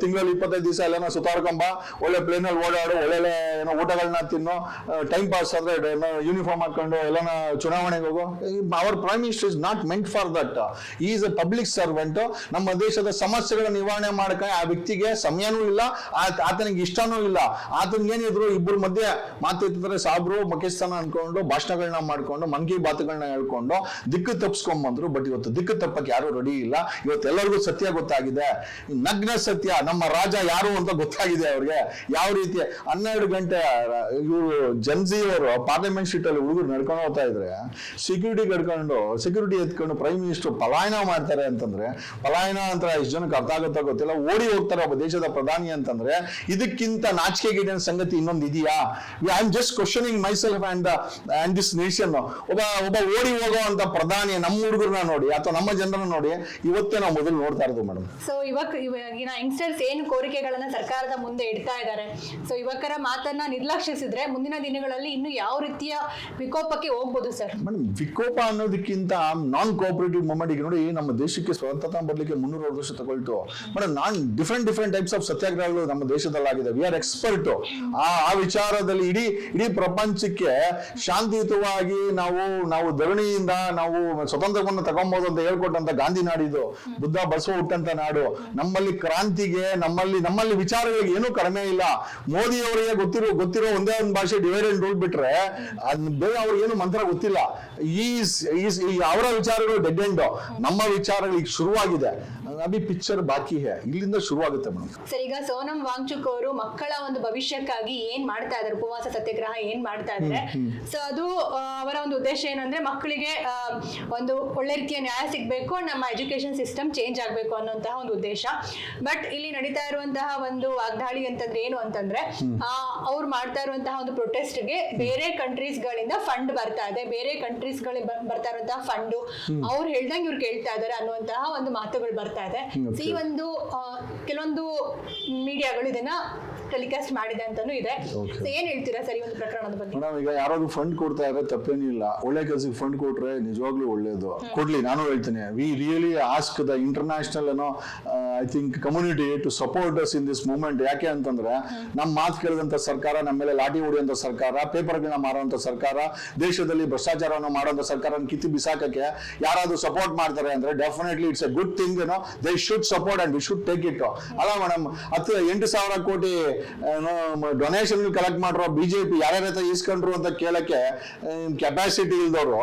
ತಿಂಗಳಲ್ಲಿ 25 ದಿವಸ ಎಲ್ಲ ಸುತ್ತಾಡ್ಕೊಂಬ, ಒಳ್ಳೆ ಪ್ಲೇನಲ್ಲಿ ಓಡಾಡು, ಒಳ್ಳೆ ಏನೋ ಊಟಗಳನ್ನ ತಿನ್ನು, ಟೈಮ್ ಪಾಸ್ ಆದ್ರೆ ಯೂನಿಫಾರ್ಮ್ ಹಾಕೊಂಡು ಎಲ್ಲನ ಚುನಾವಣೆಗೆ ಹೋಗು. Our prime minister is not meant for that. ಈ ಇಸ್ ಅ ಪಬ್ಲಿಕ್ ಸರ್ವೆಂಟ್. ನಮ್ಮ ದೇಶದ ಸಮಸ್ಯೆಗಳ ನಿವಾರಣೆ ಮಾಡಕ ಆ ವ್ಯಕ್ತಿಗೆ ಸಮಯನೂ ಇಲ್ಲ, ಆತನಿಗೆ ಇಷ್ಟನೂ ಇಲ್ಲ. ಆತನಿಗೆ ಏನಿದ್ರು ಇಬ್ಬರ ಮಧ್ಯೆ ಮಾತಾಡ್ತಿದ್ರೆ ಸಾಬ್ರು ಪಾಕಿಸ್ತಾನ ಅನ್ಕೊಂಡು ಭಾಷಣಗಳನ್ನ ಮಾಡ್ಕೊಂಡು ಮನ್ ಕಿ ಬಾತ್ಗಳನ್ನ ಹೇಳ್ಕೊಂಡು ದಿಕ್ಕು ತಪ್ಪಿಸ್ಕೊಂಡ್ ಬಂದ್ರು. ಬಟ್ ಇವತ್ತು ದಿಕ್ಕು ತಪ್ಪಕ್ಕೆ ಯಾರು ರೆಡಿ ಇಲ್ಲ. ಇವತ್ತು ಎಲ್ಲರಿಗೂ ಸತ್ಯ ಗೊತ್ತಾಗಿದೆ, ನಗ್ನ ಸತ್ಯ. ನಮ್ಮ ರಾಜ ಯಾರು ಅಂತ ಗೊತ್ತಾಗಿದೆ ಅವ್ರಿಗೆ. ಯಾವ ರೀತಿ 12 ಗಂಟೆ ಇವರು ಜನ್ಜಿ ಅವರು ಪಾರ್ಲಿಮೆಂಟ್ ಸ್ಟ್ರೀಟ್ ಅಲ್ಲಿ ಹುಡುಗರು ನಡ್ಕೊಂಡು ಹೋಗ್ತಾ ಇದ್ರೆ ಸೆಕ್ಯೂರಿಟಿ ಎತ್ಕೊಂಡು ಪ್ರೈಮ್ ಮಿನಿಸ್ಟರ್ ಪಲಾಯನ ಮಾಡ್ತಾರೆ ಅಂತಂದ್ರೆ, ಪಲಾಯನ ಅಂತ ಎಷ್ಟು ಜನಕ್ಕೆ ಅರ್ಥ ಆಗುತ್ತಾ ಗೊತ್ತಿಲ್ಲ. ಓಡಿ ಹೋಗ್ತಾರೆ ಒಬ್ಬ ದೇಶದ ಪ್ರಧಾನಿ ಅಂತಂದ್ರೆ. ಇದಕ್ಕಿಂತ ನಾಚಿಕೆಗೇಡಿನ ಸಂಗತಿ ಇನ್ನೊಂದು ಇದೆಯಾ? I am just questioning my self and this nation. ಒಬ್ಬ ಓಡಿ ಹೋಗೋ ಅಂತ ಪ್ರಧಾನಿ ನಮ್ಮ ಹುಡುಗರನ್ನ ನೋಡಿ ಅಥವಾ ನಮ್ಮ ಜನರನ್ನ ನೋಡಿ ಇವತ್ತೇ ನಾವು ಮೊದಲು ನೋಡ್ತಾ ಇರೋದು ಮೇಡಮ್. ಸೊ ಇವಾಗಿನ ಯಂಗ್ಸ್ಟರ್ಸ್ ಏನು ಕೋರಿಕೆಗಳನ್ನ ಸರ್ಕಾರದ ಮುಂದೆ ಇಡ್ತಾ ಇದ್ದಾರೆ. ಸೊ ಯುವಕರ ಮಾತನ್ನ ನಿರ್ಲಕ್ಷಿಸಿದ್ರೆ ಮುಂದಿನ ದಿನಗಳಲ್ಲಿ ಇನ್ನು ಯಾವ ರೀತಿಯ ವಿಕೋಪಕ್ಕೆ ಹೋಗ್ಬೋದು ಸರ್? ಮೇಡಮ್, ವಿಕೋಪ ಅನ್ನೋದಕ್ಕಿಂತ ನಾನ್ ಕೋಆಪರೇಟಿವ್ ಮೂವ್ಮೆಂಟ್. ಈಗ ನೋಡಿ, ನಮ್ಮ ದೇಶಕ್ಕೆ ಸ್ವಾತಂತ್ರ್ಯ ಬರ್ಲಿಕ್ಕೆ 300 ವರ್ಷ ತಗೊಳ್ತು ಮೇಡಮ್. ಡಿಫ್ರೆಂಟ್ ಟೈಪ್ಸ್ ಆಫ್ ಸತ್ಯಾಗ್ರಹಗಳು ನಮ್ಮ ದೇಶದಲ್ಲಾಗಿದೆ. ವಿ ಆರ್ ಎಕ್ಸ್ಪರ್ಟ್ ಆ ವಿಚಾರದಲ್ಲಿ. ಇಡೀ ಪ್ರಪಂಚಕ್ಕೆ ಶಾಂತಿಯುತವಾಗಿ ನಾವು ಧರಣಿಯಿಂದ ನಾವು ಸ್ವತಂತ್ರವನ್ನು ತಗೊಂಬೋದು ಅಂತ ಹೇಳ್ಕೊಟ್ಟಂತ ಗಾಂಧಿ ನಾಡಿದು, ಬುದ್ಧ ಬಸವ ಹುಟ್ಟಂತ ನಾಡು. ನಮ್ಮಲ್ಲಿ ಕ್ರಾಂತಿಗೆ, ನಮ್ಮಲ್ಲಿ ವಿಚಾರಗಳಿಗೆ ಏನೂ ಕಡಿಮೆ ಇಲ್ಲ. ಮೋದಿ ಅವರಿಗೆ ಗೊತ್ತಿರೋ ಒಂದೇ ಒಂದು ಭಾಷೆ ಡಿವೈಡ್ ಅಂಡ್ ರೂಲ್ ಬಿಟ್ರೆ ಬೇರೆ ಅವ್ರಿಗೆ ಏನು ಮಂತ್ರ ಗೊತ್ತಿಲ್ಲ. ಅವರ ವಿಚಾರಗಳು ಡೆಡ್ ಎಂಡ್. ನಮ್ಮ ವಿಚಾರಗಳು ಈಗ ಶುರುವಾಗಿದೆ. ಅಭಿ ಪಿಕ್ಚರ್ ಬಾಕಿ ಹೇ, ಇಲ್ಲಿಂದ ಶುರುವಾಗುತ್ತೆ ಮೇಡಮ್. ಸರ್, ಈಗ ಸೋನಂ ವಾಂಗ್ಚುಕ್ ಅವರು ಮಕ್ಕಳ ಒಂದು ಭವಿಷ್ಯಕ್ಕಾಗಿ ಏನ್ ಮಾಡ್ತಾ ಇದ್ದಾರೆ, ಉಪವಾಸ ಸತ್ಯಾಗ್ರಹ ಏನ್ ಮಾಡ್ತಾ ಇದ್ದಾರೆ. ಸೊ ಅದು ಅವರ ಒಂದು ಉದ್ದೇಶ ಏನಂದ್ರೆ ಮಕ್ಕಳಿಗೆ ಒಂದು ಒಳ್ಳೆ ರೀತಿಯ ನ್ಯಾಯ ಸಿಗ್ಬೇಕು, ನಮ್ಮ ಎಜುಕೇಶನ್ ಸಿಸ್ಟಮ್ ಚೇಂಜ್ ಆಗ್ಬೇಕು ಅನ್ನುವಂತಹ ಒಂದು ಉದ್ದೇಶ. ಬಟ್ ಇಲ್ಲಿ ನಡೀತಾ ಇರುವಂತಹ ಒಂದು ವಾಗ್ದಾಳಿ ಅಂತಂದ್ರೆ ಏನು ಅಂತಂದ್ರೆ, ಅವ್ರು ಮಾಡ್ತಾ ಇರುವಂತಹ ಒಂದು ಪ್ರೊಟೆಸ್ಟ್ಗೆ ಬೇರೆ ಕಂಟ್ರೀಸ್ ಗಳಿಂದ ಫಂಡ್ ಬರ್ತಾ ಇದೆ, ಬೇರೆ ಕಂಟ್ರೀಸ್ ಗಳಿಗೆ ಬರ್ತಾ ಇರುವಂತಹ ಫಂಡ್ ಅವ್ರು ಹೇಳ್ದಂಗೆ ಇವ್ರು ಕೇಳ್ತಾ ಇದಾರೆ ಅನ್ನುವಂತಹ ಒಂದು ಮಾತುಗಳು ಬರ್ತಾ ಇದೆ. ಈ ಒಂದು ಕೆಲವೊಂದು ಮೀಡಿಯಾಗಳು ಇದನ್ನ ಟೆಲಿಕಾಸ್ಟ್ ಮಾಡಿದೆ ಅಂತಾನೂ ಇದೆ. So ಏನ್ ಹೇಳ್ತೀರಾ ಸರ್ ಈ ಒಂದು ಪ್ರಕರಣದ ಬಗ್ಗೆ? ಮೇಡಮ್, ಈಗ ಯಾರಾದ್ರೂ ಫಂಡ್ ಕೊಡ್ತಾ ಇದ್ರೆ ತಪ್ಪೇನಿಲ್ಲ. ಒಳ್ಳೆ ಕೆಲಸಕ್ಕೆ ಫಂಡ್ ಕೊಟ್ರೆ ನಿಜವಾಗ್ಲೂ ಒಳ್ಳೇದು. ಕೊಡ್ಲಿ, ನಾನು ಹೇಳ್ತೀನಿ. We really ask the international I think community to support us in this movement. ಯಾಕೆ ಅಂತಂದ್ರೆ ನಮ್ಮ ಮಾತು ಕೇಳಿದಂತ ಸರ್ಕಾರ, ನಮ್ಮ ಮೇಲೆ ಲಾಠಿ ಹೊಡೆಯುವಂತ ಸರ್ಕಾರ, ಪೇಪರ್ಗಳನ್ನ ಮಾರುವಂತ ಸರ್ಕಾರ, ದೇಶದಲ್ಲಿ ಭ್ರಷ್ಟಾಚಾರವನ್ನು ಮಾಡುವಂತ ಸರ್ಕಾರ ಕಿತ್ತಿ ಬಿಸಾಕಕ್ಕೆ ಯಾರಾದ್ರೂ ಸಪೋರ್ಟ್ ಮಾಡ್ತಾರೆ ಅಂದ್ರೆ definitely it's A good thing. They should support and we should take it. ಅಲ್ಲ ಮೇಡಮ್, 8,000 ಕೋಟಿ ಡೊನೇಷನ್ ಕಲೆಕ್ಟ್ ಮಾಡಿರೋ ಬಿಜೆಪಿ ಯಾರ್ಯಾರ ಈಸ್ಕೊಂಡ್ರು ಅಂತ ಕೇಳಕ್ಕೆ ಕೆಪಾಸಿಟಿ ಇಲ್ದವರು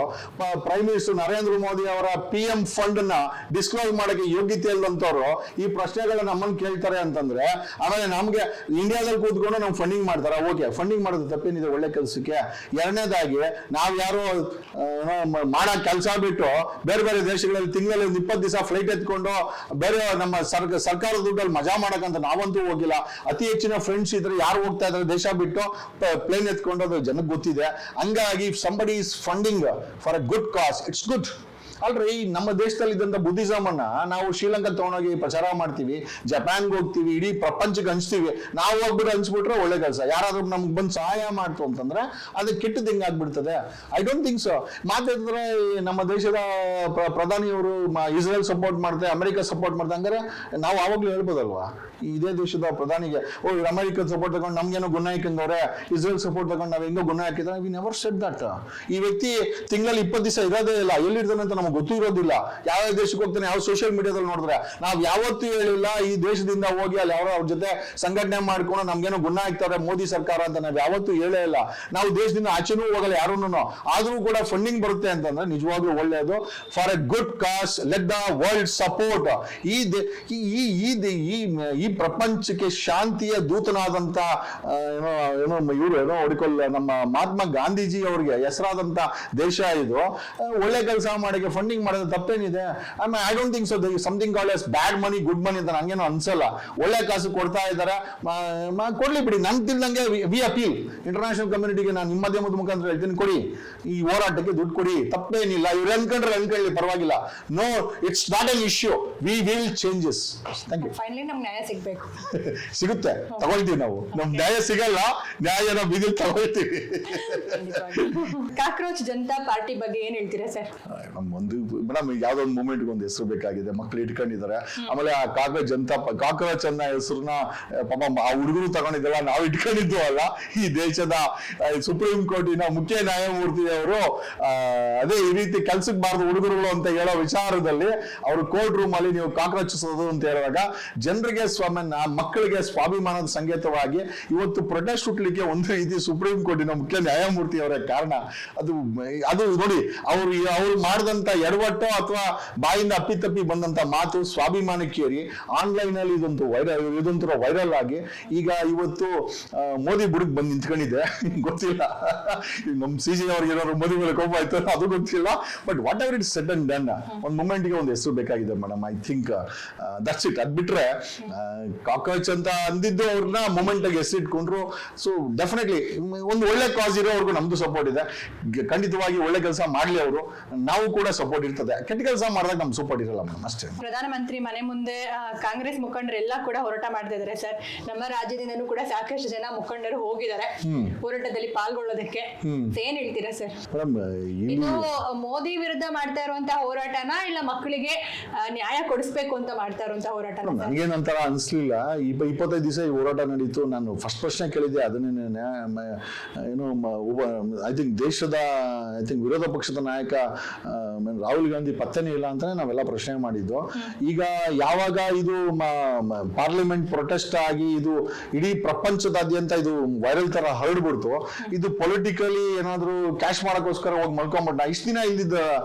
ಪ್ರೈಮ್ ಮಿನಿಸ್ಟರ್ ನರೇಂದ್ರ ಮೋದಿ ಅವರ PM ಫಂಡ್ ನ ಡಿಸ್ಕ್ಲೋಸ್ ಮಾಡಕ್ಕೆ ಯೋಗ್ಯತೆ ಇಲ್ಲದಂತವ್ರು ಈ ಪ್ರಶ್ನೆಗಳನ್ನ ನಮ್ಮನ್ನು ಕೇಳ್ತಾರೆ ಅಂತಂದ್ರೆ, ಆಮೇಲೆ ನಮ್ಗೆ ಇಂಡಿಯಾದಲ್ಲಿ ಕೂತ್ಕೊಂಡು ನಾವು ಫಂಡಿಂಗ್ ಮಾಡ್ತಾರೆ. ಓಕೆ, ಫಂಡಿಂಗ್ ಮಾಡೋದು ತಪ್ಪೇನಿದೆ ಒಳ್ಳೆ ಕೆಲಸಕ್ಕೆ. ಎರಡನೇದಾಗಿ ನಾವ್ ಯಾರು ಮಾಡೋ ಕೆಲಸ ಬಿಟ್ಟು ಬೇರೆ ಬೇರೆ ದೇಶಗಳಲ್ಲಿ ತಿಂಗಳಲ್ಲಿ 20 ದಿವಸ ಫ್ಲೈಟ್ ಎತ್ಕೊಂಡು ಬೇರೆ ನಮ್ಮ ಸರ್ಕಾರದ ದುಡ್ಡಲ್ಲಿ ಮಜಾ ಮಾಡಕ್ಕಂತ ನಾವಂತೂ ಹೋಗಿಲ್ಲ. ಅತಿ ಹೆಚ್ಚಿನ ಫ್ರೆಂಡ್ಸ್ ಇದ್ರೆ ಯಾರು ಹೋಗ್ತಾ ಇದ್ದಾರೆ ದೇಶ ಬಿಟ್ಟು ಪ್ಲೇನ್ ಎತ್ಕೊಂಡು, ಅದು ಜನಕ್ಕೆ ಗೊತ್ತಿದೆ. ಹಂಗಾಗಿ somebody is funding for a good cause, it's good. ಅಲ್ರಿ, ನಮ್ಮ ದೇಶದಲ್ಲಿ ಇದ್ದಂತ ಬುದ್ಧಿಸಮ್ ಅನ್ನ ನಾವು ಶ್ರೀಲಂಕಾ ತಗೊಂಡೋಗಿ ಪ್ರಚಾರ ಮಾಡ್ತೀವಿ, ಜಪಾನ್ಗೆ ಹೋಗ್ತೀವಿ, ಇಡೀ ಪ್ರಪಂಚಕ್ಕೆ ಹಂಚ್ತೀವಿ. ನಾವು ಹೋಗ್ಬಿಟ್ಟು ಹಂಚ್ಬಿಟ್ರೆ ಒಳ್ಳೆ ಕೆಲಸ. ಯಾರಾದ್ರೂ ನಮ್ಗೆ ಬಂದು ಸಹಾಯ ಮಾಡ್ತು ಅಂತಂದ್ರೆ ಅದು ಕೆಟ್ಟದ್ದು ಹಿಂಗಾಗ್ಬಿಡ್ತದೆ. I don't think so. ಮಾತಾಡಿದ್ರೆ ನಮ್ಮ ದೇಶದ ಪ್ರಧಾನಿಯವರು ಇಸ್ರೇಲ್ ಸಪೋರ್ಟ್ ಮಾಡ್ತಾರೆ, ಅಮೆರಿಕ ಸಪೋರ್ಟ್ ಮಾಡ್ತಾರೆ, ಹಂಗಾರೆ ನಾವು ಆವಾಗ್ಲೂ ಹೇಳ್ಬೋದಲ್ವಾ ಇದೇ ದೇಶದ ಪ್ರಧಾನಿಗೆ, ಅಮೆರಿಕ ಸಪೋರ್ಟ್ ತಗೊಂಡು ನಮ್ಗೇನೋ ಗುಣ ಹಾಕಿದವ್ರೆ, ಇಸ್ರೇಲ್ ಸಪೋರ್ಟ್ ತಗೊಂಡು ನಾವ್ ಹೆಂಗೋ ಗುಣ ಹಾಕಿದ್ರೆ ವಿ ನೆವರ್ ಸೆಡ್ ದಟ್. ಈ ವ್ಯಕ್ತಿ ತಿಂಗಳಲ್ಲಿ 20 ದಿವಸ ಇರೋದೇ ಇಲ್ಲ, ಎಲ್ಲಿರ್ತಾನೆ ಅಂತ ನಮ್ಗೆ ಗೊತ್ತೂ ಇರೋದಿಲ್ಲ. ಯಾವ ದೇಶಕ್ಕೆ ಹೋಗ್ತಾನೆ, ಯಾವ ಸೋಷಿಯಲ್ ಮೀಡಿಯಾದಲ್ಲಿ ನೋಡಿದ್ರೆ ನಾವ್ ಯಾವತ್ತೂ ಹೇಳಿಲ್ಲ ಈ ದೇಶದಿಂದ ಹೋಗಿ ಅಲ್ಲಿ ಅವ್ರ ಜೊತೆ ಸಂಘಟನೆ ಮಾಡ್ಕೊಂಡು ನಮ್ಗೇನೋ ಗುಣ ಹಾಕ್ತಾರೆ ಮೋದಿ ಸರ್ಕಾರ ಅಂತ ನಾವ್ ಯಾವತ್ತೂ ಹೇಳೇ ಇಲ್ಲ. ನಾವು ದೇಶದಿಂದ ಆಚೆನೂ ಹೋಗಲ್ಲ ಯಾರೂನು. ಆದ್ರೂ ಕೂಡ ಫಂಡಿಂಗ್ ಬರುತ್ತೆ ಅಂತಂದ್ರೆ ನಿಜವಾಗ್ಲೂ ಒಳ್ಳೆಯದು. For A good cos, let the world support. ಈ ಪ್ರಪಂಚಕ್ಕೆ ಶಾಂತಿಯ ದೂತನಾದಂತ ಇವರು ಹೊಡಿಕೊಳ್ಳ ನಮ್ಮ ಮಹಾತ್ಮ ಗಾಂಧೀಜಿ ಅವರಿಗೆ ಹೆಸರಾದಂತ ದೇಶ ಇದು. ಒಳ್ಳೆ ಕೆಲಸ ಮಾಡಿಗೆ ಫಂಡಿಂಗ್ ಮಾಡೋದು ತಪ್ಪೇನಿದೆ? I don't think so. Something called as bad money, good money ಅಂತ ನಂಗೇನು ಅನ್ಸಲ್ಲ. ಒಳ್ಳೆ ಕಾಸು ಕೊಡ್ತಾ ಇದ್ದಾರೆ, ಕೊಡ್ಲಿ ಬಿಡಿ. ನನ್ ತಿಳ್ದಂಗೆ ವಿ ಅಪೀಲ್ ಇಂಟರ್ನ್ಯಾಷನಲ್ ಕಮ್ಯುನಿಟಿಗೆ. ನಾನು ನಿಮ್ಮ ಮಾಧ್ಯಮದ ಮುಖಾಂತರ ಹೇಳ್ತೀನಿ, ಕೊಡಿ, ಈ ಹೋರಾಟಕ್ಕೆ ದುಡ್ಡು ಕೊಡಿ, ತಪ್ಪೇನಿಲ್ಲ. ಇವ್ರು ಅನ್ಕೊಂಡ್ರೆ ಅನ್ಕೊಳ್ಳಿ, ಪರವಾಗಿಲ್ಲ. No, it's not an issue. We will changes. Thank you. Finally ನಮ್ಗೆ ನ್ಯಾಯ ಸಿಗ್ಬೇಕು. ಸಿಗುತ್ತೆ, ತಗೊಳ್ತೀವಿ ನಾವು. ನಮ್ ನ್ಯಾಯ ಸಿಗಲ್ಲ, ನ್ಯಾಯ ನಾವು ಬೀದಿಲ್ ತಗೊಳ್ತೀವಿ. ಕಾಕ್ರೋಚ್ ಜನತಾ ಪಾರ್ಟಿ ಬಗ್ಗೆ ಏನ್ ಹೇಳ್ತೀರಾ ಸರ್? ಒಂದು ಮೇಡಮ್, ಯಾವ್ದೋ ಒಂದು ಮೂವ್ಮೆಂಟ್ ಒಂದು ಹೆಸರು ಬೇಕಾಗಿದೆ, ಮಕ್ಳು ಇಟ್ಕೊಂಡಿದ್ದಾರೆ. ಆಮೇಲೆ ಆ ಕಾಕ್ರೋಚ್ ಅನ್ನ ಹೆಸರನ್ನ ಪಾಪ ಆ ಹುಡುಗರು ತಗೊಂಡಿದ್ದಲ್ಲ, ನಾವು ಇಟ್ಕೊಂಡಿದ್ದು ಅಲ್ಲ. ಈ ದೇಶದ ಸುಪ್ರೀಂ ಕೋರ್ಟಿನ ಮುಖ್ಯ ನ್ಯಾಯಮೂರ್ತಿ ಅವರು ಅದೇ ಈ ರೀತಿ ಕೆಲ್ಸಕ್ಕೆ ಬಾರದು ಹುಡುಗರುಗಳು ಅಂತ ಹೇಳೋ ವಿಚಾರದಲ್ಲಿ ಅವರು ಕೋರ್ಟ್ ರೂಮ್ ಅಲ್ಲಿ ನೀವು ಕಾಕ್ರೋಚಿಸೋದು ಅಂತ ಹೇಳುವಾಗ ಜನರಿಗೆ ಮಕ್ಕಳಿಗೆ ಸ್ವಾಭಿಮಾನದ ಸಂಕೇತವಾಗಿ ಇವತ್ತು ಪ್ರೊಟೆಸ್ಟ್ ಹುಟ್ಟಲಿಕ್ಕೆ ಒಂದು ರೀತಿ ಸುಪ್ರೀಂ ಕೋರ್ಟಿನ ಮುಖ್ಯ ನ್ಯಾಯಮೂರ್ತಿ ಅವರೇ ಕಾರಣ. ಅದು ನೋಡಿ, ಅವ್ರು ಮಾಡಿದಂತ ಎಡವಟ್ಟೋ ಅಥವಾ ಬಾಯಿಂದ ಅಪ್ಪಿತಪ್ಪಿ ಬಂದಂತ ಮಾತು ಸ್ವಾಭಿಮಾನಕ್ಕೇರಿ ಆನ್ಲೈನ್ ಅಲ್ಲಿ ಇದೊಂಥರ ವೈರಲ್ ಆಗಿ ಈಗ ಇವತ್ತು ಮೋದಿ ಬುಡಕ್ ಬಂದು ನಿಂತ್ಕೊಂಡಿದೆ. ಗೊತ್ತಿಲ್ಲ ನಮ್ CJ ಅವ್ರಿಗೆ ಏನಾದ್ರು ಮೋದಿ ಮೇಲೆ ಕೋಪ ಆಯ್ತು ಅದು ಗೊತ್ತಿಲ್ಲ. But what ever it's said and done, ಒಂದು ಮೂಮೆಂಟ್ಗೆ ಒಂದು ಹೆಸರು ಬೇಕಾಗಿದೆ madam. I think that's it. ಅದ್ ಬಿಟ್ರೆ ಕಾಕ್ರೋಚ್ ಅಂತ ಅಂದಿದ್ದು ಅವ್ರನ್ನ ಮೂಮೆಂಟ್ ಆಗಿ ಹೆಸರಿಟ್ಕೊಂಡ್ರು. ಸೊ ಡೆಫಿನೆಟ್ಲಿ ಒಂದು ಒಳ್ಳೆ ಕಾಸ್ ಇರೋವರೆಗೂ ನಮ್ದು ಸಪೋರ್ಟ್ ಇದೆ. ಖಂಡಿತವಾಗಿ ಒಳ್ಳೆ ಕೆಲಸ ಮಾಡ್ಲಿ ಅವರು, ನಾವು ಕೂಡ ಸಪೋರ್ಟ್ ಇರ್ತದೆ. ಕೆಟ್ಟ ಕೆಲಸ ಮಾಡಿದಾಗ ನಮ್ ಸಪೋರ್ಟ್ ಇರಲ್ಲ ಮೇಡಮ್, ಅಷ್ಟೇ. ಪ್ರಧಾನಮಂತ್ರಿ ಮನೆ ಮುಂದೆ ಕಾಂಗ್ರೆಸ್ ಮುಖಂಡರೆಲ್ಲ ಕೂಡ ಹೋರಾಟ ಮಾಡ್ತಾ ಇದ್ದಾರೆ ಸರ್. ನಮ್ಮ ರಾಜ್ಯದಿಂದನೂ ಕೂಡ ಸಾಕಷ್ಟು ಜನ ಮುಖಂಡರು ಹೋಗಿದ್ದಾರೆ ಹೋರಾಟದಲ್ಲಿ ಪಾಲ್ಗೊಳ್ಳೋದಕ್ಕೆ. ಏನ್ ಹೇಳ್ತೀರಾ ಸರ್? ಇದು ಮೋದಿ ವಿರುದ್ಧ ಮಾಡ್ತಾ ಇರುವಂತಹ ಹೋರಾಟನ ಇಲ್ಲ ಮಕ್ಕಳಿಗೆ ನ್ಯಾಯ ಕೊಡಿಸ್ಬೇಕು ಅಂತ ಮಾಡ್ತಾ ಇರುವಂತಹ ಹೋರಾಟ? ನನ್ಗೇನಂತರ ಅನ್ಸ್ಲಿಲ್ಲ. 25 ದಿವಸ ಈ ಹೋರಾಟ ನಡೀತು. ನಾನು ಫಸ್ಟ್ ಪ್ರಶ್ನೆ ಕೇಳಿದ್ದೆ ಅದನ್ನೇ. ಐ ಥಿಂಕ್ ದೇಶದ ವಿರೋಧ ಪಕ್ಷದ ನಾಯಕ ರಾಹುಲ್ ಗಾಂಧಿ ಪತ್ತೆನೇ ಇಲ್ಲ ಅಂತಾನೆ ನಾವೆಲ್ಲ ಪ್ರಶ್ನೆ ಮಾಡಿದ್ದು. ಈಗ ಯಾವಾಗ ಇದು ಪಾರ್ಲಿಮೆಂಟ್ ಪ್ರೊಟೆಸ್ಟ್ ಆಗಿ ಇದು ಇಡೀ ಪ್ರಪಂಚದಾದ್ಯಂತ ಇದು ವೈರಲ್ ತರ ಹರಡ್ಬಿಡ್ತು, ಇದು ಪೊಲಿಟಿಕಲಿ ಏನಾದ್ರು ಕ್ಯಾಶ್ ಮಾಡಕ್ಕೋಸ್ಕರ ಹೋಗಿ ಮಲ್ಕೊಂಡ್ಬಿಟ್ಟ. ಇಷ್ಟು ದಿನ ಇಲ್ದಿದ್ದ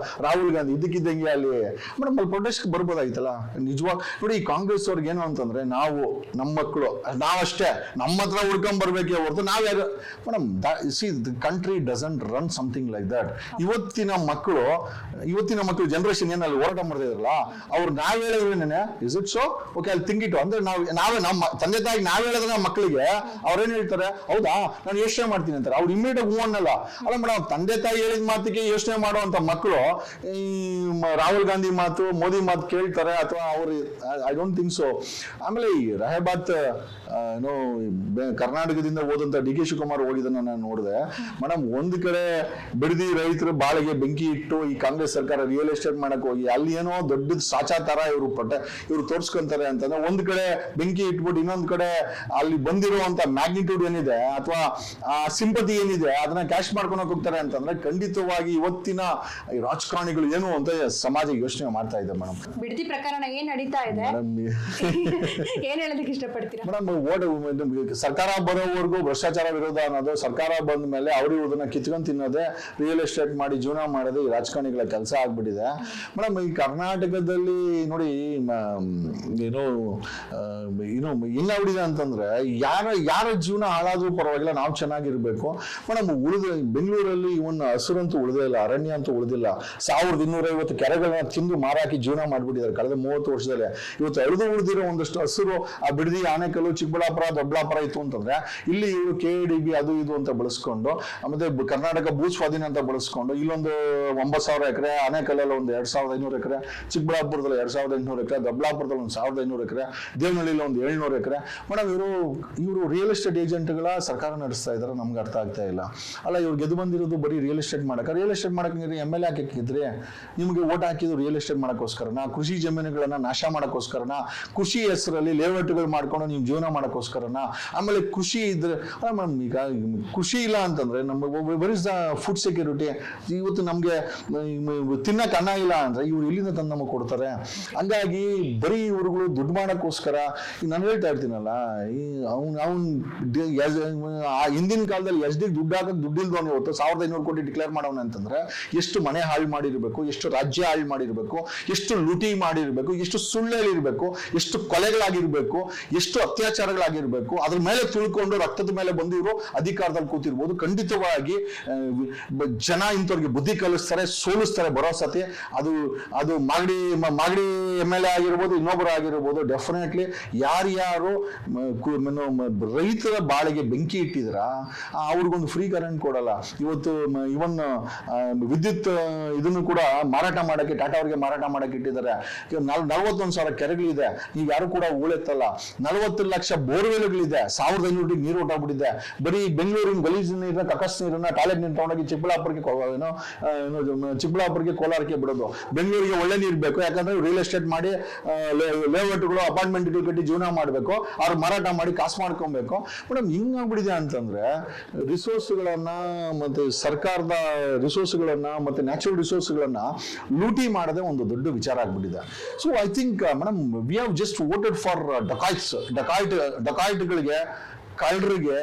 ರಾಹುಲ್ ಗಾಂಧಿ ಇದ್ದಕ್ಕಿದ್ದಂಗೆ ಅಲ್ಲಿ ಮೇಡಮ್ ಅಲ್ಲಿ ಪ್ರೊಟೆಸ್ಟ್ ಬರ್ಬೋದಾಗಿತ್ತಲ್ಲ. ನಿಜವಾಗ ನೋಡಿ, ಕಾಂಗ್ರೆಸ್ ಅವ್ರಿಗೆ ಏನು ಅಂತಂದ್ರೆ, ನಾವು ನಮ್ಮ ಮಕ್ಕಳು ನಾವಷ್ಟೇ ನಮ್ಮ ಹತ್ರ ಹುಡ್ಕೊಂಡ್ ಬರ್ಬೇಕೇ ಹೊರತು ನಾವ್ ಯಾರು madam C the country doesn't run something like that. ಇವತ್ತಿನ ಮಕ್ಕಳು ಇವತ್ತಿನ ಮಕ್ಕಳು ಜನರೇಷನ್ ಏನಲ್ಲಿ ಹೋರಾಟ ಮಾಡ್ತಿದ್ರಲ್ಲ ಅವ್ರು ನಾವ್ ಹೇಳಿದ್ರೇನೆ ಇಸ್ ಇಟ್ ಸೊ ಓಕೆ ಅಲ್ಲಿ ಥಿಂಕ್ ಇಟ್ ಅಂದ್ರೆ ನಾವೇ ನಮ್ಮ ತಂದೆ ತಾಯಿ ನಾವ್ ಹೇಳಿದ್ರೆ ನಮ್ಮ ಮಕ್ಕಳಿಗೆ ಅವ್ರೇನ್ ಹೇಳ್ತಾರೆ, ಹೌದಾ ನಾನು ಯೋಚನೆ ಮಾಡ್ತೀನಿ ಅಂತಾರೆ. ಅವ್ರು ಇಮಿಡಿಯೇಟ್ ಹೂ ಅನ್ನಲ್ಲ. ಅಲ್ಲ ಮೇಡಮ್, ತಂದೆ ತಾಯಿ ಹೇಳಿದ ಮಾತಿಗೆ ಯೋಚನೆ ಮಾಡುವಂತ ಮಕ್ಕಳು ಈ ರಾಹುಲ್ ಗಾಂಧಿ ಮಾತು ಮೋದಿ ಮಾತು ಕೇಳ್ತಾರೆ ಅಥವಾ ಅವ್ರು ಐ ಡೋಂಟ್ ಥಿಂಕ್ ಸೊ. ಆಮೇಲೆ ಈ ರಹಬಾತ್ ಏನೋ ಕರ್ನಾಟಕದಿಂದ ಹೋದಂತ ಡಿ ಕೆ ಶಿವಕುಮಾರ್ ಹೋಗಿದ್ದನ್ನ ನಾನು ನೋಡಿದೆ ಮೇಡಮ್. ಒಂದ್ ಕಡೆ ಬಿಡದಿ ರೈತರು ಬಾಳೆಗೆ ಬೆಂಕಿ ಇಟ್ಟು ಈ ಕಾಂಗ್ರೆಸ್ ಸರ್ಕಾರ ರಿಯಲ್ ಎಸ್ಟೇಟ್ ಮಾಡಕ್ ಹೋಗಿ ಅಲ್ಲಿ ಏನೋ ದೊಡ್ಡ ಸಾಚಾತರ ಇವ್ರು ತೋರ್ಸ್ಕೊಂತಾರೆ ಅಂತಂದ್ರೆ, ಒಂದ್ ಕಡೆ ಬೆಂಕಿ ಇಟ್ಬಿಟ್ಟು ಇನ್ನೊಂದ್ ಕಡೆ ಅಲ್ಲಿ ಬಂದಿರುವಂತ ಮ್ಯಾಗ್ನಿಟ್ಯೂಡ್ ಏನಿದೆ ಅಥವಾ ಆ ಸಿಂಪತಿ ಏನಿದೆ ಅದನ್ನ ಕ್ಯಾಶ್ ಮಾಡ್ಕೊಳಕ್ ಹೋಗ್ತಾರೆ ಅಂತಂದ್ರೆ, ಖಂಡಿತವಾಗಿ ಇವತ್ತಿನ ಈ ರಾಜಕಾರಣಿಗಳು ಏನು ಅಂತ ಸಮಾಜ ಯೋಚನೆ ಮಾಡ್ತಾ ಇದೆ ಮೇಡಮ್. ಬಿಡದಿ ಪ್ರಕರಣ ಏನ್ ನಡೀತಾ ಇದೆ, ಏನ್ ಹೇಳೋದಕ್ಕೆ ಇಷ್ಟಪಡ್ತೀರಾ ಮೇಡಮ್? ಸರ್ಕಾರ ಬರೋವರೆಗೂ ಭ್ರಷ್ಟಾಚಾರ ವಿರೋಧ ಅನ್ನೋದು, ಸರ್ಕಾರ ಬಂದ ಮೇಲೆ ಅವರು ಇದನ್ನ ಕಿತ್ಕೊಂಡ್ ತಿನ್ನೋದೇ, ರಿಯಲ್ ಎಸ್ಟೇಟ್ ಮಾಡಿ ಜೀವನ ಮಾಡೋದು ಈ ರಾಜಕಾರಣಿಗಳ ಕೆಲಸ ಆಗ್ಬಿಟ್ಟಿದೆ ಮೇಡಮ್. ಈ ಕರ್ನಾಟಕದಲ್ಲಿ ನೋಡಿ ಏನೋ ಏನಾಗ್ಬಿಟ್ಟಿದೆ ಅಂತಂದ್ರೆ, ಯಾರ ಜೀವನ ಹಾಳಾದ್ರೂ ಪರವಾಗಿಲ್ಲ, ನಾವು ಚೆನ್ನಾಗಿರ್ಬೇಕು ಮೇಡಮ್. ಬೆಂಗಳೂರಲ್ಲಿ ಇವನ್ ಹಸುರಂತೂ ಉಳಿದೇ ಇಲ್ಲ, ಅರಣ್ಯ ಅಂತೂ ಉಳಿದಿಲ್ಲ. 1250 ಕೆರೆಗಳನ್ನ ತಿಂದು ಮಾರಾಕಿ ಜೀವನ ಮಾಡ್ಬಿಟ್ಟಿದ್ದಾರೆ ಕಳೆದ 30 ವರ್ಷದಲ್ಲಿ. ಇವತ್ತು ಉಳಿದಿರೋ ಒಂದಷ್ಟು ಹಸಿರು ಆ ಬಿಡದಿ, ಆನೇಕಲ್ಲು, ಚಿಕ್ಕಬಳ್ಳಾಪುರ, ದೊಡ್ಡಬಳ್ಳಾಪುರ ಇತ್ತು ಅಂತಂದ್ರೆ, ಇಲ್ಲಿ ಇವರು KADB ಅದು ಇದು ಅಂತ ಬಳಸ್ಕೊಂಡು, ಮತ್ತೆ ಕರ್ನಾಟಕ ಭೂ ಸ್ವಾಧೀನ ಅಂತ ಬಳಸ್ಕೊಂಡು ಇಲ್ಲೊಂದು 9,000 ಎಕರೆ, ಆನೇಕಲ್ಲಲ್ಲಿ ಒಂದು 2,500 ಎಕರೆ, ಚಿಕ್ಕಬಳ್ಳಾಪುರದಲ್ಲಿ 2,800 ಎಕರೆ, ದೊಡ್ಡಬಳ್ಳಾಪುರದಲ್ಲಿ ಒಂದು 1,500 ಎಕರೆ, ದೇವನಹಳ್ಳಿಲಿ ಒಂದು 700 ಎಕರೆ. ಮೇಡಮ್, ಇವರು ರಿಯಲ್ ಎಸ್ಟೇಟ್ ಏಜೆಂಟ್ಗಳ ಸರ್ಕಾರ ನಡೆಸ್ತಾ ಇದ್ದಾರೆ. ನಮ್ಗೆ ಅರ್ಥ ಆಗ್ತಾ ಇಲ್ಲ. ಅಲ್ಲ, ಇವ್ರು ಗೆದ್ದು ಬಂದಿರೋದು ಬರೀ ರಿಯಲ್ ಎಸ್ಟೇಟ್ ಮಾಡಕ್ಕೆ MLA ಹಾಕಿದ್ರೆ ನಿಮ್ಗೆ ಓಟ್ ಹಾಕಿದ್ರು ರಿಯಲ್ ಎಸ್ಟೇಟ್ ಮಾಡಕ್ಕೋಸ್ಕರನ, ಕೃಷಿ ಜಮೀನುಗಳನ್ನ ನಾಶ ಮಾಡಕ್ಕೋಸ್ಕರನ, ಕೃಷಿ ಹೆಸರಲ್ಲಿ ಲೇಔಟ್ಗಳು ಮಾಡ್ಕೊಂಡು ನೀವು ಜೀವನ ಮಾಡಕ್ಕೋಸ್ಕರನ. ಆಮೇಲೆ ಕೃಷಿ ಇದ್ರೆ ಮೇಡಮ್, ಈಗ ಕೃಷಿ ಇಲ್ಲ ಅಂತಂದ್ರೆ ನಮ್ಮ ಬರೀ ಫುಡ್ ಸೆಕ್ಯೂರಿಟಿ, ಇವತ್ತು ನಮ್ಗೆ ತಿನ್ನಕ್ ಅನ್ನ ಇಲ್ಲ ಅಂದ್ರೆ ಇವ್ರು ಎಲ್ಲಿಂದ ತಂದು ನಮಗೆ ಕೊಡ್ತಾರೆ? ಹಂಗಾಗಿ ಬರೀ ಇವ್ರುಗಳು ದುಡ್ಡು ಮಾಡಕ್ಕೋಸ್ಕರ, ನಾನು ಹೇಳ್ತಾ ಇರ್ತೀನಲ್ಲ, ಹಿಂದಿನ ಕಾಲದಲ್ಲಿ SD ದುಡ್ಡು ಹಾಕಕ್ ದುಡ್ಡಿಲ್ದವನು ಇವತ್ತು 1,500 ಕೋಟಿ ಡಿಕ್ಲೇರ್ ಮಾಡೋಣ ಅಂತಂದ್ರೆ, ಎಷ್ಟು ಮನೆ ಹಾಳು ಮಾಡಿರ್ಬೇಕು, ಎಷ್ಟು ರಾಜ್ಯ ಹಾಳು ಮಾಡಿರ್ಬೇಕು, ಎಷ್ಟು ಲೂಟಿ ಮಾಡಿರ್ಬೇಕು, ಎಷ್ಟು ಸುಳ್ಳಿರ್ಬೇಕು, ಎಷ್ಟು ಕೊಲೆಗಳಾಗಿರ್ಬೇಕು, ಎಷ್ಟು ಅತ್ಯಾಚಾರಗಳಾಗಿರ್ಬೇಕು. ಅದ್ರ ಮೇಲೆ ತುಳ್ಕೊಂಡು ರಕ್ತದ ಮೇಲೆ ಬಂದು ಇವರು ಅಧಿಕಾರದಲ್ಲಿ ಕೂತಿರ್ಬೋದು. ಖಂಡಿತವಾಗಿ ಜನ ಇಂಥವ್ರಿಗೆ ಬುದ್ಧಿ ಕಲಿಸ್ತಾರೆ, ಸೋಲಿಸ್ತಾರೆ ಬರೋ ಸತಿ. ಅದು ಮಾಗಡಿ MLA ಆಗಿರ್ಬೋದು, ಇನ್ನೊಬ್ಬರು ಆಗಿರ್ಬೋದು. ಡೆಫಿನೆಟ್ಲಿ ಯಾರ್ಯಾರು ರೈತರ ಬಾಳೆಗೆ ಬೆಂಕಿ ಇಟ್ಟಿದ್ರ ಅವ್ರಿಗೊಂದು ಫ್ರೀ ಕರೆಂಟ್ ಕೊಡಲ್ಲ. ಇವತ್ತು ಇವನ್ ವಿದ್ಯುತ್ ಇದನ್ನು ಕೂಡ ಮಾರಾಟ ಮಾಡಕ್ಕೆ, ಟಾಟಾ ಅವ್ರಿಗೆ ಮಾರಾಟ ಮಾಡಕ್ಕೆ ಇಟ್ಟಿದ್ದಾರೆ. 41,000 ಕೆರೆಗಳಿದೆ, ನೀವು ಯಾರು ಕೂಡ ಹೂಳೆತ್ತಲ್ಲ. 40 ಲಕ್ಷ ಬೋರ್ವೆಲ್ಗಳಿದೆ, 1,500 ನೀರು ಹೊಟ್ಟೋಗ್ಬಿಟ್ಟಿದೆ. ಬರೀ ಬೆಂಗಳೂರಿನ ಗಲೀಜು ನೀರನ್ನ, ಕಕಸ್ ನೀರನ್ನ, ಟಾಯ್ಲೆಟ್ ನೀರು ತಗೊಂಡೋಗಿ ಚಿಕ್ಕಬಳ್ಳಾಪುರಕ್ಕೆ ಕೋಲಾರಕ್ಕೆ ಬಿಡೋದು. ಬೆಂಗಳೂರಿಗೆ ಒಳ್ಳೆ ನೀರು ಬೇಕು, ಯಾಕಂದ್ರೆ ರಿಯಲ್ ಎಸ್ಟೇಟ್ ಮಾಡಿ ಲೇಔಟ್ಗಳು, ಅಪಾರ್ಟ್ಮೆಂಟ್ ಕಟ್ಟಿ ಜೀವನ ಮಾಡಬೇಕು, ಅವ್ರು ಮಾರಾಟ ಮಾಡಿ ಕಾಸು ಮಾಡ್ಕೊಬೇಕು. ಮೇಡಮ್, ಹಿಂಗಾಗ್ಬಿಟ್ಟಿದೆ ಅಂತಂದ್ರೆ, ರಿಸೋರ್ಸ್ಗಳನ್ನ ಮತ್ತೆ ಸರ್ಕಾರದ ರಿಸೋರ್ಸ್ಗಳನ್ನ ಮತ್ತೆ ನ್ಯಾಚುರಲ್ ರಿಸೋರ್ಸ್ಗಳನ್ನ ಲೂಟಿ ಮಾಡದೆ ಒಂದು ದೊಡ್ಡ ವಿಚಾರ ಆಗ್ಬಿಟ್ಟಿದೆ. So I think madam, we have just voted for ಡಕಾಯ್ಟ್ಗಳಿಗೆ, ಕಳ್ಳರಿಗೆ,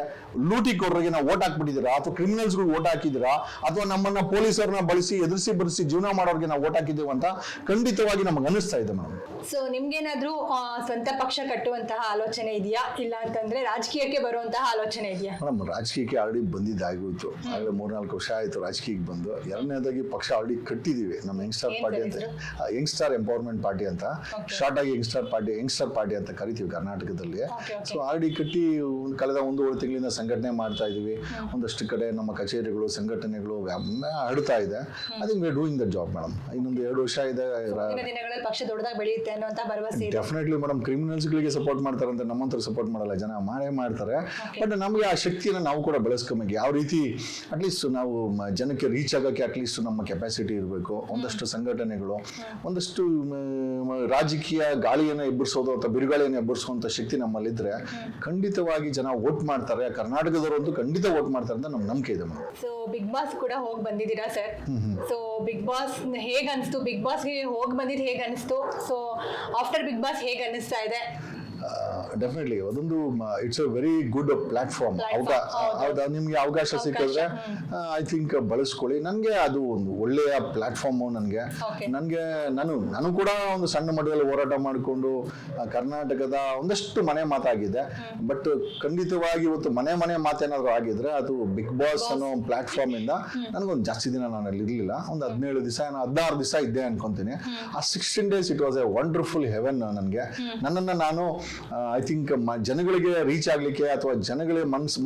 ಲೂಟಿ ಕೊಡ್ರಿಗೆ ನಾವು ಓಟ್ ಹಾಕ್ಬಿಟ್ಟಿದ್ದೀರಾ, ಅಥವಾ ಕ್ರಿಮಿನಲ್ಸ್ಗಳು ಓಟ್ ಹಾಕಿದ್ದೀರಾ, ಅಥವಾ ನಮ್ಮನ್ನ ಪೊಲೀಸರನ್ನ ಬಳಸಿ ಎದುರಿಸಿ ಬರೆಸಿ ಜೀವನ ಮಾಡೋರಿಗೆ ನಾವು ಓಟ್ ಹಾಕಿದ್ದೀವಿ ಅಂತ ಖಂಡಿತವಾಗಿ ನಮಗೆ ಅನಿಸ್ತಾ ಇದೆ ಮೇಡಮ್. ಸೊ ನಿಮ್ಗೇನಾದ್ರೂ ಸ್ವಂತ ಪಕ್ಷ ಕಟ್ಟುವಂತಹ ಆಲೋಚನೆ ಇದೆಯಾ, ಇಲ್ಲ ಅಂತಂದ್ರೆ ರಾಜಕೀಯಕ್ಕೆ ಬರುವಂತಹ ಆಲೋಚನೆ ಇದೆಯಾ? ಮೇಡಮ್, ರಾಜಕೀಯಕ್ಕೆ ಆಲ್ರೆಡಿ ಬಂದಿದ್ದಾಗೋಯ್ತು. ಆಗಲೇ 3-4 ವರ್ಷ ಆಯ್ತು ರಾಜಕೀಯಕ್ಕೆ ಬಂದು. ಎರಡನೇದಾಗಿ ಪಕ್ಷ ಆಲ್ರೆಡಿ ಕಟ್ಟಿದೀವಿ, ನಮ್ಮ ಯಂಗ್ಸ್ಟರ್ ಪಾರ್ಟಿ ಅಂತ, ಯಂಗ್ಸ್ಟರ್ ಎಂಪವರ್ಮೆಂಟ್ ಪಾರ್ಟಿ ಅಂತ, ಶಾರ್ಟ್ ಆಗಿ ಯಂಗ್ಸ್ಟರ್ ಪಾರ್ಟಿ ಅಂತ ಕರಿತೀವಿ ಕರ್ನಾಟಕದಲ್ಲಿ. ಸೊ ಆಲ್ರೆಡಿ ಕಟ್ಟಿ ಕಳೆದ 1.5 ತಿಂಗಳಿಂದ ಸಂಘಟನೆ ಮಾಡ್ತಾ ಇದೀವಿ. ಒಂದಷ್ಟು ಕಡೆ ನಮ್ಮ ಕಚೇರಿಗಳು, ಸಂಘಟನೆಗಳು ಹರಡ್ತಾ ಇದೆ. I think we are doing that job madam. ಇನ್ನೊಂದು 2 ವರ್ಷ ಇದೆ. ಪಕ್ಷ ದೊಡ್ಡದಾಗಿ ಬೆಳೆಯುತ್ತೆ ಅನ್ನುವಂತ ಭರವಸೆ ಇದೆ. Definitely madam. ಕ್ರಿಮಿನಲ್ಸ್ಗಳಿಗೆ ಸಪೋರ್ಟ್ ಮಾಡ್ತಾರೆ ಅಂತ ನಮ್ಮಂತರ ಸಪೋರ್ಟ್ ಮಾಡಲ್ಲ ಜನ, ಮಾಡ್ತಾರೆ. ಬಟ್ ನಮಗೆ ಆ ಶಕ್ತಿಯನ್ನು ನಾವು ಕೂಡ ಬೆಳೆಸ್ಕೊಬೇಕು. ಯಾವ ರೀತಿ ಅಟ್ಲೀಸ್ಟ್ ನಾವು ಜನಕ್ಕೆ ರೀಚ್ ಆಗೋಕ್ಕೆ ಅಟ್ಲೀಸ್ಟ್ ನಮ್ಮ ಕೆಪಾಸಿಟಿ ಇರಬೇಕು. ಒಂದಷ್ಟು ಸಂಘಟನೆಗಳು, ಒಂದಷ್ಟು ರಾಜಕೀಯ ಗಾಳಿಯನ್ನು ಎಬ್ಬರಿಸೋದು ಅಥವಾ ಬಿರುಗಾಳಿಯನ್ನು ಎಬ್ಬರಿಸುವಂತ ಶಕ್ತಿ ನಮ್ಮಲ್ಲಿದ್ರೆ ಖಂಡಿತವಾಗಿ ಜನ ವೋಟ್ ಮಾಡ್ತಾರೆ. ಕರ್ನಾಟಕದವರಂತೂ ಖಂಡಿತ ವೋಟ್ ಮಾಡ್ತಾರೆ ಅಂತ ನಮ್ಗೆ ನಂಬಿಕೆ ಇದೆ ಮೇಡಮ್. ಸೊ ಬಿಗ್ ಬಾಸ್ ಕೂಡ ಹೋಗಿ ಬಂದಿದ್ದೀರಾ ಸರ್. ಸೊ ಬಿಗ್ ಬಾಸ್ ಹೇಗೆ ಅನಿಸ್ತು? ಬಿಗ್ ಬಾಸ್ಗೆ ಹೋಗಿ ಬಂದಿದ್ದು ಹೇಗೆ ಅನಿಸ್ತು? ಸೊ ಆಫ್ಟರ್ ಬಿಗ್ ಬಾಸ್ ಹೇಗೆ ಅನಿಸ್ತಾ ಇದೆ? ಡೆಫಿನೆಟ್ಲಿ ಅದೊಂದು it's a very good platform. ನಿಮ್ಗೆ ಅವಕಾಶ ಸಿಕ್ಕಿದ್ರೆ ಐ ಥಿಂಕ್ ಬಳಸ್ಕೊಳ್ಳಿ. ನನಗೆ ಅದು ಒಂದು ಒಳ್ಳೆಯ ಪ್ಲಾಟ್ಫಾರ್ಮು. ನನಗೆ ನಾನು ಕೂಡ ಒಂದು ಸಣ್ಣ ಮಟ್ಟದಲ್ಲಿ ಹೋರಾಟ ಮಾಡಿಕೊಂಡು ಕರ್ನಾಟಕದ ಒಂದಷ್ಟು ಮನೆ ಮಾತಾಗಿದೆ. ಬಟ್ ಖಂಡಿತವಾಗಿ ಇವತ್ತು ಮನೆ ಮಾತೇನಾದ್ರು ಆಗಿದ್ರೆ ಅದು ಬಿಗ್ ಬಾಸ್ ಅನ್ನೋ ಪ್ಲಾಟ್ಫಾರ್ಮ್ ಇಂದ ನನಗೊಂದು ಜಾಸ್ತಿ ದಿನ ನಾನು ಅಲ್ಲಿ ಇರಲಿಲ್ಲ. ಒಂದು 17 ದಿವಸ 16 ದಿವಸ ಇದ್ದೆ ಅನ್ಕೊಂತೀನಿ. ಆ 16 days it was A wonderful Heaven. ನನಗೆ ನನ್ನನ್ನು ನಾನು ಐ ಥಿಂಕ್ ಜನಗಳಿಗೆ ರೀಚ್ ಆಗ್ಲಿಕ್ಕೆ ಅಥವಾ ಜನಗಳ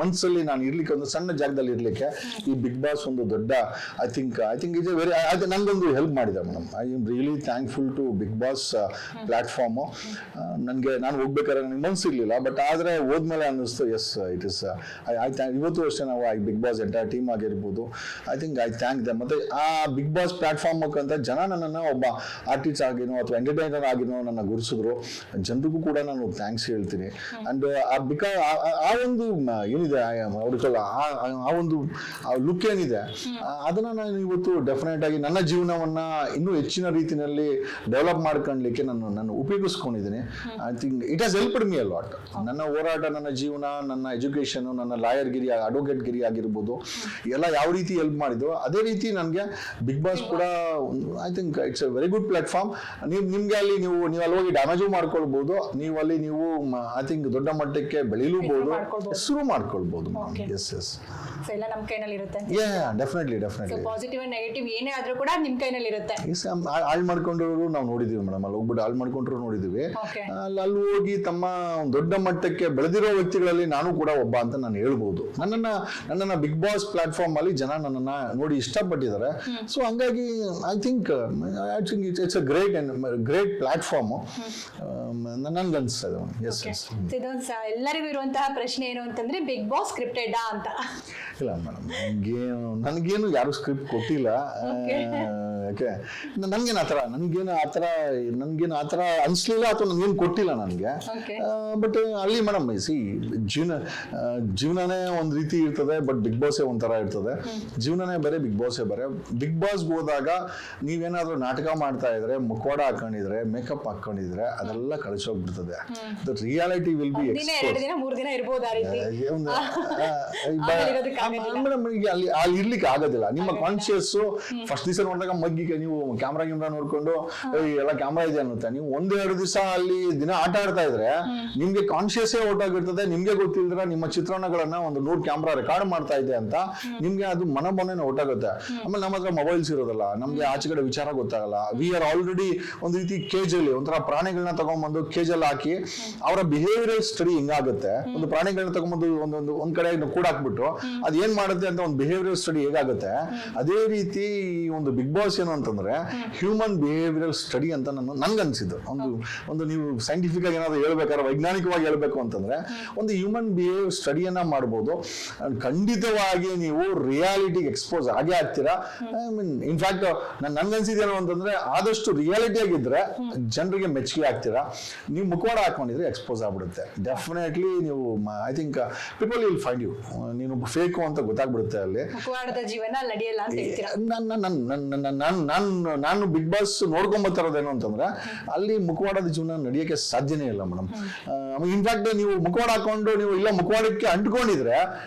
ಮನಸ್ಸಲ್ಲಿ ನಾನು ಇರ್ಲಿಕ್ಕೆ ಒಂದು ಸಣ್ಣ ಜಾಗದಲ್ಲಿ ಇರ್ಲಿಕ್ಕೆ ಈ ಬಿಗ್ ಬಾಸ್ ಒಂದು ದೊಡ್ಡ I think is a very ಅದು ನನಗೊಂದು ಹೆಲ್ಪ್ ಮಾಡಿದೆ madam. I am really thankful to Bigg Boss platform. ನನಗೆ ನಾನು ಹೋಗ್ಬೇಕಾದ್ರೆ ನನಗೆ ಮನಸ್ಸಿರ್ಲಿಲ್ಲ, ಬಟ್ ಆದರೆ ಹೋದ್ಮೇಲೆ ಅನ್ನಿಸ್ತು ಎಸ್ ಇಟ್ ಇಸ್ ಇವತ್ತು ಅಷ್ಟೇ ನಾವು I Bigg Boss entire team ಆಗಿರ್ಬೋದು. I think I thank them. ಮತ್ತೆ ಆ ಬಿಗ್ ಬಾಸ್ ಪ್ಲಾಟ್ಫಾರ್ಮ್ ಮುಖಾಂತರ ಜನ ನನ್ನನ್ನು ಒಬ್ಬ ಆರ್ಟಿಸ್ಟ್ ಆಗಿನೋ ಅಥವಾ ಎಂಟರ್ಟೈನರ್ ಆಗಿನೋ ನನ್ನ ಗುರುಸಿದ್ರು. ಜನರಿಗೂ ಕೂಡ ನಾನು ಥ್ಯಾಂಕ್ಸ್ ಹೇಳ್ತೀನಿ. ಅಂಡ್ ಬಿಕಾಸ್ ಆ ಒಂದು ಏನಿದೆ ಆ ಒಂದು ಲುಕ್ ಏನಿದೆ ಅದನ್ನ ನಾನು ಇವತ್ತು ಡೆಫಿನೆಟ್ ಆಗಿ ನನ್ನ ಜೀವನವನ್ನ ಇನ್ನೂ ಹೆಚ್ಚಿನ ರೀತಿಯಲ್ಲಿ ಡೆವಲಪ್ ಮಾಡ್ಕೊಳ್ಳಲಿಕ್ಕೆ ನಾನು ಉಪಯೋಗಿಸ್ಕೊಂಡಿದ್ದೀನಿ. I think it has helped me a lot. ನನ್ನ ಹೋರಾಟ, ನನ್ನ ಜೀವನ, ನನ್ನ ಎಜುಕೇಶನ್, ನನ್ನ ಲಾಯರ್ ಗಿರಿ, ಅಡ್ವೊಕೇಟ್ ಗಿರಿ ಆಗಿರ್ಬೋದು, ಎಲ್ಲ ಯಾವ ರೀತಿ ಹೆಲ್ಪ್ ಮಾಡಿದ್ರು ಅದೇ ರೀತಿ ನನಗೆ ಬಿಗ್ ಬಾಸ್ ಕೂಡ I think it's A very good platform. ನಿಮ್ಗೆ ಅಲ್ಲಿ ನೀವು ಅಲ್ಲಿ ಹೋಗಿ ಡ್ಯಾಮೇಜು ಮಾಡ್ಕೊಳ್ಬಹುದು. ನೀವು ಅಲ್ಲಿ ನೀವು ಐ ಥಿಂಕ್ ದೊಡ್ಡ ಮಟ್ಟಕ್ಕೆ ಬೆಳೀಲೂಬಹುದು, ಶುರು ಮಾಡ್ಕೊಳ್ಬಹುದು. ಎಸ್ ಎಸ್ ಎಲ್ಲ ನಮ್ಮ ಕೈನಲ್ಲಿ ಇರುತ್ತೆ. ಡೆಫಿನೆಟ್ಲಿ ಪಾಸಿಟಿವ್ ಅಂಡ್ ನೆಗೆಟಿವ್ ಏನೇ ಆದ್ರೂ ಕೂಡ ನಿಮ್ಮ ಕೈನಲ್ಲಿ ಇರುತ್ತೆ. ಹಾಳು ಮಾಡ್ಕೊಂಡ್ರು ನಾವು ನೋಡಿದೀವಿ ಮೇಡಮ್. ಅಲ್ಲಿ ಹೋಗ್ಬಿಟ್ಟು ಹಾಳು ಮಾಡ್ಕೊಂಡ್ರು ನೋಡಿದೀವಿ. ಅಲ್ಲಿ ಹೋಗಿ ತಮ್ಮ ದೊಡ್ಡ ಮಟ್ಟಕ್ಕೆ ಬೆಳೆದಿರೋ ವ್ಯಕ್ತಿಗಳಲ್ಲಿ ನಾನು ಕೂಡ ಒಬ್ಬ ಅಂತ ನಾನು ಹೇಳ್ಬೋದು. ನನ್ನನ್ನ ಬಿಗ್ ಬಾಸ್ ಪ್ಲಾಟ್ಫಾರ್ಮ್ ಅಲ್ಲಿ ಜನ ನನ್ನನ್ನ ನೋಡಿ ಇಷ್ಟಪಟ್ಟಿದ್ದಾರೆ. ಸೊ ಹಂಗಾಗಿ I think it's a great platform ನನ್ಗನ್ಸ್ತದೆ. ಎಲ್ಲರಿಗೂ ಇರುವಂತಹ ಪ್ರಶ್ನೆ ಏನು ಅಂತಂದ್ರೆ ಬಿಗ್ ಬಾಸ್ ಸ್ಕ್ರಿಪ್ಟೆಡ್ ಅಂತ. ಇಲ್ಲ ಮೇಡಮ್, ನನಗೇನು ಯಾರು ಸ್ಕ್ರಿಪ್ಟ್ ಕೊಟ್ಟಿಲ್ಲ. ಯಾಕೆ ನನ್ಗೇನು ಆತರ ಅನ್ಸ್ಲಿಲ್ಲ ಅಥವಾ ನನ್ಗೇನು ಕೊಟ್ಟಿಲ್ಲ ನನಗೆ. ಬಟ್ ಅಲ್ಲಿ ಮೇಡಮ್ ಜೀವನನೇ ಒಂದ್ ರೀತಿ ಇರ್ತದೆ, ಬಟ್ ಬಿಗ್ ಬಾಸೇ ಒಂಥರ ಇರ್ತದೆ. ಜೀವನನೇ ಬೇರೆ, ಬಿಗ್ ಬಾಸೇ ಬೇರೆ. ಬಿಗ್ ಬಾಸ್ಗೆ ಹೋದಾಗ ನೀವೇನಾದ್ರೂ ನಾಟಕ ಮಾಡ್ತಾ ಇದ್ರೆ, ಮುಖವಾಡ ಹಾಕೊಂಡಿದ್ರೆ, ಮೇಕಪ್ ಹಾಕೊಂಡಿದ್ರೆ ಅದೆಲ್ಲ ಕಳಿಸೋಗ್ಬಿಡ್ತದೆ. Reality will be madam. ಅಲ್ಲಿ ಇರ್ಲಿಕ್ಕೆ ಆಗೋದಿಲ್ಲ. ನಿಮ್ಮ ಕಾನ್ಶಿಯಸ್ ಫಸ್ಟ್ ದಿವಸ ನೋಡಿದಾಗ ಮಗ್ಗಿಗೆ ನೀವು ಕ್ಯಾಮ್ರಾ ನೋಡ್ಕೊಂಡು ಎಲ್ಲ ಕ್ಯಾಮ್ರಾ ಇದೆ ಅನ್ನುತ್ತೆ. ನೀವು 1-2 ದಿವಸ ಅಲ್ಲಿ ದಿನ ಆಟ ಆಡ್ತಾ ಇದ್ರೆ ನಿಮ್ಗೆ ಕಾನ್ಶಿಯಸ್ಸೇ ಹೊರಟೋಗಿರ್ತದೆ. ನಿಮ್ಗೆ ಗೊತ್ತಿಲ್ದಿರ ನಿಮ್ಮ ಚಿತ್ರಣಗಳನ್ನ ಒಂದು 100 ಕ್ಯಾಮ್ರಾ ರೆಕಾರ್ಡ್ ಮಾಡ್ತಾ ಇದೆ ಅಂತ ನಿಮ್ಗೆ ಅದು ಮನೋಭಾವನೆ ಹೊರಟೋಗುತ್ತೆ. ಆಮೇಲೆ ನಮ್ಮ ಹತ್ರ ಮೊಬೈಲ್ಸ್ ಇರೋದಲ್ಲ, ನಮ್ಗೆ ಆಚೆ ಕಡೆ ವಿಚಾರ ಗೊತ್ತಾಗಲ್ಲ. ವಿ ಆರ್ ಆಲ್ರೆಡಿ ಒಂದು ರೀತಿ ಕೇಜಲ್ಲಿ ಒಂಥರ ಪ್ರಾಣಿಗಳನ್ನ ತಗೊಂಡ್ಬಂದು ಕೇಜಲ್ಲಿ ಹಾಕಿ ಅವರ ಬಿಹೇವಿಯರ್ ಸ್ಟಡಿ ಹಿಂಗಾಗುತ್ತೆ. ಒಂದು ಪ್ರಾಣಿಗಳನ್ನ ತಗೊಂಡ್ಬಂದು ಒಂದ್ ಕಡೆ ಕೂಡಾಕ್ಬಿಟ್ಟು ಅದ್ ಏನ್ ಮಾಡುತ್ತೆ ಅಂತ ಒಂದು ಬಿಹೇವಿಯರ್ ಸ್ಟಡಿ ಹೇಗಾಗುತ್ತೆ, ಅದೇ ರೀತಿ ಒಂದು ಬಿಗ್ ಬಾಸ್ ಏನು ಅಂತಂದ್ರೆ ಹ್ಯೂಮನ್ ಬಿಹೇವಿಯರ್ ಸ್ಟಡಿ ಅಂತ ನನ್ಗನ್ಸಿದ್ದು. ಒಂದು ನೀವು ಸೈಂಟಿಫಿಕ್ ಆಗಿ ಏನಾದ್ರು ಹೇಳ್ಬೇಕಾದ್ರೆ, ವೈಜ್ಞಾನಿಕವಾಗಿ ಹೇಳ್ಬೇಕು ಅಂತಂದ್ರೆ ಒಂದು ಹ್ಯೂಮನ್ ಬಿಹೇವಿಯರ್ ಸ್ಟಡಿಯನ್ನ ಮಾಡ್ಬೋದು. ಖಂಡಿತವಾಗಿ ನೀವು ರಿಯಾಲಿಟಿಗೆ ಎಕ್ಸ್ಪೋಸ್ ಆಗೇ ಆಗ್ತೀರಾ. ಇನ್ಫ್ಯಾಕ್ಟ್ ನನ್ಗನ್ಸಿದ್ದೇನು ಅಂತಂದ್ರೆ ಆದಷ್ಟು ರಿಯಾಲಿಟಿ ಆಗಿದ್ರೆ ಜನರಿಗೆ ಮೆಚ್ಚುಗೆ ಆಗ್ತೀರಾ. ನೀವು ಮುಖವಾಡ ಹಾಕೊಂಡಿದ್ರೆ ಎಕ್ಸ್ಪೋಸ್ ಆಗ್ಬಿಡುತ್ತೆ. ಡೆಫಿನೆಟ್ಲಿ ನೀವು I think people will find you. ನೀನು ಫೇಕು ಅಂತ ಗೊತ್ತಾಗ್ಬಿಡುತ್ತೆ ಅಲ್ಲಿ. ನಾನು ಬಿಗ್ ಬಾಸ್ ನೋಡ್ಕೊಂಬತ್ತಿರೋದೇನು ಅಂತಂದ್ರೆ ಅಲ್ಲಿ ಮುಖವಾಡದ ಜೀವನ ನಡೆಯಕ್ಕೆ ಸಾಧ್ಯನೇ ಇಲ್ಲ ಮೇಡಮ್. ಇನ್ಫ್ಯಾಕ್ಟ್ ನೀವು ಮುಖವಾಡ ಹಾಕೊಂಡು ನೀವು ಇಲ್ಲ ಮುಖವಾಡಕ್ಕೆ ಅಂಟ್ಕೊಂಡಿದ್ರೆ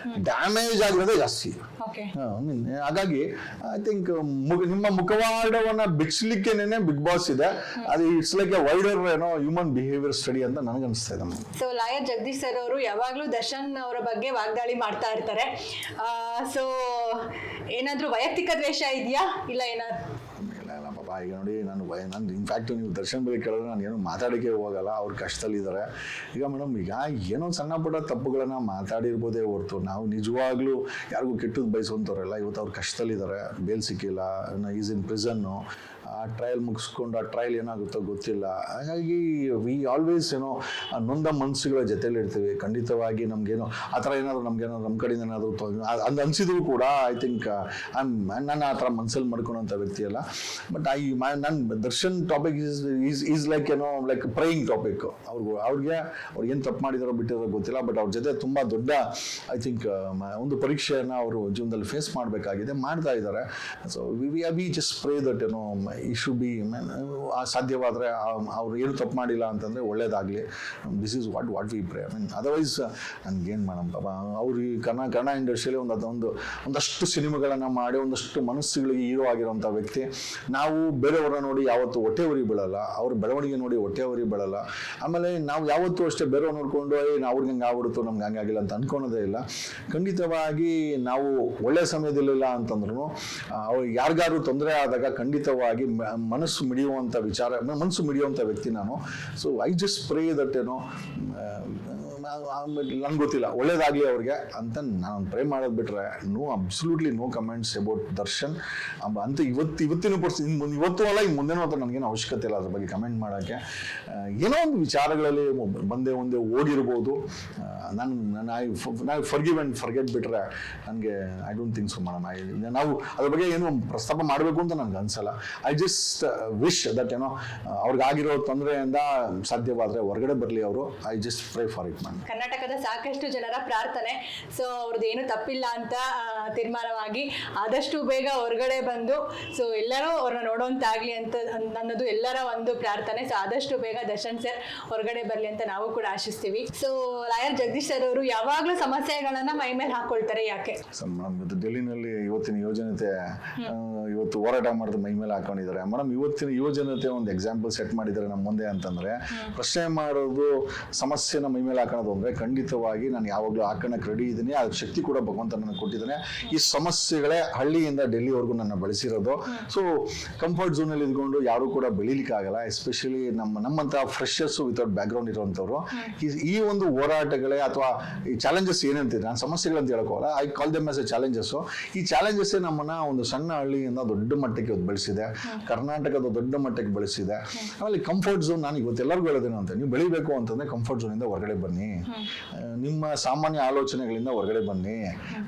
ಡ್ಯಾಮೇಜ್ ಆಗಿರೋದೇ ಜಾಸ್ತಿ. ಹಾಗಾಗಿ ಐ ಥಿಂಕ್ ನಿಮ್ಮ ಮುಖವಾಡವನ್ನ ಬಿಡಿಸ್ಲಿಕ್ಕೇನೆ ಬಿಗ್ ಬಾಸ್ ಇದೆ. ಅದು it's like A wider human behaviour study ಅಂತ ನನಗನ್ಸ್ತಾ ಇದೆ. ಸೊ ಲಾಯರ್ ಜಗದೀಶ್ ಸರ್ ಅವರು ಯಾವಾಗ್ಲೂ ದರ್ಶನ್ ಅವರ ಬಗ್ಗೆ ವಾಗ್ದಾಳಿ ಮಾಡ್ತಾ ಇರ್ತಾರೆ. ಸೊ ಏನಾದ್ರೂ ವೈಯಕ್ತಿಕ ದ್ವೇಷ ಇದೆಯಾ? ಇಲ್ಲ ಏನಾದ್ರು ಈಗ ನೋಡಿ, ನಾನು ಇನ್ಫ್ಯಾಕ್ಟ್ ನೀವು ದರ್ಶನ್ ಬಗ್ಗೆ ಕೇಳಿದ್ರೆ ನಾನು ಏನೋ ಮಾತಾಡೋಕ್ಕೆ ಹೋಗಲ್ಲ. ಅವ್ರು ಕಷ್ಟದಲ್ಲಿದ್ದಾರೆ ಈಗ ಮೇಡಮ್. ಈಗ ಏನೋ ಸಣ್ಣ ಪುಟ್ಟ ತಪ್ಪುಗಳನ್ನ ಮಾತಾಡಿರ್ಬೋದೇ ಹೊರತು ನಾವು ನಿಜವಾಗ್ಲೂ ಯಾರಿಗೂ ಕೆಟ್ಟದ್ದು ಬಯಸುವಂಥವ್ರಲ್ಲ. ಇವತ್ತು ಅವ್ರು ಕಷ್ಟದಲ್ಲಿದ್ದಾರೆ, ಬೇಲ್ ಸಿಕ್ಕಿಲ್ಲ, ಈಸ್ ಇನ್ ಪ್ರಿಸನ್ನು. ಆ ಟ್ರಯಲ್ ಮುಗಿಸ್ಕೊಂಡು ಆ ಟ್ರಯಲ್ ಏನಾಗುತ್ತೋ ಗೊತ್ತಿಲ್ಲ. ಹಾಗಾಗಿ ವಿ ಆಲ್ವೇಸ್ ನೊಂದ ಮನಸ್ಸುಗಳ ಜೊತೆಲಿ ಇರ್ತೀವಿ. ಖಂಡಿತವಾಗಿ ನಮ್ಗೇನೋ ಆ ಥರ ಏನಾದರೂ ನಮ್ಮ ಕಡೆಯಿಂದ ಏನಾದರೂ ಅದು ಅನಿಸಿದ್ರು ಕೂಡ ಐ ಥಿಂಕ್ ನನ್ನ ಆ ಥರ ಮನಸ್ಸಲ್ಲಿ ಮಾಡ್ಕೊಳೋಂಥ ವ್ಯಕ್ತಿ ಅಲ್ಲ. ಬಟ್ ನನ್ನ Darshan topic is like like praying topic. ಅವ್ರಿಗೆ ಏನು ತಪ್ಪು ಮಾಡಿದಾರೋ ಬಿಟ್ಟಿರೋ ಗೊತ್ತಿಲ್ಲ. ಬಟ್ ಅವ್ರ ಜೊತೆ ತುಂಬ ದೊಡ್ಡ ಐ ಥಿಂಕ್ ಒಂದು ಪರೀಕ್ಷೆಯನ್ನು ಅವರು ಜೀವನದಲ್ಲಿ ಫೇಸ್ ಮಾಡಬೇಕಾಗಿದೆ, ಮಾಡ್ತಾ ಇದ್ದಾರೆ. So we just pray that ಈ ಶುಡ್ ಬಿ ಸಾಧ್ಯವಾದರೆ ಅವ್ರು ಏನು ತಪ್ಪು ಮಾಡಿಲ್ಲ ಅಂತಂದರೆ ಒಳ್ಳೇದಾಗಲಿ. This is what we pray. Otherwise ನನಗೇನು ಮಾಡೋಣ ಪಾಪ. ಅವ್ರು ಈ ಕನ್ನಡ ಇಂಡಸ್ಟ್ರಿಯಲ್ಲಿ ಒಂದಷ್ಟು ಸಿನಿಮಾಗಳನ್ನು ಮಾಡಿ ಒಂದಷ್ಟು ಮನಸ್ಸುಗಳಿಗೆ ಹೀರೋ ಆಗಿರೋಂಥ ವ್ಯಕ್ತಿ. ನಾವು ಬೇರೆಯವ್ರನ್ನ ನೋಡಿ ಯಾವತ್ತೂ ಹೊಟ್ಟೆ ಉರಿ ಬೀಳಲ್ಲ, ಅವ್ರ ಬೆಳವಣಿಗೆ ನೋಡಿ ಹೊಟ್ಟೆ ಉರಿ ಬೀಳಲ್ಲ. ಆಮೇಲೆ ನಾವು ಯಾವತ್ತೂ ಅಷ್ಟೇ ಬೇರೆಯವ್ರು ನೋಡಿಕೊಂಡು ಅವ್ರಿಗೆ ಹಂಗೆ ಆಗ್ಬಿಡ್ತು ನಮ್ಗೆ ಹಂಗಾಗಿಲ್ಲ ಅಂತ ಅನ್ಕೊಳೋದೇ ಇಲ್ಲ. ಖಂಡಿತವಾಗಿ ನಾವು ಒಳ್ಳೆ ಸಮಯದಲ್ಲಿಲ್ಲ ಅಂತಂದ್ರೂ ಅವ್ರು ಯಾರಿಗಾರು ತೊಂದರೆ ಆದಾಗ ಖಂಡಿತವಾಗಿ ಮನಸ್ಸು ಮಿಡಿಯುವಂಥ ಮನಸ್ಸು ಮಿಡಿಯುವಂಥ ವ್ಯಕ್ತಿ ನಾನು. So I just pray that ನನ್ಗೆ ಗೊತ್ತಿಲ್ಲ ಒಳ್ಳೇದಾಗಲಿ ಅವ್ರಿಗೆ ಅಂತ ನಾನು ಪ್ರೇ ಮಾಡೋದು ಬಿಟ್ರೆ absolutely no comments about Darshan ಅಂತ ಇವತ್ತಿನ ಪರಿಸ್ಥಿತಿ. ಇವತ್ತು ಅಲ್ಲ ಈಗ ಮುಂದೆನೂ ಅಂತ ನನಗೇನು ಅವಶ್ಯಕತೆ ಇಲ್ಲ ಅದ್ರ ಬಗ್ಗೆ ಕಮೆಂಟ್ ಮಾಡೋಕ್ಕೆ. ಏನೋ ಒಂದು ವಿಚಾರಗಳಲ್ಲಿ ಒಂದೇ ಹೋಗಿರ್ಬೋದು. ನಾನು ಫರ್ಗಿವ್ ಆ್ಯಂಡ್ ಫರ್ಗೆಟ್ ಬಿಟ್ರೆ ನನಗೆ I don't think so madam. ನಾವು ಅದ್ರ ಬಗ್ಗೆ ಏನು ಪ್ರಸ್ತಾಪ ಮಾಡಬೇಕು ಅಂತ ನನಗೆ ಅನ್ಸಲ್ಲ. ಐ ಜಸ್ಟ್ ವಿಶ್ ದಟ್ ಅವ್ರಿಗಾಗಿರೋ ತೊಂದರೆಯಿಂದ ಸಾಧ್ಯವಾದರೆ ಹೊರಗಡೆ ಬರಲಿ ಅವರು. I just pray for it. ಕರ್ನಾಟಕದ ಸಾಕಷ್ಟು ಜನರ ಪ್ರಾರ್ಥನೆ. ಸೊ ಅವ್ರದ್ದು ಏನು ತಪ್ಪಿಲ್ಲ ಅಂತ ತೀರ್ಮಾನವಾಗಿ ಆದಷ್ಟು ಬೇಗ ಹೊರಗಡೆ ಬಂದು ಸೊ ಎಲ್ಲರೂ ಅವ್ರನ್ನ ನೋಡೋಂತಾಗ್ಲಿ ಅಂತ ಅನ್ನೋದು ಎಲ್ಲರ ಒಂದು ಪ್ರಾರ್ಥನೆ. ಸೊ ಆದಷ್ಟು ಬೇಗ ದರ್ಶನ್ ಸರ್ ಹೊರಗಡೆ ಬರಲಿ ಅಂತ ನಾವು ಕೂಡ ಆಶಿಸ್ತೀವಿ. ಸೊ ಲಾಯರ್ ಜಗದೀಶ್ ಸರ್ ಅವರು ಯಾವಾಗಲೂ ಸಮಸ್ಯೆಗಳನ್ನ ಮೈ ಮೇಲೆ ಹಾಕೊಳ್ತಾರೆ, ಯಾಕೆ? ಡೆಲ್ಲಿನಲ್ಲಿ ಇವತ್ತಿನ ಯುವಜನತೆ ಇವತ್ತು ಹೋರಾಟ ಮಾಡಿದ ಮೈ ಮೇಲೆ ಹಾಕೊಂಡಿದ್ದಾರೆ ಮೇಡಮ್. ಇವತ್ತಿನ ಯುವಜನತೆ ಒಂದು ಎಕ್ಸಾಂಪಲ್ ಸೆಟ್ ಮಾಡಿದ್ದಾರೆ ನಮ್ಮ ಮುಂದೆ ಅಂತಂದ್ರೆ, ಪ್ರಶ್ನೆ ಮಾಡೋದು ಸಮಸ್ಯೆನ ಮೈ ಮೇಲೆ ಹಾಕೋದು ಅಂದ್ರೆ ಖಂಡಿತವಾಗಿ ನಾನು ಯಾವಾಗಲೂ ಹಾಕೋಣಕ್ಕೆ ರೆಡಿ ಇದ್ದೀನಿ. ಅದ್ರ ಶಕ್ತಿ ಕೂಡ ಭಗವಂತ ನನಗೆ ಕೊಟ್ಟಿದ್ದಾನೆ. ಈ ಸಮಸ್ಯೆಗಳೇ ಹಳ್ಳಿಯಿಂದ ಡೆಲ್ಲಿವರೆಗೂ ನನ್ನ ಬೆಳೆಸಿರೋದು. ಸೊ ಕಂಫರ್ಟ್ ಝೋನಲ್ಲಿ ಇದ್ಕೊಂಡು ಯಾರು ಕೂಡ ಬೆಳೀಲಿಕ್ಕಾಗಲ್ಲ. ಎಸ್ಪೆಷಲಿ ನಮ್ಮಂತ ಫ್ರೆಶರ್ಸ್ ವಿತೌಟ್ ಬ್ಯಾಕ್ಗ್ರೌಂಡ್ ಇರುವಂಥವ್ರು ಈ ಒಂದು ಹೋರಾಟಗಳೇ ಅಥವಾ ಈ ಚಾಲೆಂಜಸ್ ಏನಂತಿದೆ, ನಾನು ಸಮಸ್ಯೆಗಳಂತ ಹೇಳೋಕೋಲ್ಲ, I call them as a challenges. ಈ ಚಾಲೆಂಜಸ್ಸೇ ನಮ್ಮನ್ನ ಒಂದು ಸಣ್ಣ ಹಳ್ಳಿಯಿಂದ ದೊಡ್ಡ ಮಟ್ಟಕ್ಕೆ ಬೆಳೆಸಿದೆ, ಕರ್ನಾಟಕದ ದೊಡ್ಡ ಮಟ್ಟಕ್ಕೆ ಬೆಳೆಸಿದೆ. ಆಮೇಲೆ ಕಂಫರ್ಟ್ ಝೋನ್, ನಾನು ಇವತ್ತೆಲ್ಲರಿಗೂ ಹೇಳೋದೇನು ಅಂತ, ನೀವು ಬೆಳಿಬೇಕು ಅಂತಂದ್ರೆ ಕಂಫರ್ಟ್ ಝೋನಿಂದ ಹೊರಗಡೆ ಬನ್ನಿ, ನಿಮ್ಮ ಸಾಮಾನ್ಯ ಆಲೋಚನೆಗಳಿಂದ ಹೊರಗಡೆ ಬನ್ನಿ,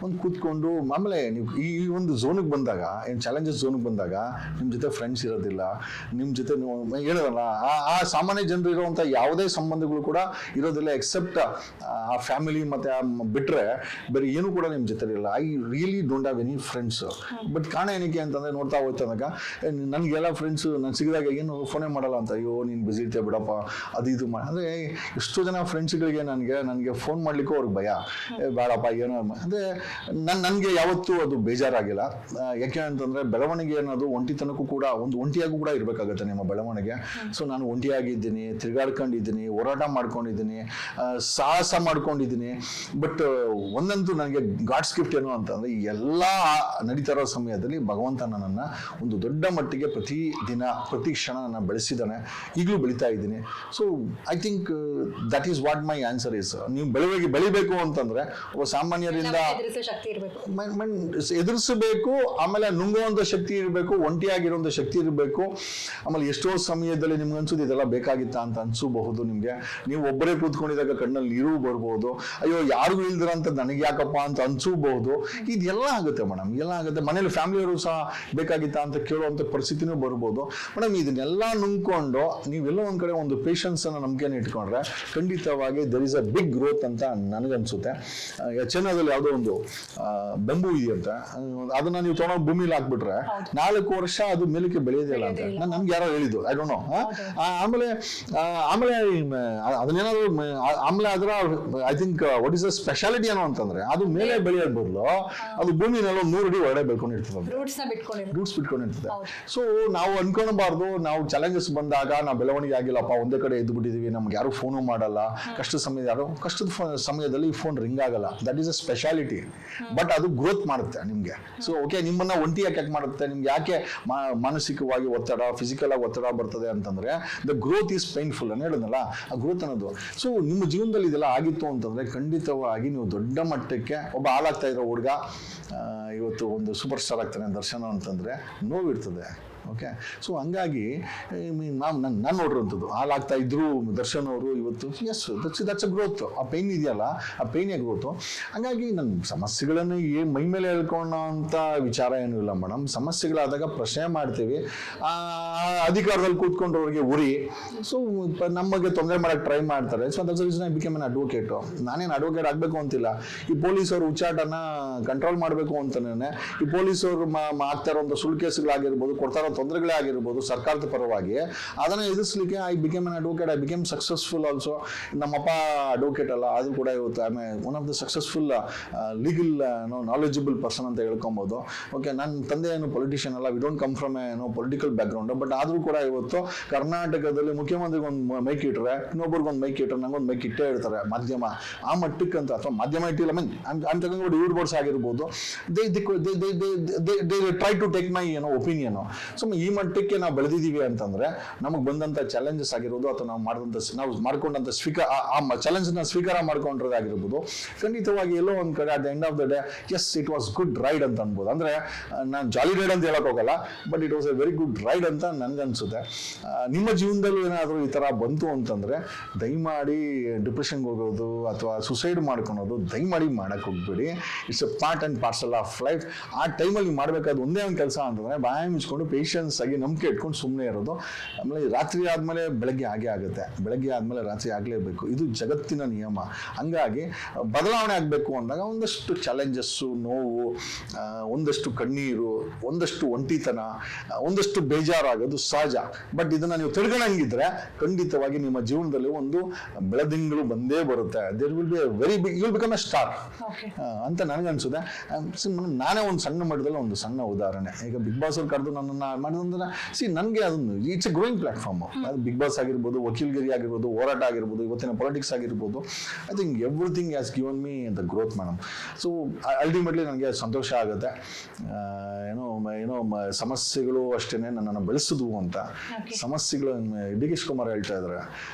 ಒಂದು ಕೂತ್ಕೊಂಡು. ಆಮೇಲೆ ನೀವು ಈ ಒಂದು ಝೋನಿಗೆ ಬಂದಾಗ, ಏನು ಚಾಲೆಂಜಸ್ ಝೋನಿಗೆ ಬಂದಾಗ ನಿಮ್ಮ ಜೊತೆ ಫ್ರೆಂಡ್ಸ್ ಇರೋದಿಲ್ಲ, ನಿಮ್ಮ ಜೊತೆ ನೀವು ಹೇಳೋದಲ್ಲ ಆ ಸಾಮಾನ್ಯ ಜನರು ಇರುವಂಥ ಯಾವುದೇ ಸಂಬಂಧಗಳು ಕೂಡ ಇರೋದಿಲ್ಲ, ಎಕ್ಸೆಪ್ಟ್ ಆ ಫ್ಯಾಮಿಲಿ ಮತ್ತು ಬಿಟ್ಟರೆ ಬೇರೆ ಏನು ಕೂಡ ನಿಮ್ಮ ಜೊತೆ ಇರಲ್ಲ. I really don't have any friends. But ಕಾರಣ ಏನಕ್ಕೆ ಅಂತಂದರೆ, ನೋಡ್ತಾ ಹೋಗ್ತಾಗ ನನಗೆಲ್ಲ ಫ್ರೆಂಡ್ಸು ನಾನು ಸಿಗಿದಾಗ ಏನು ಫೋನೇ ಮಾಡಲ್ಲ ಅಂತ, ಅಯ್ಯೋ ನೀನು ಬಿಸಿ ಇರ್ತೀಯ ಬಿಡಪ್ಪ ಅದು ಇದು ಮಾಡಿ. ಅಂದರೆ ಎಷ್ಟೋ ಜನ ಫ್ರೆಂಡ್ಸ್ಗಳಿಗೆ ನನಗೆ ಫೋನ್ ಮಾಡಲಿಕ್ಕೂ ಅವ್ರಿಗೆ ಭಯ, ಬೇಡಪ್ಪ ಏನೋ. ಅಂದರೆ ನನಗೆ ಯಾವತ್ತೂ ಅದು ಬೇಜಾರಾಗಿಲ್ಲ. ಯಾಕೆ ಅಂತಂದರೆ ಬೆಳವಣಿಗೆ ಅನ್ನೋದು ಒಂಟಿತನಕ್ಕೂ ಕೂಡ ಒಂಟಿಯಾಗೂ ಕೂಡ ಇರಬೇಕಾಗತ್ತೆ ನಿಮ್ಮ ಬೆಳವಣಿಗೆ. ಸೊ ನಾನು ಒಂಟಿಯಾಗಿದ್ದೀನಿ, ತಿರುಗಾಡ್ಕೊಂಡಿದ್ದೀನಿ, ಹೋರಾಟ ಮಾಡ್ಕೊಂಡಿದ್ದೀನಿ, ಸಾಹಸ ಮಾಡ್ಕೊಂಡಿದ್ದೀನಿ. ಬಟ್ ಒಂದಂತೂ ನನಗೆ ಗಾಡ್ಸ್ ಗಿಫ್ಟ್ ಏನು ಅಂತಂದರೆ, ಈ ಎಲ್ಲ ನಡೀತಾ ಇರೋ ಸಮಯದಲ್ಲಿ ಭಗವಂತ ನನ್ನನ್ನು ಒಂದು ದೊಡ್ಡ ಮಟ್ಟಿಗೆ ಪ್ರತಿ ದಿನ ಪ್ರತಿ ಕ್ಷಣ ನನ್ನ ಬೆಳೆಸಿದ್ದಾನೆ, ಈಗಲೂ ಬೆಳೀತಾ ಇದ್ದೀನಿ. So I think that is what my answer is. ನೀವು ಬೆಳಿಬೇಕು ಅಂತಂದ್ರೆ ಒಬ್ಬ ಸಾಮಾನ್ಯರಿಂದ ಎದುರಿಸಬೇಕು, ಆಮೇಲೆ ನುಂಗುವಂಥ ಶಕ್ತಿ ಇರಬೇಕು, ಒಂಟಿಯಾಗಿರುವಂಥ ಶಕ್ತಿ ಇರಬೇಕು. ಆಮೇಲೆ ಎಷ್ಟೋ ಸಮಯದಲ್ಲಿ ನಿಮ್ಗೆ ಅನ್ಸೋದು ಇದೆಲ್ಲ ಬೇಕಾಗಿತ್ತಾ ಅಂತ ಅನ್ಸಬಹುದು ನಿಮ್ಗೆ. ನೀವು ಒಬ್ಬರೇ ಕೂತ್ಕೊಂಡಿದ್ದಾಗ ಕಣ್ಣಲ್ಲಿ ನೀರು ಬರ್ಬೋದು, ಅಯ್ಯೋ ಯಾರಿಗೂ ಇಲ್ದಿರಂತ ನನಗೆ ಯಾಕಪ್ಪ ಅಂತ ಅನ್ಸಬಹುದು. ಇದೆಲ್ಲ ಆಗುತ್ತೆ ಮೇಡಮ್, ಎಲ್ಲ ಆಗುತ್ತೆ. ಮನೇಲಿ ಫ್ಯಾಮಿಲಿಯವರು ಸಹ ಬೇಕಾಗಿತ್ತಾ ಅಂತ ಕೇಳುವಂಥ ಪರಿಸ್ಥಿತಿನೂ ಬರ್ಬೋದು ಮೇಡಮ್. ಇದನ್ನೆಲ್ಲ ನುಂಗ್ಕೊಂಡು ನೀವೆಲ್ಲ ಒಂದ್ ಕಡೆ ಒಂದು ಪೇಷನ್ಸ್ ಅನ್ನ ನಂಬಿಕೆನ ಇಟ್ಕೊಂಡ್ರೆ ಖಂಡಿತವಾಗಿ there is a big growth ಅಂತ ನನಗನ್ಸುತ್ತೆ. ಚೈನಾದಲ್ಲಿ ಯಾವುದೋ ಒಂದು ಬೆಂಬು ಇದೆಯಂತೆ, ಅದನ್ನ ನೀವು ತೊಗೊಂಡು ಭೂಮಿಲಿ ಹಾಕ್ಬಿಟ್ರೆ 4 ವರ್ಷ ಅದು ಮೇಲಕ್ಕೆ ಬೆಳೆಯೋದಿಲ್ಲ ಅಂತ ನಮ್ಗೆ ಯಾರೋ ಹೇಳಿದ್ದು, ಐ ಡೋಂಟ್ ನೋ. ಆಮೇಲೆ ಅದನ್ನೇನಾದ್ರು ಆಮೇಲೆ ಅದರ I think what is the speciality ಏನೋ ಅಂತಂದ್ರೆ, ಅದು ಮೇಲೆ ಬೆಳೆಯೋದ್ ಬದಲು ಅದು ಭೂಮಿನೆಲ್ಲ 100 ಅಡಿ ಒಳಗಡೆ ಬೆಳ್ಕೊಂಡಿರ್ತದೆ, ರೂಟ್ಸ್ ಬಿಟ್ಕೊಂಡಿರ್ತದೆ. ಸೊ ನಾವು ಅನ್ಕೊಳ್ಬಾರ್ದು, ನಾವು ಚಾಲೆಂಜಸ್ ಬಂದಾಗ ನಾವು ಬೆಳವಣಿಗೆ ಆಗಿಲ್ಲಪ್ಪ, ಒಂದೇ ಕಡೆ ಎದ್ದು ಬಿಟ್ಟಿದೀವಿ, ನಮ್ಗೆ ಯಾರು ಫೋನು ಮಾಡಲ್ಲ, ಕಷ್ಟದ ಸಮಯದಲ್ಲಿ ಈ ಫೋನ್ ರಿಂಗ್ ಆಗಲ್ಲ. That is a speciality. But ಅದು ಗ್ರೋತ್ ಮಾಡುತ್ತೆ ನಿಮ್ಗೆ. ಸೊ ಓಕೆ, ನಿಮ್ಮನ್ನ ಒಂಟಿಯಾಗಿ ಯಾಕೆ ಮಾಡುತ್ತೆ, ನಿಮ್ಗೆ ಯಾಕೆ ಮಾನಸಿಕವಾಗಿ ಒತ್ತಡ, ಫಿಸಿಕಲ್ ಆಗಿ ಒತ್ತಡ ಬರ್ತದೆ ಅಂತಂದ್ರೆ, ದ ಗ್ರೋತ್ ಈಸ್ ಪೈನ್ಫುಲ್ ಅಂತ ಹೇಳಿದ್ನಲ್ಲ, ಆ ಗ್ರೋತ್ ಅನ್ನೋದು. ಸೊ ನಿಮ್ಮ ಜೀವನದಲ್ಲಿ ಇದೆಲ್ಲ ಆಗಿತ್ತು ಅಂತಂದ್ರೆ ಖಂಡಿತವಾಗಿ ನೀವು ದೊಡ್ಡ ಮಟ್ಟಕ್ಕೆ ಒಬ್ಬ ಹಾಳಾಗ್ತಾ ಇರೋ ಹುಡುಗ ಇವತ್ತು ಒಂದು ಸೂಪರ್ ಸ್ಟಾರ್ ಆಗ್ತಾನೆ ದರ್ಶನ ಅಂತಂದ್ರೆ ನೋವಿರ್ತದೆ. ಓಕೆ, ಸೊ ಹಂಗಾಗಿ ನಾನು ನೋಡಿರೋಂಥದ್ದು ಹಾಲಾಗ್ತಾ ಇದ್ರು ದರ್ಶನ್ ಅವರು ಇವತ್ತು. Yes, that's a growth. ಆ ಪೈನ್ ಇದೆಯಲ್ಲ, ಆ ಪೈನೇ ಗ್ರೋತು. ಹಂಗಾಗಿ ನನ್ನ ಸಮಸ್ಯೆಗಳನ್ನು ಮೈ ಮೇಲೆ ಹೇಳ್ಕೊಳ್ಳೋ ಅಂತ ವಿಚಾರ ಏನೂ ಇಲ್ಲ ಮೇಡಮ್. ಸಮಸ್ಯೆಗಳಾದಾಗ ಪ್ರಶ್ನೆ ಮಾಡ್ತೀವಿ, ಅಧಿಕಾರದಲ್ಲಿ ಕೂತ್ಕೊಂಡವ್ರಿಗೆ ಉರಿ. ಸೊ ನಮಗೆ ತೊಂದರೆ ಮಾಡಕ್ಕೆ ಟ್ರೈ ಮಾಡ್ತಾರೆ. So that's reason I become an advocate. ನಾನೇನು ಅಡ್ವೊಕೇಟ್ ಆಗಬೇಕು ಅಂತಿಲ್ಲ. ಈ ಪೊಲೀಸರು ಹುಚ್ಚಾಟನ ಕಂಟ್ರೋಲ್ ಮಾಡಬೇಕು ಅಂತಾನೆ, ಈ ಪೊಲೀಸರು ಆಗ್ತಾ ಇರೋಂಥ ಸುಳ್ಳು ಕೇಸುಗಳಾಗಿರ್ಬೋದು, ಕೊಡ್ತಾರೋ ತೊಂದರೆಗಳೇ ಆಗಿರ್ಬೋದು ಸರ್ಕಾರದ ಪರವಾಗಿ, ಅದನ್ನು ಎದುರಿಸಲಿಕ್ಕೆ I became an advocate, I became successful also. ನಮ್ಮಪ್ಪ ಅಡ್ವೊಕೇಟ್ ಅಲ್ಲ, ಅದು ಕೂಡ ಇವತ್ತು I may one of the successful legal knowledgeable person ಅಂತ ಹೇಳ್ಕೊಬೋದು. ಓಕೆ, ನನ್ನ ತಂದೆ ಏನು ಪೊಲಿಟಿಷಿಯನ್ ಅಲ್ಲ, we don't come from political background, but ಆದರೂ ಕೂಡ ಇವತ್ತು ಕರ್ನಾಟಕದಲ್ಲಿ ಮುಖ್ಯಮಂತ್ರಿಗೆ ಒಂದು ಮೈಕ್ ಇಟ್ಟರೆ, ಇನ್ನೊಬ್ರಿಗೊಂದು ಮೈಕ್ ಇಟ್ಟರೆ, ನಂಗೊಂದು ಮೈಕ್ ಇಟ್ಟೇ ಇರ್ತಾರೆ. ಮಾಧ್ಯಮ ಆ ಮಟ್ಟಕ್ಕಂತ, ಅಥವಾ ಮಾಧ್ಯಮ ಇಟ್ಟಿಲ್ಲ, I'm talking about your boards ಆಗಿರ್ಬೋದು, they try to take my opinion. So ಈ ಮಟ್ಟಕ್ಕೆ ನಾವು ಬೆಳೆದಿದ್ದೀವಿ ಅಂತಂದ್ರೆ ನಮಗೆ ಬಂದಂತ ಚಾಲೆಂಜಸ್ ಆಗಿರ್ಬೋದು, ಅಥವಾ ನಾವು ಮಾಡ್ಕೊಂಡಂತ ಆ ಚಾಲೆಂಜ್ನ ಸ್ವೀಕಾರ ಮಾಡ್ಕೊಂಡಿರೋದಾಗಿರ್ಬೋದು, ಖಂಡಿತವಾಗಿ ಎಲ್ಲೋ ಒಂದ್ ಕಡೆ at the end of the day as it was good ride ಅಂತ ಅನ್ಬೋದು. ಅಂದ್ರೆ ನಾನು ಜಾಲಿ ರೈಡ್ ಅಂತ ಹೇಳಕ್ ಹೋಗಲ್ಲ, but it was a very good ride ಅಂತ ನನ್ಗನ್ಸುತ್ತೆ. ನಿಮ್ಮ ಜೀವನದಲ್ಲೂ ಏನಾದರೂ ಈ ತರ ಬಂತು ಅಂತಂದ್ರೆ ದಯಮಾಡಿ ಡಿಪ್ರೆಷನ್ಗೆ ಹೋಗೋದು ಅಥವಾ ಸುಸೈಡ್ ಮಾಡ್ಕೊಳೋದು ದಯಮಾಡಿ ಮಾಡಕ್ ಹೋಗ್ಬೇಡಿ. It's A part and parcel of life. ಆ ಟೈಮಲ್ಲಿ ಮಾಡಬೇಕಾದ ಒಂದೇ ಒಂದು ಕೆಲಸ ಅಂತಂದ್ರೆ ಬಾಯಿ ಮುಚ್ಕೊಂಡು ಪೇಷನ್ಸ್ ಆಗಿ ನಂಬಿಕೆ ಇಟ್ಕೊಂಡು ಸುಮ್ಮನೆ ಇರೋದು. ಆಮೇಲೆ ರಾತ್ರಿ ಆದ್ಮೇಲೆ ಬೆಳಗ್ಗೆ ಆಗುತ್ತೆ, ಬೆಳಗ್ಗೆ ಆದ್ಮೇಲೆ ರಾತ್ರಿ ಆಗಲೇಬೇಕು, ಇದು ಜಗತ್ತಿನ ನಿಯಮ. ಹಂಗಾಗಿ ಬದಲಾವಣೆ ಆಗಬೇಕು ಅಂದಾಗ ಒಂದಷ್ಟು ಚಾಲೆಂಜಸ್ಸು, ನೋವು, ಒಂದಷ್ಟು ಕಣ್ಣೀರು, ಒಂದಷ್ಟು ಒಂಟಿತನ, ಒಂದಷ್ಟು ಬೇಜಾರಾಗೋದು ಸಹಜ. ಬಟ್ ಇದನ್ನ ನೀವು ತಿಳ್ಕೊಂಡಂಗಿದ್ರೆ ಖಂಡಿತವಾಗಿ ನಿಮ್ಮ ಜೀವನದಲ್ಲಿ ಒಂದು ಬೆಳದಿಂಗಳು ಬಂದೇ ಬರುತ್ತೆ. There will be very big, you will become a star ಅಂತ ನನಗನ್ಸುತ್ತೆ. ನಾನೇ ಒಂದು ಸಣ್ಣ ಮಟ್ಟದಲ್ಲಿ ಒಂದು ಸಣ್ಣ ಉದಾಹರಣೆ. ಈಗ ಬಿಗ್ ಬಾಸ್ ಅವ್ರು ಕರೆದು ನನ್ನನ್ನು ಮಾಡಿದ್ರೆ ನನಗೆ ಅದೊಂದು ಇಟ್ಸ್ ಎ ಗ್ರೋಯಿಂಗ್ ಪ್ಲಾಟ್ಫಾರ್ಮ್. ಅದು ಬಿಗ್ ಬಾಸ್ ಆಗಿರ್ಬೋದು, ವಕೀಲ್ಗಿರಿ ಆಗಿರ್ಬೋದು, ಹೋರಾಟ ಆಗಿರ್ಬೋದು, ಇವತ್ತಿನ ಪೊಲಿಟಿಕ್ಸ್ ಆಗಿರ್ಬೋದು, I think everything has given me the growth madam. So ultimately ನನಗೆ ಸಂತೋಷ ಆಗುತ್ತೆ. ಸಮಸ್ಯೆಗಳು ಅಷ್ಟೇನೆ ನನ್ನನ್ನು ಬೆಳೆಸಿದ್ವು ಅಂತ. ಸಮಸ್ಯೆಗಳು ಡಿ ಕೆ ಶಿವಕುಮಾರ್ ಹೇಳ್ತಾ ಇದ್ದಾರೆ,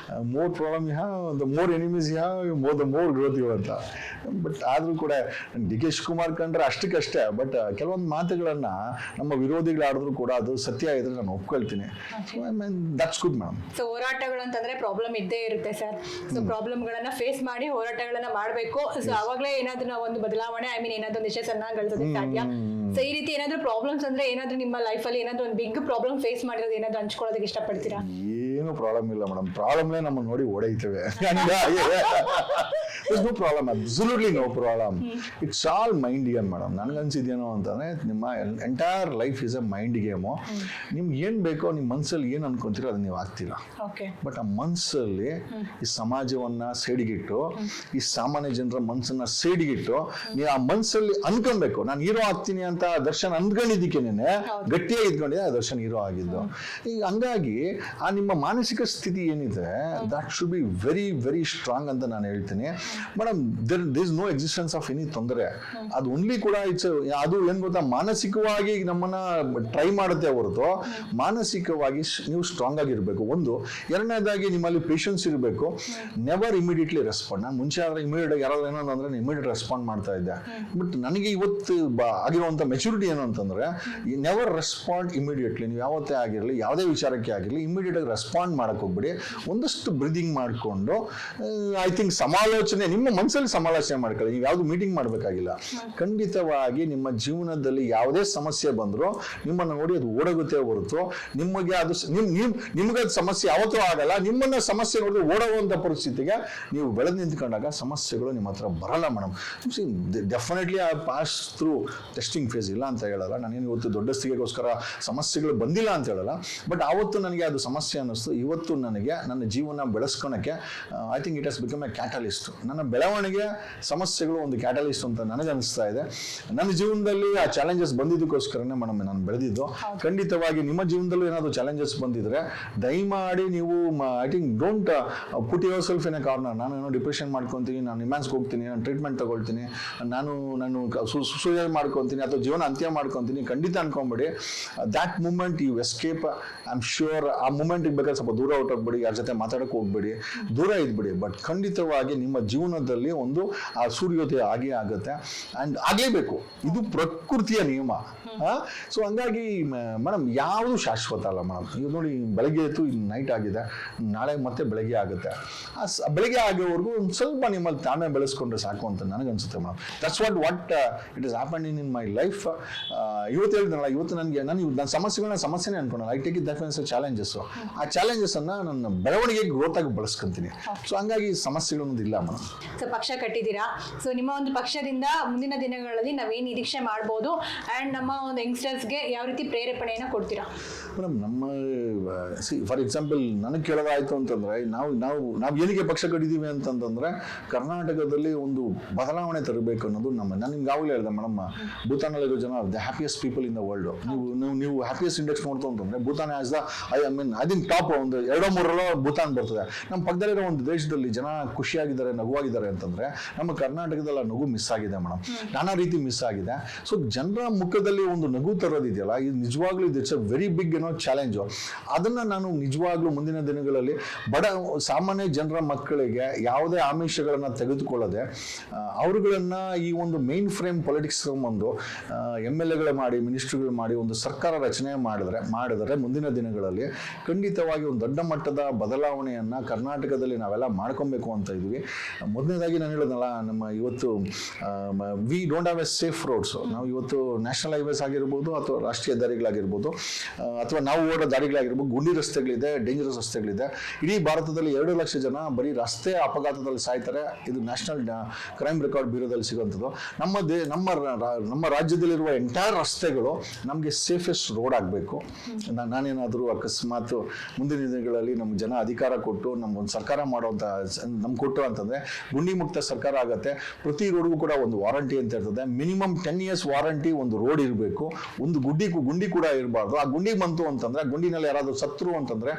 more problem you have, the more enemies you have, the more growth you ಅಂತ. ಬಟ್ ಆದ್ರೂ ಕೂಡ ಡಿ ಕೆ ಶಿವಕುಮಾರ್ ಕಂಡ್ರೆ ಅಷ್ಟಕ್ಕಷ್ಟೇ. ಬಟ್ ಕೆಲವೊಂದು ಮಾತುಗಳನ್ನ ನಮ್ಮ ವಿರೋಧಿಗಳು ಆಡಿದ್ರು ಕೂಡ ಅದು ಸತ್ಯ ಇದ್ರೆ ನಾನು ಒಪ್ಕೊಳ್ತೀನಿ. That's good madam. ಸೊ ಹೋರಾಟಗಳು ಅಂತಂದ್ರೆ ಪ್ರಾಬ್ಲಮ್ ಇದ್ದೇ ಇರುತ್ತೆ ಸರ್. ಸೊ ಪ್ರಾಬ್ಲಮ್ಗಳನ್ನ ಫೇಸ್ ಮಾಡಿ ಹೋರಾಟಗಳನ್ನ ಮಾಡಬೇಕು. ಸೊ ಅವಾಗಲೇ ಏನಾದ್ರೂ ನಾವು ಒಂದು ಬದಲಾವಣೆ, ಐ ಮೀನ್ ಏನಾದ್ರೂ ಒಂದು ಯಶಸ್ಸನ್ನ ಗಳಿಸೋದಕ್ಕೆ ಸಾಧ್ಯ. ಸೊ ಈ ರೀತಿ ಏನಾದ್ರೂ ಪ್ರಾಬ್ಲಮ್ಸ್ ಅಂದ್ರೆ ಏನಾದ್ರೂ ನಿಮ್ಮ ಲೈಫಲ್ಲಿ ಏನಾದ್ರೂ ಒಂದು ಬಿಗ್ ಪ್ರಾಬ್ಲಮ್ ಫೇಸ್ ಮಾಡಿರೋದು ಏನಾದ್ರೂ ಹಂಚ್ಕೊಳ್ಳೋದಕ್ಕೆ ಇಷ್ಟಪಡ್ತೀರಾ? ಏನು ಪ್ರಾಬ್ಲಮ್ ಇಲ್ಲ ಮೇಡಮ್, ಪ್ರಾಬ್ಲಮ್ನೇ ನಮ್ಮ ನೋಡಿ ಓಡೈತೇವೆ. No problem, absolutely no problem. It's all mind game madam. ನನಗನ್ಸಿದ್ದೇನೋ ಅಂತಂದ್ರೆ ನಿಮ್ಮ entire life is a mind game. ನಿಮ್ಗೆ ಏನ್ ಬೇಕೋ ನಿಮ್ಮ ಮನ್ಸಲ್ಲಿ ಏನ್ ಅನ್ಕೊಂತೀರೋ ಅದನ್ನ ನೀವು ಆಗ್ತೀರಾ. ಬಟ್ ಆ ಮನ್ಸಲ್ಲಿ ಈ ಸಮಾಜವನ್ನ ಸೇಡಿಗಿಟ್ಟು, ಈ ಸಾಮಾನ್ಯ ಜನರ ಮನ್ಸನ್ನ ಸೇಡಿಗಿಟ್ಟು ನೀವು ಆ ಮನ್ಸಲ್ಲಿ ಅನ್ಕೊಬೇಕು ನಾನು ಹೀರೋ ಆಗ್ತೀನಿ ಅಂತ ದರ್ಶನ್ ಅಂದ್ಕೊಂಡಿದ್ದಕ್ಕೇನೆ ಗಟ್ಟಿಯಾಗಿ ಇದ್ಕೊಂಡಿದ್ದೆ ಆ ದರ್ಶನ್ ಹೀರೋ ಆಗಿದ್ದು. ಈಗ ಹಂಗಾಗಿ ಆ ನಿಮ್ಮ ಮಾನಸಿಕ ಸ್ಥಿತಿ ಏನಿದೆ that should be very very strong ಅಂತ ನಾನು ಹೇಳ್ತೀನಿ madam. There is no existence of any ತೊಂದರೆ. ಅದು ಓನ್ಲಿ ಕೂಡ ಇಟ್ಸ್, ಅದು ಏನ್ ಗೊತ್ತಾ, ಮಾನಸಿಕವಾಗಿ ನಮ್ಮನ್ನ ಟ್ರೈ ಮಾಡುತ್ತೆ ಹೊರತು ಮಾನಸಿಕವಾಗಿ ನೀವು ಸ್ಟ್ರಾಂಗ್ ಆಗಿರ್ಬೇಕು. ಒಂದು. ಎರಡನೇದಾಗಿ ನಿಮ್ಮಲ್ಲಿ ಪೇಷನ್ಸ್ ಇರಬೇಕು. Never immediately respond. ನಾನು ಮುಂಚೆ ಆದ್ರೆ ಇಮಿಡಿಯೇಟ್ ಯಾರಾದ್ರೂ ಏನೋ ಅಂದ್ರೆ ಇಮಿಡಿಯೇಟ್ ರೆಸ್ಪಾಂಡ್ ಮಾಡ್ತಾ ಇದ್ದೆ. ಬಟ್ ನನಗೆ ಇವತ್ತು ಆಗಿರುವಂತ ಮೆಚುರಿಟಿ ಏನು ಅಂತಂದ್ರೆ ನೆವರ್ ರೆಸ್ಪಾಂಡ್ ಇಮಿಡಿಯೇಟ್ಲಿ. ನೀವು ಯಾವತ್ತೇ ಆಗಿರಲಿ, ಯಾವುದೇ ವಿಚಾರಕ್ಕೆ ಆಗಿರಲಿ, ಇಮಿಡಿಯೇಟ್ ಆಗಿ ರೆಸ್ಪಾಂಡ್ ಮಾಡಕ್ ಹೋಗ್ಬಿಡಿ. ಒಂದಷ್ಟು ಬ್ರೀದಿಂಗ್ ಮಾಡಿಕೊಂಡು ಐ ಥಿಂಕ್ ಸಮಾಲೋಚನೆ, ನಿಮ್ಮ ಮನಸ್ಸಲ್ಲಿ ಸಮಾಲೋಚನೆ ಮಾಡ್ಕೊಳ್ಳಿ. ನೀವು ಯಾವ್ದು ಮೀಟಿಂಗ್ ಮಾಡಬೇಕಾಗಿಲ್ಲ. ಖಂಡಿತವಾಗಿ ನಿಮ್ಮ ಜೀವನದಲ್ಲಿ ಯಾವುದೇ ಸಮಸ್ಯೆ ಬಂದರೂ ನಿಮ್ಮನ್ನು ನೋಡಿ ಅದು ಓಡೋಗುತ್ತೆ ಹೊರತು ನಿಮಗೆ ಅದು ನಿಮ್ಗೆ ಅದು ಸಮಸ್ಯೆ ಯಾವತ್ತೂ ಆಗಲ್ಲ. ನಿಮ್ಮನ್ನ ಸಮಸ್ಯೆ ನೋಡಿದ್ರೆ ಓಡೋಗುವಂತ ಪರಿಸ್ಥಿತಿಗೆ ನೀವು ಬೆಳೆದು ನಿಂತ್ಕೊಂಡಾಗ ಸಮಸ್ಯೆಗಳು ನಿಮ್ಮ ಹತ್ರ ಬರಲ್ಲ madam. Definitely I pass through testing phase, ಇಲ್ಲ ಅಂತ ಹೇಳಲ್ಲ. ನಾನೇನು ಇವತ್ತು ದೊಡ್ಡ ಸ್ಥಿತಿಗೋಸ್ಕರ ಸಮಸ್ಯೆಗಳು ಬಂದಿಲ್ಲ ಅಂತ ಹೇಳಲ್ಲ. ಬಟ್ ಆವತ್ತು ನನಗೆ ಅದು ಸಮಸ್ಯೆ ಅನ್ನಿಸ್ತು. ಇವತ್ತು ನನಗೆ ನನ್ನ ಜೀವನ ಬೆಳೆಸ್ಕೊಳಕ್ಕೆ I think it has become a catalyst. ನನ್ನ ಬೆಳವಣಿಗೆ ಸಮಸ್ಯೆಗಳು ಒಂದು ಕ್ಯಾಟಲಿಸ್ಟ್ ಅಂತ ನನಗೆ ಅನಿಸ್ತಾ ಇದೆ. ನನ್ನ ಜೀವನದಲ್ಲಿ ಆ ಚಾಲೆಂಜಸ್ ಬಂದಿದ್ದಕ್ಕೋಸ್ಕರನೇ ಮೇಡಮ್ ನಾನು ಬೆಳೆದಿದ್ದು. ಖಂಡಿತವಾಗಿ ನಿಮ್ಮ ಜೀವನದಲ್ಲೂ ಏನಾದರೂ ಚಾಲೆಂಜಸ್ ಬಂದಿದ್ರೆ ದಯಮಾಡಿ ನೀವು I think don't put your self in a corner. ನಾನು ಏನೋ ಡಿಪ್ರೆಷನ್ ಮಾಡ್ಕೊತೀನಿ, ನಾನು ನಿಮ್ಯಾನ್ಸ್ಗೆ ಹೋಗ್ತೀನಿ, ನಾನು ಟ್ರೀಟ್ಮೆಂಟ್ ತಗೊಳ್ತೀನಿ, ನಾನು ಸೂಸೈಡ್ ಮಾಡ್ಕೊತೀನಿ ಅಥವಾ ಜೀವನ ಅಂತ್ಯ ಮಾಡ್ಕೊತೀನಿ. ಖಂಡಿತ ಅನ್ಕೊಂಬಿಡಿ. That moment you escape. I am sure ಆ ಮೂಮೆಂಟ್ಗೆ ಬೇಕಾದ್ರೆ ಸ್ವಲ್ಪ ದೂರ ಹೊರಟೋಗ್ಬಿಡಿ, ಯಾರ ಜೊತೆ ಮಾತಾಡಕ್ಕೆ ಹೋಗ್ಬೇಡಿ, ದೂರ ಇದ್ಬಿಡಿ. ಬಟ್ ಖಂಡಿತವಾಗಿ ನಿಮ್ಮ ಜೀವನದಲ್ಲಿ ಒಂದು ಆ ಸೂರ್ಯೋದಯ ಆಗೇ ಆಗುತ್ತೆ ಅಂಡ್ ಆಗಲೇಬೇಕು. ಇದು ಪ್ರಕೃತಿಯ ನಿಯಮ. ಸೊ ಹಂಗಾಗಿ ಮೇಡಮ್ ಯಾವುದು ಶಾಶ್ವತ ಅಲ್ಲ ಮೇಡಮ್. ಈಗ ನೋಡಿ, ಬೆಳಗ್ಗೆ ಎದ್ದು ನೈಟ್ ಆಗಿದೆ, ನಾಳೆ ಮತ್ತೆ ಬೆಳಗ್ಗೆ ಆಗುತ್ತೆ. ಆ ಬೆಳಗ್ಗೆ ಆಗೋವರೆಗೂ ಒಂದು ಸ್ವಲ್ಪ ನಿಮ್ಮಲ್ಲಿ ತಾಳ್ಮೆ ಬೆಳೆಸ್ಕೊಂಡ್ರೆ ಸಾಕು ಅಂತ ನನಗನ್ಸುತ್ತೆ madam. That's what it is happen in my life. ಇವತ್ತು ಹೇಳಿದ್ನಲ್ಲ, ಇವತ್ತು ನನ್ನ ಸಮಸ್ಯೆಗಳನ್ನ ಸಮಸ್ಯೆನೇ ಅನ್ಕೊಂಡಲ್ಲ. I take it definitely challenges. ಆ ಚಾಲೆಂಜಸ್ ಅನ್ನ ನನ್ನ ಬೆಳವಣಿಗೆಗೆ ಗ್ರೋತ್ ಆಗಿ ಬಳಸ್ಕೊಂತೀನಿ. ಸೊ ಹಂಗಾಗಿ ಸಮಸ್ಯೆಗಳು ಅನ್ನೋದು ಇಲ್ಲ ಮೇಡಮ್. ಸೊ ಪಕ್ಷ ಕಟ್ಟಿದ್ದೀರಾ. ಸೊ ನಿಮ್ಮ ಒಂದು ಪಕ್ಷದಿಂದ ಮುಂದಿನ ದಿನಗಳಲ್ಲಿ ನಾವೇನು ನಿರೀಕ್ಷೆ ಮಾಡ್ಬೋದು ಆ್ಯಂಡ್ ನಮ್ಮ ಒಂದು ಯಂಗ್ಸ್ಟರ್ಸ್ಗೆ ಯಾವ ರೀತಿ ಪ್ರೇರೇಪಣೆಯನ್ನು ಕೊಡ್ತೀರಾ? ಮೇಡಮ್, ನಮ್ಮ ಫಾರ್ ಎಕ್ಸಾಂಪಲ್ ನನಗೆ ಕೇಳೋದಾಯ್ತು ಅಂತಂದ್ರೆ ನಾವು ಏನಕ್ಕೆ ಪಕ್ಷ ಕಟ್ಟಿದ್ದೀವಿ ಅಂತಂದ್ರೆ ಕರ್ನಾಟಕದಲ್ಲಿ ಒಂದು ಬದಲಾವಣೆ ತರಬೇಕು ಅನ್ನೋದು ನಾನು ನಿಮ್ಗೆ ಆವಾಗಲೇ ಹೇಳಿದೆ ಮೇಡಮ್, ಭೂತಾನಲ್ಲಿರೋ ಜನ the happiest people in the world. ನೀವು ಹ್ಯಾಪಿಯೆಸ್ಟ್ ಇಂಡೆಕ್ಸ್ ನೋಡ್ತು ಅಂತಂದ್ರೆ Bhutan as the I think top ಒಂದು 2-3 ಭೂತಾನ್ ಬರ್ತದೆ. ನಮ್ಮ ಪಕ್ಕದಲ್ಲಿರೋ ಒಂದು ದೇಶದಲ್ಲಿ ಜನ ಖುಷಿಯಾಗಿದ್ದಾರೆ, ನಗುವಾಗಿದ್ದಾರೆ ಅಂತಂದ್ರೆ ನಮ್ಮ ಕರ್ನಾಟಕದಲ್ಲಿ ಆ ನಗು ಮಿಸ್ ಆಗಿದೆ ಮೇಡಮ್, ನಾನಾ ರೀತಿ ಮಿಸ್ ಆಗಿದೆ. ಸೊ ಜನರ ಮುಖದಲ್ಲಿ ಒಂದು ನಗು ತರೋದಿದೆಯಲ್ಲ, ಇದು ನಿಜವಾಗ್ಲೂ it's a very big challenge. ಅದನ್ನ ನಾನು ನಿಜವಾಗ್ಲೂ ಮುಂದಿನ ದಿನಗಳಲ್ಲಿ ಸಾಮಾನ್ಯ ಜನರ ಮಕ್ಕಳಿಗೆ ಯಾವುದೇ ಆಮಿಷಗಳನ್ನ ತೆಗೆದುಕೊಳ್ಳದೆ ಅವರುಗಳನ್ನ ಈ ಒಂದು ಮೇನ್ ಫ್ರೇಮ್ ಪೊಲಿಟಿಕ್ಸ್ ಒಂದು MLA ಮಾಡಿ, ಮಿನಿಸ್ಟ್ರಿಗಳು ಮಾಡಿ ಒಂದು ಸರ್ಕಾರ ರಚನೆ ಮಾಡಿದರೆ ಮುಂದಿನ ದಿನಗಳಲ್ಲಿ ಖಂಡಿತವಾಗಿ ಒಂದು ದೊಡ್ಡ ಮಟ್ಟದ ಬದಲಾವಣೆಯನ್ನ ಕರ್ನಾಟಕದಲ್ಲಿ ನಾವೆಲ್ಲ ಮಾಡ್ಕೊಬೇಕು ಅಂತ ಇದ್ವಿ. ಮೊದಲನೇದಾಗಿ ನಾನು ಹೇಳೋದಲ್ಲ, ನಮ್ಮ ಇವತ್ತು we don't have A safe roads. ನಾವು ಇವತ್ತು ನ್ಯಾಷನಲ್ ಹೈವೇಸ್ ಆಗಿರ್ಬೋದು ಅಥವಾ ರಾಷ್ಟ್ರೀಯ ದಾರಿಗಳಾಗಿರ್ಬೋದು ಅಥವಾ ನಾವು ಓಡೋ ದಾರಿಗಳಾಗಿರ್ಬೋದು, ಗುಂಡಿ ರಸ್ತೆಗಳಿದೆ, ಡೇಂಜರಸ್ ರಸ್ತೆಗಳಿದೆ. ಇಡೀ ಭಾರತದಲ್ಲಿ 2 ಲಕ್ಷ ಜನ ಬರೀ ರಸ್ತೆ ಅಪಘಾತದಲ್ಲಿ ಸಾಯ್ತಾರೆ. ಇದು ನ್ಯಾಷನಲ್ ಕ್ರೈಮ್ ರೆಕಾರ್ಡ್ ಬ್ಯೂರೋದಲ್ಲಿ ಸಿಗುವಂಥದ್ದು. ನಮ್ಮ ರಾಜ್ಯದಲ್ಲಿರುವ ಎಂಟೈರ್ ರಸ್ತೆಗಳು ನಮಗೆ ಸೇಫೆಸ್ಟ್ ರೋಡ್ ಆಗಬೇಕು. ನಾನೇನಾದರೂ ಅಕಸ್ಮಾತ್ ಮುಂದಿನ ದಿನಗಳಲ್ಲಿ ನಮ್ಮ ಜನ ಅಧಿಕಾರ ಕೊಟ್ಟು ನಮ್ಗೊಂದು ಸರ್ಕಾರ ಮಾಡುವಂಥ ನಮ್ಗೆ ಕೊಟ್ಟು ಅಂತಂದರೆ ಗುಂಡಿ ಮುಕ್ತ ಸರ್ಕಾರ ಆಗುತ್ತೆ. ಪ್ರತಿ ರೋಡ್ಗೂ ಕೂಡ ಒಂದು ವಾರಂಟಿ ಅಂತ ಇರ್ತದೆ. ಮಿನಿಮಮ್ 10 years ವಾರಂಟಿ ಒಂದು ರೋಡ್ ಇರಬೇಕು. ಒಂದು ಗುಂಡಿ ಕೂಡ ಇರಬಾರ್ದು. ಆ ಗುಂಡಿ ಬಂತು ಅಂತಂದ್ರೆ, ಗುಂಡಿನಲ್ಲಿ ಯಾರಾದರೂ ಸತ್ರು ಅಂತಂದ್ರೆ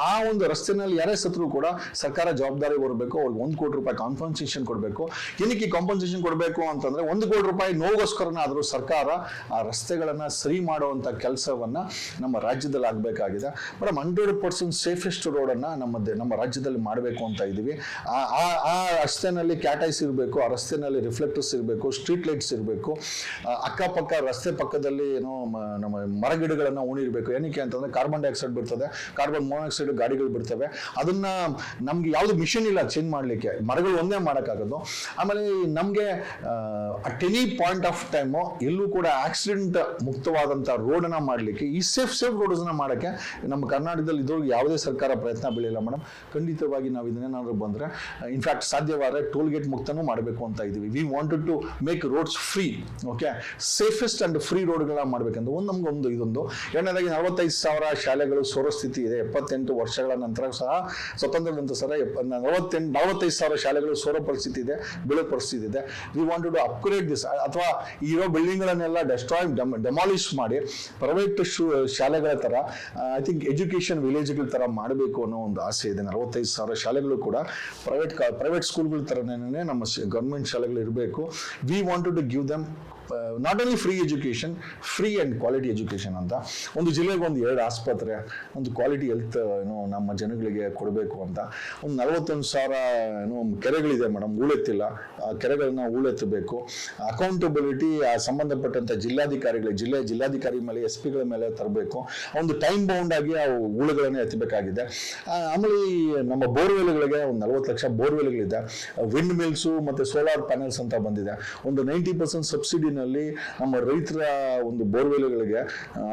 ಆ ಒಂದು ರಸ್ತೆನಲ್ಲಿ ಯಾರೇ ಸತ್ರು ಕೂಡ ಸರ್ಕಾರ ಜವಾಬ್ದಾರಿ ಬರಬೇಕು. ಅವ್ರಿಗೆ 1 ಕೋಟಿ ರೂಪಾಯಿ ಕಾಂಪನ್ಸೇಷನ್ ಕೊಡಬೇಕು. ಏನಕ್ಕೆ ಕಾಂಪನ್ಸೇಷನ್ ಕೊಡಬೇಕು ಅಂತಂದ್ರೆ 1 ಕೋಟಿ ರೂಪಾಯಿ ನೋವುಗೋಸ್ಕರನಾದರೂ ಸರ್ಕಾರ ಆ ರಸ್ತೆಗಳನ್ನ ಸರಿ ಮಾಡುವಂತ ಕೆಲಸವನ್ನ ನಮ್ಮ ರಾಜ್ಯದಲ್ಲಿ ಆಗಬೇಕಾಗಿದೆ. ಮೇಡಮ್, 100% ಸೇಫೆಸ್ಟ್ ರೋಡ್ ಅನ್ನ ನಮ್ಮ ರಾಜ್ಯದಲ್ಲಿ ಮಾಡಬೇಕು ಅಂತ ಇದ್ದೀವಿ. ಆ ರಸ್ತೆನಲ್ಲಿ ಕ್ಯಾಟೈಸ್ ಇರಬೇಕು, ಆ ರಸ್ತೆನಲ್ಲಿ ರಿಫ್ಲೆಕ್ಟರ್ಸ್ ಇರಬೇಕು, ಸ್ಟ್ರೀಟ್ ಲೈಟ್ಸ್ ಇರಬೇಕು, ಅಕ್ಕಪಕ್ಕ ರಸ್ತೆ ಪಕ್ಕದಲ್ಲಿ ಏನೋ ನಮ್ಮ ಮರಗಿಡಗಳನ್ನ ಉಣಿರ್ಬೇಕು. ಏನಕ್ಕೆ ಅಂತಂದ್ರೆ ಕಾರ್ಬನ್ ಡೈಆಕ್ಸೈಡ್ ಬಿಡ್ತದೆ, ಕಾರ್ಬನ್ ಮೊನಾಕ್ಸೈಡ್ ಗಾಡಿಗಳು ಬಿಡ್ತವೆ. ಅದನ್ನ ನಮ್ಗೆ ಯಾವ್ದು ಮಿಷನ್ ಇಲ್ಲ ಚೇಂಜ್ ಮಾಡ್ಲಿಕ್ಕೆ, ಮರಗಳು ಒಂದೇ ಮಾಡೋಕ್ಕಾಗೋದು. ಆಮೇಲೆ ನಮ್ಗೆ at any point of time ಎಲ್ಲೂ ಕೂಡ ಆಕ್ಸಿಡೆಂಟ್ ಮುಕ್ತವಾದಂಥ ರೋಡನ್ನ ಮಾಡಲಿಕ್ಕೆ, ಈ ಸೇಫ್ ರೋಡ್ಸ್ನ ಮಾಡೋಕ್ಕೆ ನಮ್ಮ ಕರ್ನಾಟಕದಲ್ಲಿ ಇದ್ರೊಳಗೆ ಯಾವುದೇ ಸರ್ಕಾರ ಪ್ರಯತ್ನ ಬೀಳಿಲ್ಲ ಮೇಡಮ್. ಖಂಡಿತವಾಗಿ ನಾವು ಇದನ್ನೇನಾದ್ರು ಬಂದರೆ, ಇನ್ಫ್ಯಾಕ್ಟ್ ಸಾಧ್ಯವಾದರೆ ಟೋಲ್ ಗೇಟ್ ಮುಕ್ತನೂ ಮಾಡಬೇಕು ಅಂತ ಇದ್ದೀವಿ. We wanted to make roads free. Okay, safest and free ರೋಡ್ಗಳನ್ನ ಮಾಡಬೇಕಂತ ನಮ್ಗೊಂದು ಇದೊಂದು. ಎರಡನೇದಾಗಿ 45,000 ಶಾಲೆಗಳು ಸೋರೋ ಸ್ಥಿತಿ ಇದೆ. 78 ವರ್ಷಗಳ ನಂತರ ಸಹ, ಸ್ವತಂತ್ರದ ನಂತರ ಸಹ 45,000 ಶಾಲೆಗಳು ಸೋರೋ ಪರಿಸ್ಥಿತಿ ಇದೆ, ಬೀಳೋ ಪರಿಸ್ಥಿತಿ ಇದೆ. We wanted to upgrade this. ಅಥವಾ ಇರೋ ಬಿಲ್ಡಿಂಗ್ಗಳನ್ನೆಲ್ಲ ಡೆಮಾಲಿಷ್ ಮಾಡಿ ಪ್ರೈವೇಟ್ ಶಾಲೆಗಳ ತರ, ಐ ಥಿಂಕ್ ಎಜುಕೇಶನ್ ವಿಲೇಜ್ಗಳ ತರ ಮಾಡಬೇಕು ಅನ್ನೋ ಒಂದು ಆಸೆ ಇದೆ. 45,000 ಶಾಲೆಗಳು ಕೂಡ ಪ್ರೈವೇಟ್ ಸ್ಕೂಲ್ಗಳ ತರನೇ ನಮ್ಮ ಗವರ್ಮೆಂಟ್ ಶಾಲೆಗಳು ಇರಬೇಕು. We wanted to give them not only free education, free and quality education ಅಂತ. ಒಂದು ಜಿಲ್ಲೆಗೆ 2 ಆಸ್ಪತ್ರೆ, ಒಂದು ಕ್ವಾಲಿಟಿ ಹೆಲ್ತ್ ನಮ್ಮ ಜನಗಳಿಗೆ ಕೊಡಬೇಕು ಅಂತ. ಒಂದು 41,000 ಕೆರೆಗಳಿದೆ ಮೇಡಮ್, ಹೂಳೆತ್ತಿಲ್ಲ. ಆ ಕೆರೆಗಳನ್ನ ಹೂಳೆತ್ತಬೇಕು. ಅಕೌಂಟಬಿಲಿಟಿ ಸಂಬಂಧಪಟ್ಟಂಥ ಜಿಲ್ಲಾಧಿಕಾರಿ ಮೇಲೆ, SP ಗಳ ಮೇಲೆ ತರಬೇಕು. ಒಂದು ಟೈಮ್ ಬೌಂಡ್ ಆಗಿ ಆ ಹೂಳುಗಳನ್ನ ಎತ್ತಬೇಕಾಗಿದೆ. ಆಮೇಲೆ ನಮ್ಮ ಬೋರ್ವೆಲ್ಗಳಿಗೆ ಒಂದು 40 ಲಕ್ಷ ಬೋರ್ವೆಲ್ಗಳಿದೆ. ವಿಂಡ್ ಮಿಲ್ಸು ಮತ್ತು ಸೋಲಾರ್ ಪ್ಯಾನೆಲ್ಸ್ ಅಂತ ಬಂದಿದೆ. ಒಂದು 90% ಸಬ್ಸಿಡಿ ನಮ್ಮ ರೈತರ ಒಂದು ಬೋರ್ವೆಲ್ಗಳಿಗೆ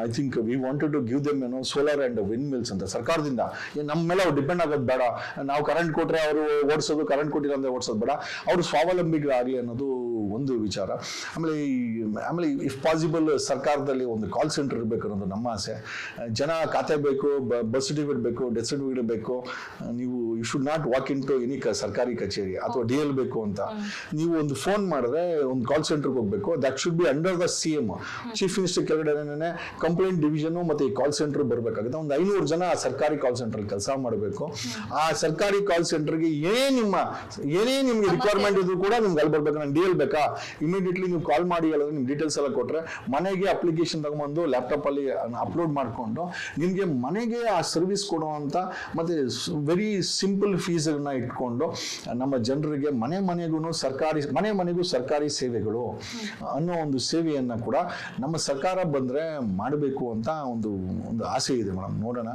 I think we wanted to give them solar and wind mills ಅಂತ ಸರ್ಕಾರದಿಂದ. ನಮ್ಮ ಮೇಲೆ ಅವ್ರು ಡಿಪೆಂಡ್ ಆಗೋದು ಬೇಡ. ನಾವು ಕರೆಂಟ್ ಕೊಟ್ರೆ ಅವರು ಓಡಿಸೋದು, ಕರೆಂಟ್ ಕೊಟ್ಟಿಲ್ಲ ಅಂದ್ರೆ ಓಡಿಸೋದು ಬೇಡ. ಅವರು ಸ್ವಾವಲಂಬಿಗಳಾಗಲಿ ಅನ್ನೋದು ಒಂದು ವಿಚಾರ. ಆಮೇಲೆ ಇಫ್ ಪಾಸಿಬಲ್ ಸರ್ಕಾರದಲ್ಲಿ ಒಂದು ಕಾಲ್ ಸೆಂಟರ್ ಇರಬೇಕು ಅನ್ನೋದು ನಮ್ಮ ಆಸೆ. ಜನ ಖಾತೆ ಬೇಕು, ಬರ್ತ್ ಸರ್ಟಿಫಿಕೇಟ್ ಬೇಕು, ಡೆತ್ ಸರ್ಟಿಫಿಕೇಟ್ ಬೇಕು. ನೀವು you should not walk into any ಸರ್ಕಾರಿ ಕಚೇರಿ ಅಥವಾ DL ಬೇಕು ಅಂತ ನೀವು ಒಂದು ಫೋನ್ ಮಾಡಿದ್ರೆ ಒಂದು ಕಾಲ್ ಸೆಂಟರ್ಗೆ ಹೋಗ್ಬೇಕು. That should B under the CM, chief minister ಕೆಳಗಡೆ ಕಂಪ್ಲೇಂಟ್ ಡಿವಿಷನ್ ಮತ್ತೆ ಈ ಕಾಲ್ ಸೆಂಟರ್ ಬರಬೇಕಾಗುತ್ತೆ. ಒಂದು 500 ಜನ ಸರ್ಕಾರಿ ಕಾಲ್ ಸೆಂಟರ್ ಕೆಲಸ ಮಾಡಬೇಕು. ಆ ಸರ್ಕಾರಿ ಕಾಲ್ ಸೆಂಟರ್ಗೆ ಏನೇ ನಿಮ್ಗೆ ರಿಕ್ವೈರ್ಮೆಂಟ್ ಇದ್ರು ಕೂಡ ನಿಮ್ಗೆ ಅಲ್ಲಿ ಬರ್ಬೇಕು. ನಾನು DL ಬೇಕಾ, ಇಮಿಡಿಯೇಟ್ಲಿ ನೀವು ಕಾಲ್ ಮಾಡಿ ಹೇಳಿದ್ರೆ ನಿಮ್ ಡೀಟೇಲ್ಸ್ ಎಲ್ಲ ಕೊಟ್ರೆ ಮನೆಗೆ ಅಪ್ಲಿಕೇಶನ್ ತಗೊಂಡ್ಬಂದು ಲ್ಯಾಪ್ಟಾಪ್ ಅಲ್ಲಿ ಅಪ್ಲೋಡ್ ಮಾಡಿಕೊಂಡು ನಿಮ್ಗೆ ಮನೆಗೆ ಆ ಸರ್ವಿಸ್ ಕೊಡುವಂತ ಮತ್ತೆ ವೆರಿ ಸಿಂಪಲ್ ಫೀಸ್ ಅನ್ನ ಇಟ್ಕೊಂಡು ನಮ್ಮ ಜನರಿಗೆ ಮನೆಗೂ ಸರ್ಕಾರಿ ಸೇವೆಗಳು ಅನ್ನೋ ಒಂದು ಸೇವೆಯನ್ನು ಕೂಡ ನಮ್ಮ ಸರ್ಕಾರ ಬಂದರೆ ಮಾಡಬೇಕು ಅಂತ ಒಂದು ಆಸೆ ಇದೆ ಮೇಡಮ್. ನೋಡೋಣ.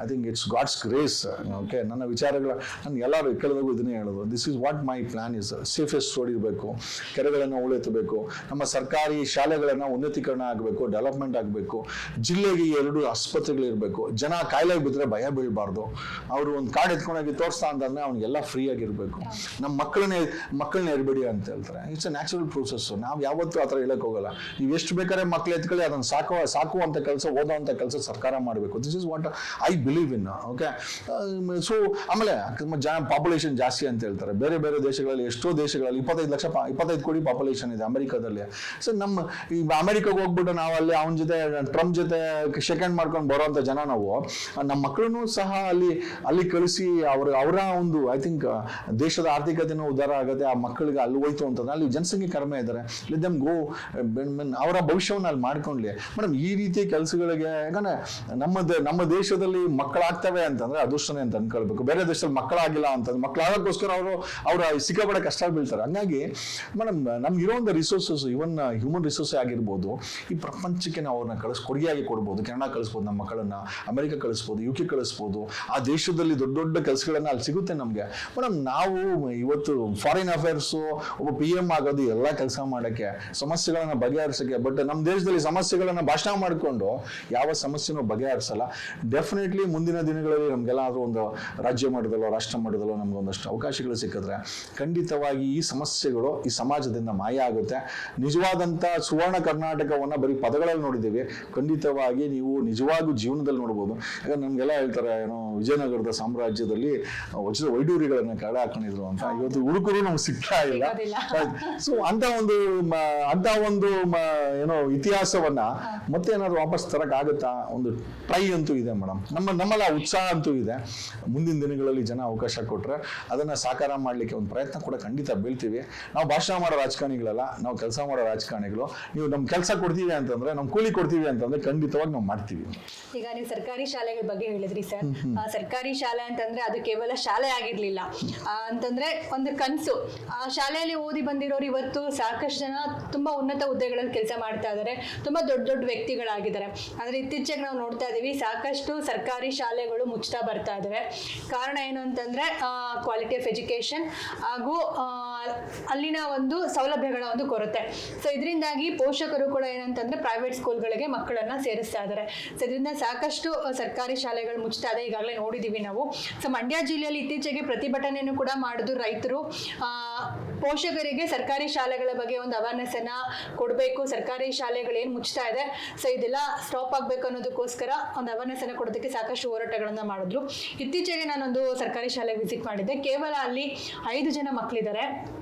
I think it's God's grace. Okay, ನನ್ನ ವಿಚಾರಗಳ ನಾನು ಎಲ್ಲರೂ ಕೆಲವು ಇದನ್ನೇ ಹೇಳೋದು, this is what my plan is. Safest road ಇರಬೇಕು, ಕೆರೆಗಳನ್ನು ಉಳಿತಬೇಕು, ನಮ್ಮ ಸರ್ಕಾರಿ ಶಾಲೆಗಳನ್ನು ಉನ್ನತೀಕರಣ ಆಗಬೇಕು, ಡೆವಲಪ್ಮೆಂಟ್ ಆಗಬೇಕು, ಜಿಲ್ಲೆಗೆ 2 ಆಸ್ಪತ್ರೆಗಳಿರಬೇಕು, ಜನ ಕಾಯಿಲೆಗೆ ಬಿದ್ದರೆ ಭಯ ಬೀಳಬಾರ್ದು. ಅವರು ಒಂದು ಕಾರ್ಡ್ ಎತ್ಕೊಂಡೋಗಿ ತೋರಿಸ್ತಾ ಅಂತಂದ್ರೆ ಅವ್ನಿಗೆಲ್ಲ ಫ್ರೀ ಆಗಿರಬೇಕು. ನಮ್ಮ ಮಕ್ಕಳನ್ನ ಇರಬೇಡಿ ಅಂತ ಹೇಳ್ತಾರೆ. It's a natural process. ನಾವು ಯಾವತ್ತೂ ಆ ಥರ ಹೇಳಕ್ ಹೋಗಲ್ಲ. ನೀವು ಎಷ್ಟು ಬೇಕಾದ್ರೆ ಮಕ್ಳು ಎತ್ಕೊಳ್ಳಿ, ಅದನ್ನು ಸಾಕುವಂಥ ಕೆಲಸ, ಓದೋವಂಥ ಕೆಲಸ ಸರ್ಕಾರ ಮಾಡಬೇಕು. This is what I believe in. Okay, so ಆಮೇಲೆ ಪಾಪ್ಯುಲೇಷನ್ ಜಾಸ್ತಿ ಅಂತ ಹೇಳ್ತಾರೆ. ಬೇರೆ ಬೇರೆ ದೇಶಗಳಲ್ಲಿ, ಎಷ್ಟೋ ದೇಶಗಳಲ್ಲಿ 25 ಕೋಟಿ ಪಾಪ್ಯುಲೇಷನ್ ಇದೆ ಅಮೆರಿಕಾದಲ್ಲಿ. ಸೊ ನಮ್ಮ ಈ ಅಮೆರಿಕಾಗೆ ಹೋಗ್ಬಿಟ್ಟು ನಾವು ಅಲ್ಲಿ ಅವನ ಜೊತೆ, ಟ್ರಂಪ್ ಜೊತೆ ಸೆಕೆಂಡ್ ಮಾಡ್ಕೊಂಡು ಬರೋವಂಥ ಜನ ನಾವು, ನಮ್ಮ ಮಕ್ಕಳನ್ನು ಸಹ ಅಲ್ಲಿ ಕಳಿಸಿ ಅವರ ಒಂದು ಐ ಥಿಂಕ್ ದೇಶದ ಆರ್ಥಿಕತೆನೂ ಉದ್ಧಾರ ಆಗುತ್ತೆ. ಆ ಮಕ್ಕಳಿಗೆ ಅಲ್ಲಿ ಹೋಯ್ತು ಅಂತಂದ್ರೆ ಅಲ್ಲಿ ಜನಸಂಖ್ಯೆ ಕಡಿಮೆ ಇದ್ದಾರೆ, ಲೆಟ್ ದೆಮ್ ಗೋ, ಅವರ ಭವಿಷ್ಯವನ್ನು ಅಲ್ಲಿ ಮಾಡ್ಕೊಳ್ಳಿ ಮೇಡಮ್. ಈ ರೀತಿ ಕೆಲಸಗಳಿಗೆ, ಯಾಕಂದ್ರೆ ನಮ್ಮ ದೇಶದಲ್ಲಿ ಮಕ್ಕಳಾಗ್ತವೆ ಅಂತಂದ್ರೆ ಅದೃಷ್ಟನೇ ಅಂತ ಅನ್ಕೊಳ್ಬೇಕು. ಬೇರೆ ದೇಶದಲ್ಲಿ ಮಕ್ಕಳಾಗಿಲ್ಲ ಅಂತಂದ್ರೆ ಮಕ್ಕಳಾಗೋಸ್ಕರ ಅವರ ಸಿಕ್ಕಾಪಟ್ಟೆ ಕಷ್ಟ ಬೀಳ್ತಾರೆ. ಹಂಗಾಗಿ ಮೇಡಮ್ ನಮ್ಗೆ ಇರೋಂಥ ರಿಸೋರ್ಸಸ್, ಇವನ್ ಹ್ಯೂಮನ್ ರಿಸೋರ್ಸ್ ಆಗಿರ್ಬೋದು, ಈ ಪ್ರಪಂಚಕ್ಕೆ ನಾವು ಅವ್ರನ್ನ ಕೊಡುಗೆಯಾಗಿ ಕೊಡ್ಬೋದು. ಕೆನಡಾ ಕಳಿಸ್ಬೋದು, ನಮ್ಮ ಮಕ್ಕಳನ್ನ ಅಮೆರಿಕ ಕಳಿಸ್ಬೋದು, UK ಕಳಿಸ್ಬೋದು. ಆ ದೇಶದಲ್ಲಿ ದೊಡ್ಡ ದೊಡ್ಡ ಕೆಲಸಗಳನ್ನ ಅಲ್ಲಿ ಸಿಗುತ್ತೆ ನಮಗೆ ಮೇಡಮ್. ನಾವು ಇವತ್ತು ಫಾರಿನ್ ಅಫೇರ್ಸು, ಒಬ್ಬ PM ಆಗೋದು ಎಲ್ಲ ಕೆಲಸ ಮಾಡೋಕ್ಕೆ, ಸಮಸ್ಯೆಗಳನ್ನ ಬಗೆಹರಿಸೋಕ್ಕೆ. ಬಟ್ ನಮ್ಮ ದೇಶದಲ್ಲಿ ಸಮಸ್ಯೆಗಳನ್ನ ಭಾಷಣ ಮಾಡಿಕೊಂಡು ಯಾವ ಸಮಸ್ಯೆನೂ ಬಗೆಹರಿಸಲ್ಲ. ಡೆಫಿನೆಟ್ಲಿ ಮುಂದಿನ ದಿನಗಳಲ್ಲಿ ನಮ್ಗೆಲ್ಲಾದ್ರೂ ಒಂದು ರಾಜ್ಯ ಮಟ್ಟದಲ್ಲೋ ರಾಷ್ಟ್ರ ಮಟ್ಟದಲ್ಲೋ ನಮ್ಗೆ ಒಂದಷ್ಟು ಅವಕಾಶಗಳು ಸಿಕ್ಕಿದ್ರೆ ಖಂಡಿತವಾಗಿ ಈ ಸಮಸ್ಯೆಗಳು ಈ ಸಮಾಜದಿಂದ ಮಾಯ ಆಗುತ್ತೆ. ನಿಜವಾದಂಥ ಸುವರ್ಣ ಕರ್ನಾಟಕವನ್ನು ಬರೀ ಪದಗಳಲ್ಲಿ ನೋಡಿದ್ದೀವಿ, ಖಂಡಿತವಾಗಿ ನೀವು ನಿಜವಾಗೂ ಜೀವನದಲ್ಲಿ ನೋಡ್ಬೋದು. ಯಾಕಂದ್ರೆ ನಮಗೆಲ್ಲ ಹೇಳ್ತಾರೆ, ಏನೋ ವಿಜಯನಗರದ ಸಾಮ್ರಾಜ್ಯದಲ್ಲಿ ವೈಡೂರಿಗಳನ್ನ ಕಡೆ ಹಾಕೊಂಡಿದ್ರು ಅಂತ. ಇವತ್ತು ಹುಡುಗರು ನಮ್ಗೆ ಸಿಗ್ತಾ ಇಲ್ಲ. ಸೊ ಅಂತ ಒಂದು ಏನೋ ಇತಿಹಾಸವನ್ನ ಮತ್ತೆ ಏನಾದ್ರು ವಾಪಸ್ ತರಕ್ಕಾಗತ್ತಾ? ಒಂದು ಟ್ರೈ ಅಂತೂ ಇದೆ ಮೇಡಮ್. ನಮ್ಮಲ್ಲ ಉತ್ಸಾಹ ಅಂತೂ ಇದೆ. ಮುಂದಿನ ದಿನಗಳಲ್ಲಿ ಜನ ಅವಕಾಶ ಕೊಟ್ರೆ ಅದನ್ನ ಸಾಕಾರ ಮಾಡ್ಲಿಕ್ಕೆ ಒಂದು ಪ್ರಯತ್ನ ಕೂಡ ಖಂಡಿತ ಬೀಳ್ತೀವಿ. ನಾವು ಭಾಷಣ ಮಾಡೋ ರಾಜಕಾರಣಿಗಳಲ್ಲ, ನಾವು ಕೆಲಸ ಮಾಡೋ ರಾಜಕಾರಣಿಗಳು. ನೀವು ನಮ್ ಕೆಲಸ ಕೊಡ್ತೀವಿ ಅಂತಂದ್ರೆ, ನಮ್ ಕೂಲಿ ಕೊಡ್ತೀವಿ ಅಂತಂದ್ರೆ ಖಂಡಿತವಾಗಿ ನಾವು ಮಾಡ್ತೀವಿ. ಈಗ ನೀವು ಸರ್ಕಾರಿ ಶಾಲೆಗಳ ಬಗ್ಗೆ ಹೇಳಿದ್ರಿ ಸರ್. ಸರ್ಕಾರಿ ಶಾಲೆ ಅಂತಂದ್ರೆ ಅದು ಕೇವಲ ಶಾಲೆ ಆಗಿರ್ಲಿಲ್ಲ ಅಂತಂದ್ರೆ ಒಂದು ಕನಸು. ಆ ಶಾಲೆಯಲ್ಲಿ ಓದಿ ಬಂದಿರೋರು ಇವತ್ತು ಸಾಕಷ್ಟು ಜನ ತುಂಬಾ ಉನ್ನತ ಹುದ್ದೆಗಳಲ್ಲಿ ಕೆಲಸ ಮಾಡ್ತಾ ಇದ್ದಾರೆ, ತುಂಬಾ ದೊಡ್ಡ ದೊಡ್ಡ ವ್ಯಕ್ತಿಗಳಾಗಿದ್ದಾರೆ. ಆದ್ರೆ ಇತ್ತೀಚೆಗೆ ನಾವು ನೋಡ್ತಾ ಇದೀವಿ, ಸಾಕಷ್ಟು ಸರ್ಕಾರಿ ಶಾಲೆಗಳು ಮುಚ್ತಾ ಬರ್ತಾ ಇದಾವೆ. ಕಾರಣ ಏನು ಅಂತಂದ್ರೆ ಕ್ವಾಲಿಟಿ ಆಫ್ ಎಜುಕೇಶನ್ ಹಾಗೂ ಅಲ್ಲಿನ ಒಂದು ಸೌಲಭ್ಯಗಳ ಒಂದು ಕೊರತೆ. ಸೊ ಇದರಿಂದಾಗಿ ಪೋಷಕರು ಕೂಡ ಏನಂತಂದ್ರೆ ಪ್ರೈವೇಟ್ ಸ್ಕೂಲ್ಗಳಿಗೆ ಮಕ್ಕಳನ್ನ ಸೇರಿಸ್ತಾ ಇದ್ದಾರೆ. ಸೊ ಇದರಿಂದ ಸಾಕಷ್ಟು ಸರ್ಕಾರಿ ಶಾಲೆಗಳು ಮುಚ್ತಾ ಇದೆ, ಈಗಾಗಲೇ ನೋಡಿದೀವಿ ನಾವು. ಸೊ ಮಂಡ್ಯ ಜಿಲ್ಲೆಯಲ್ಲಿ ಇತ್ತೀಚೆಗೆ ಪ್ರತಿಭಟನೆಯನ್ನು ಕೂಡ ಮಾಡಿದ್ರು ರೈತರು. ಪೋಷಕರಿಗೆ ಸರ್ಕಾರಿ ಶಾಲೆಗಳ ಬಗ್ಗೆ ಒಂದು ಅವೇರ್ನೆಸ್ ಅನ್ನ ಕೊಡಬೇಕು, ಸರ್ಕಾರಿ ಶಾಲೆಗಳು ಏನು ಮುಚ್ತಾ ಇದೆ, ಸೊ ಇದೆಲ್ಲ ಸ್ಟಾಪ್ ಆಗ್ಬೇಕು ಅನ್ನೋದಕ್ಕೋಸ್ಕರ ಒಂದು ಅವೇರ್ನೆಸ್ ಅನ್ನ ಕೊಡೋದಕ್ಕೆ ಸಾಕಷ್ಟು ಹೋರಾಟಗಳನ್ನ ಮಾಡಿದ್ರು. ಇತ್ತೀಚೆಗೆ ನಾನೊಂದು ಸರ್ಕಾರಿ ಶಾಲೆಗೆ ವಿಸಿಟ್ ಮಾಡಿದ್ದೆ. ಕೇವಲ ಅಲ್ಲಿ 5 ಜನ ಮಕ್ಕಳಿದ್ದಾರೆ.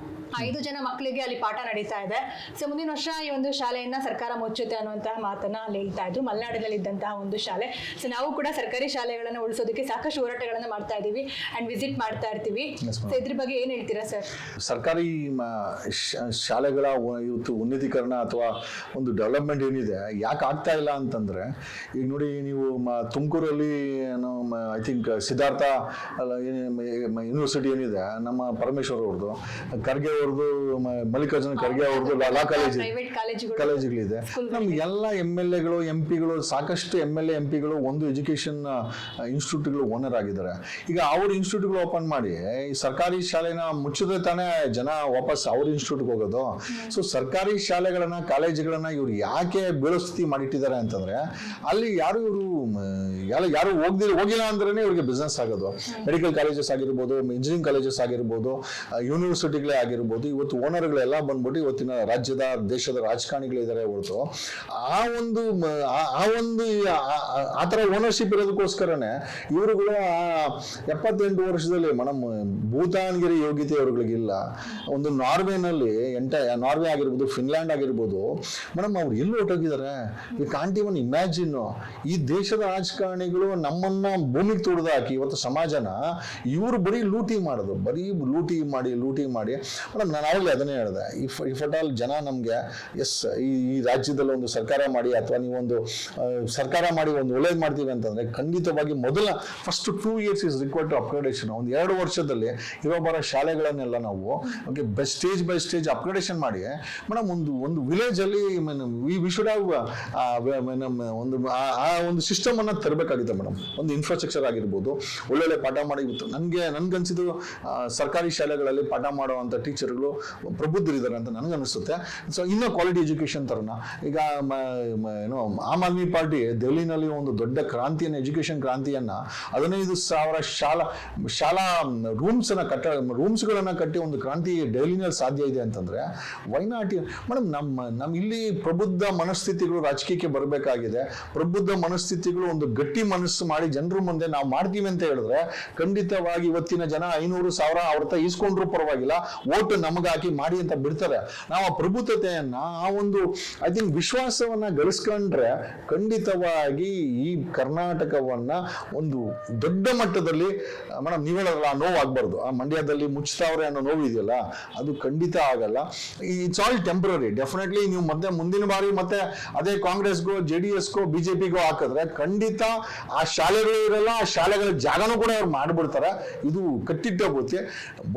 5 ಜನ ಮಕ್ಕಳಿಗೆ ಅಲ್ಲಿ ಪಾಠ ನಡೀತಾ ಇದೆ. ಸೊ ಮುಂದಿನ ವರ್ಷ ಈ ಒಂದು ಶಾಲೆಯನ್ನ ಸರ್ಕಾರ ಮುಚ್ಚುತ್ತೆ ಅನ್ನುವಂತಹ ಮಾತನ್ನ ಅಲ್ಲಿ ಹೇಳ್ತಾ ಇದ್ರು. ಮಲೆನಾಡಿನಲ್ಲಿ ಇದ್ದಂತಹ ಒಂದು ಶಾಲೆ. ಸೊ ನಾವು ಕೂಡ ಸರ್ಕಾರಿ ಶಾಲೆಗಳನ್ನ ಉಳಿಸೋದಕ್ಕೆ ಸಾಕಷ್ಟು ಹೋರಾಟಗಳನ್ನ ಮಾಡ್ತಾ ಇದೀವಿ ಅಂಡ್ ವಿಸಿಟ್ ಮಾಡ್ತಾ ಇರ್ತೀವಿ. ಸೊ ಇದ್ರ ಬಗ್ಗೆ ಏನ್ ಹೇಳ್ತೀರಾ ಸರ್? ಸರ್ಕಾರಿ ಶಾಲೆಗಳ ಇವತ್ತು ಉನ್ನತೀಕರಣ ಅಥವಾ ಒಂದು ಡೆವಲಪ್ಮೆಂಟ್ ಏನಿದೆ ಯಾಕೆ ಆಗ್ತಾ ಇಲ್ಲ ಅಂತಂದ್ರೆ, ಈಗ ನೋಡಿ ನೀವು ತುಮಕೂರಲ್ಲಿ ಐ ಥಿಂಕ್ ಸಿದ್ಧಾರ್ಥ ಯೂನಿವರ್ಸಿಟಿ ಏನಿದೆ, ನಮ್ಮ ಪರಮೇಶ್ವರ್ ಅವ್ರದ್ದು, ಖರ್ಗೆ ಅವ್ರದ್ದು, ಮಲ್ಲಿಕಾರ್ಜುನ ಖರ್ಗೆ ಅವ್ರದ್ದು ಲಾ ಕಾಲೇಜುಗಳಿದೆ. ನಮ್ಗೆ ಎಲ್ಲ MLAಗಳು MP ಗಳು, ಸಾಕಷ್ಟು MLA MP ಗಳು ಒಂದು ಎಜುಕೇಶನ್ ಇನ್ಸ್ಟಿಟ್ಯೂಟ್ಗಳು ಓನರ್ ಆಗಿದ್ದಾರೆ. ಈಗ ಅವ್ರ ಇನ್ಸ್ಟಿಟ್ಯೂಟ್ಗಳು ಓಪನ್ ಮಾಡಿ ಈ ಸರ್ಕಾರಿ ಶಾಲೆನ ಮುಚ್ಚಿದ್ರೆ ತಾನೇ ಜನ ವಾಪಸ್ ಅವ್ರ ಇನ್ಸ್ಟಿಟ್ಯೂಟ್ಗೆ ಹೋಗೋದು. ಸೊ ಸರ್ಕಾರಿ ಶಾಲೆಗಳನ್ನ, ಕಾಲೇಜುಗಳನ್ನ ಇವ್ರು ಯಾಕೆ ಬೀಳೋ ಸ್ಥಿತಿ ಮಾಡಿಟ್ಟಿದ್ದಾರೆ ಅಂತಂದ್ರೆ, ಅಲ್ಲಿ ಯಾರು ಹೋಗಿಲ್ಲ ಅಂದ್ರೇನೆ ಇವ್ರಿಗೆ ಬಿಸ್ನೆಸ್ ಆಗೋದು. ಮೆಡಿಕಲ್ ಕಾಲೇಜಸ್ ಆಗಿರ್ಬೋದು, ಇಂಜಿನಿಯರಿಂಗ್ ಕಾಲೇಜಸ್ ಆಗಿರ್ಬೋದು, ಯೂನಿವರ್ಸಿಟಿಗಳೇ ಆಗಿರ್ಬೋದು, ಇವತ್ತು ಓನರ್ಗಳೆಲ್ಲ ಬಂದ್ಬಿಟ್ಟು ಇವತ್ತಿನ ರಾಜ್ಯದ, ದೇಶದ ರಾಜಕಾರಣಿಗಳಿದ್ದಾರೆ ಹೊರತು ಆ ಥರ ಓನರ್ಶಿಪ್ ಇರೋದಕ್ಕೋಸ್ಕರನೇ ಇವರುಗಳು 78 ವರ್ಷದಲ್ಲಿ ಮೇಡಮ್ ಭೂತಾನ್ಗಿರಿ ಯೋಗ್ಯತೆ ಅವ್ರಗಳಿಗಿಲ್ಲ. ಒಂದು ನಾರ್ವೆ ಆಗಿರ್ಬೋದು, ಫಿನ್ಲ್ಯಾಂಡ್ ಆಗಿರ್ಬೋದು ಮೇಡಮ್, ಅವ್ರು ಎಲ್ಲಿ ಹೊರಟೋಗಿದ್ದಾರೆ? We can't even imagine. ಈ ದೇಶದ ರಾಜಕಾರಣಿಗಳು ನಮ್ಮನ್ನ ಭೂಮಿಗೆ ತುಳಿದು ಹಾಕಿ ಇವತ್ತು ಸಮಾಜನ ಇವರು ಬರೀ ಲೂಟಿ ಮಾಡೋದು, ಬರೀ ಲೂಟಿ ಮಾಡಿ ಮೇಡಮ್ ನಾನು ಆವಾಗಲೇ ಅದನ್ನೇ ಹೇಳಿದೆ, ಇಫ್ ಅಟ್ ಆಲ್ ಜನ ನಮಗೆ ಈ ರಾಜ್ಯದಲ್ಲಿ ಒಂದು ಸರ್ಕಾರ ಮಾಡಿ ಅಥವಾ ನೀವೊಂದು ಸರ್ಕಾರ ಮಾಡಿ ಒಂದು ಒಳ್ಳೇದು ಮಾಡ್ತೀವಿ ಅಂತಂದ್ರೆ ಖಂಡಿತವಾಗಿ ಮೊದಲ first 2 years is required to upgradation. ಒಂದು 2 ವರ್ಷದಲ್ಲಿ ಇರೋ ಬರೋ ಶಾಲೆಗಳನ್ನೆಲ್ಲ ನಾವು ಸ್ಟೇಜ್ ಬೈ ಸ್ಟೇಜ್ ಅಪ್ಗ್ರೇಡೇಷನ್ ಮಾಡಿ ಮೇಡಮ್ ಒಂದು ವಿಲೇಜ್ ಅಲ್ಲಿ ವಿ ಶುಡ್ ಹ್ಯಾವ್ ಒಂದು ಸಿಸ್ಟಮ್ ಅನ್ನ ತರಬೇಕಾಗಿದೆ ಮೇಡಮ್. ಒಂದು ಇನ್ಫ್ರಾಸ್ಟ್ರಕ್ಚರ್ ಆಗಿರ್ಬೋದು, ಒಳ್ಳೊಳ್ಳೆ ಪಾಠ ಮಾಡಿ. ನನ್ಗನ್ಸಿದ್ದು ಸರ್ಕಾರಿ ಶಾಲೆಗಳಲ್ಲಿ ಪಾಠ ಮಾಡುವಂತ ಟೀಚರ್ಗಳು ಪ್ರಬುದ್ಧರಿದ್ದಾರೆ ಅಂತ ನನಗನ್ನಿಸುತ್ತೆ. ಸೊ ಇನ್ನೂ ಕ್ವಾಲಿಟಿ ಎಜುಕೇಶನ್ ತರನ ಈಗ ಏನೋ ಆಮ್ ಆದ್ಮಿ ಪಾರ್ಟಿ ದೆಹಲಿನಲ್ಲಿ ಒಂದು ದೊಡ್ಡ ಕ್ರಾಂತಿಯನ್ನು, ಎಜುಕೇಶನ್ ಕ್ರಾಂತಿಯನ್ನ 15,000 ಶಾಲಾ ರೂಮ್ಸ್ಗಳನ್ನ ಕಟ್ಟಿ ಒಂದು ಕ್ರಾಂತಿ ದೆಹಲಿನಲ್ಲಿ ಸಾಧ್ಯ ಇದೆ ಅಂತಂದ್ರೆ ವೈ ನಾಟ್ ಮೇಡಮ್? ನಮ್ಮ ಇಲ್ಲಿ ಪ್ರಬುದ್ಧ ಮನಸ್ಥಿತಿಗಳು ರಾಜಕೀಯಕ್ಕೆ ಬರಬೇಕಾಗಿದೆ. ಪ್ರಬುದ್ಧ ಮನಸ್ಥಿತಿಗಳು ಒಂದು ಗಟ್ಟಿ ಮನಸ್ಸು ಮಾಡಿ ಜನರ ಮುಂದೆ ನಾವು ಮಾಡ್ತೀವಿ ಅಂತ ಹೇಳಿದ್ರೆ ಖಂಡಿತವಾಗಿ ಇವತ್ತಿನ ಜನ 500,000 ಅವ್ರ ಹತ್ರ ಈಸ್ಕೊಂಡ್ರು ಪರವಾಗಿಲ್ಲ, ಓಟ್ ನಮಗೆ ಹಾಕಿ ಮಾಡಿ ಅಂತ ಬಿಡ್ತಾರೆ. ನಾವು ಆ ಪ್ರಬುದ್ಧತೆಯನ್ನ, ಆ ಒಂದು ಐ ಥಿಂಕ್ ವಿಶ್ವಾಸವನ್ನ ಗಳಿಸ್ಕೊಂಡ್ರೆ ಖಂಡಿತವಾಗಿ ಈ ಕರ್ನಾಟಕವನ್ನ ಒಂದು ದೊಡ್ಡ ಮಟ್ಟದಲ್ಲಿ ಮೇಡಮ್ ನೀವು ಹೇಳಲ್ಲ ನೋವಾಗಬಾರ್ದು. ಆ ಮಂಡ್ಯದಲ್ಲಿ ಮುಚ್ತಾವ್ರೆ ಅನ್ನೋ ನೋವು ಇದೆಯಲ್ಲ, ಅದು ಖಂಡಿತ ಆಗಲ್ಲ. It's all temporary. ಡೆಫಿನೆಟ್ಲಿ ನೀವು ಮುಂದಿನ ಬಾರಿ ಮತ್ತೆ ಅದೇ ಕಾಂಗ್ರೆಸ್ಗೋ JDSಗೋ BJPಗೋ ಹಾಕಿದ್ರೆ ಖಂಡಿತ ಆ ಶಾಲೆಗಳು ಇರಲ್ಲ, ಆ ಶಾಲೆಗಳ ಜಾಗನೂ ಕೂಡ ಅವ್ರು ಮಾಡ್ಬಿಡ್ತಾರೆ. ಇದು ಕಟ್ಟಿಟ್ಟ ಬುತ್ತಿ.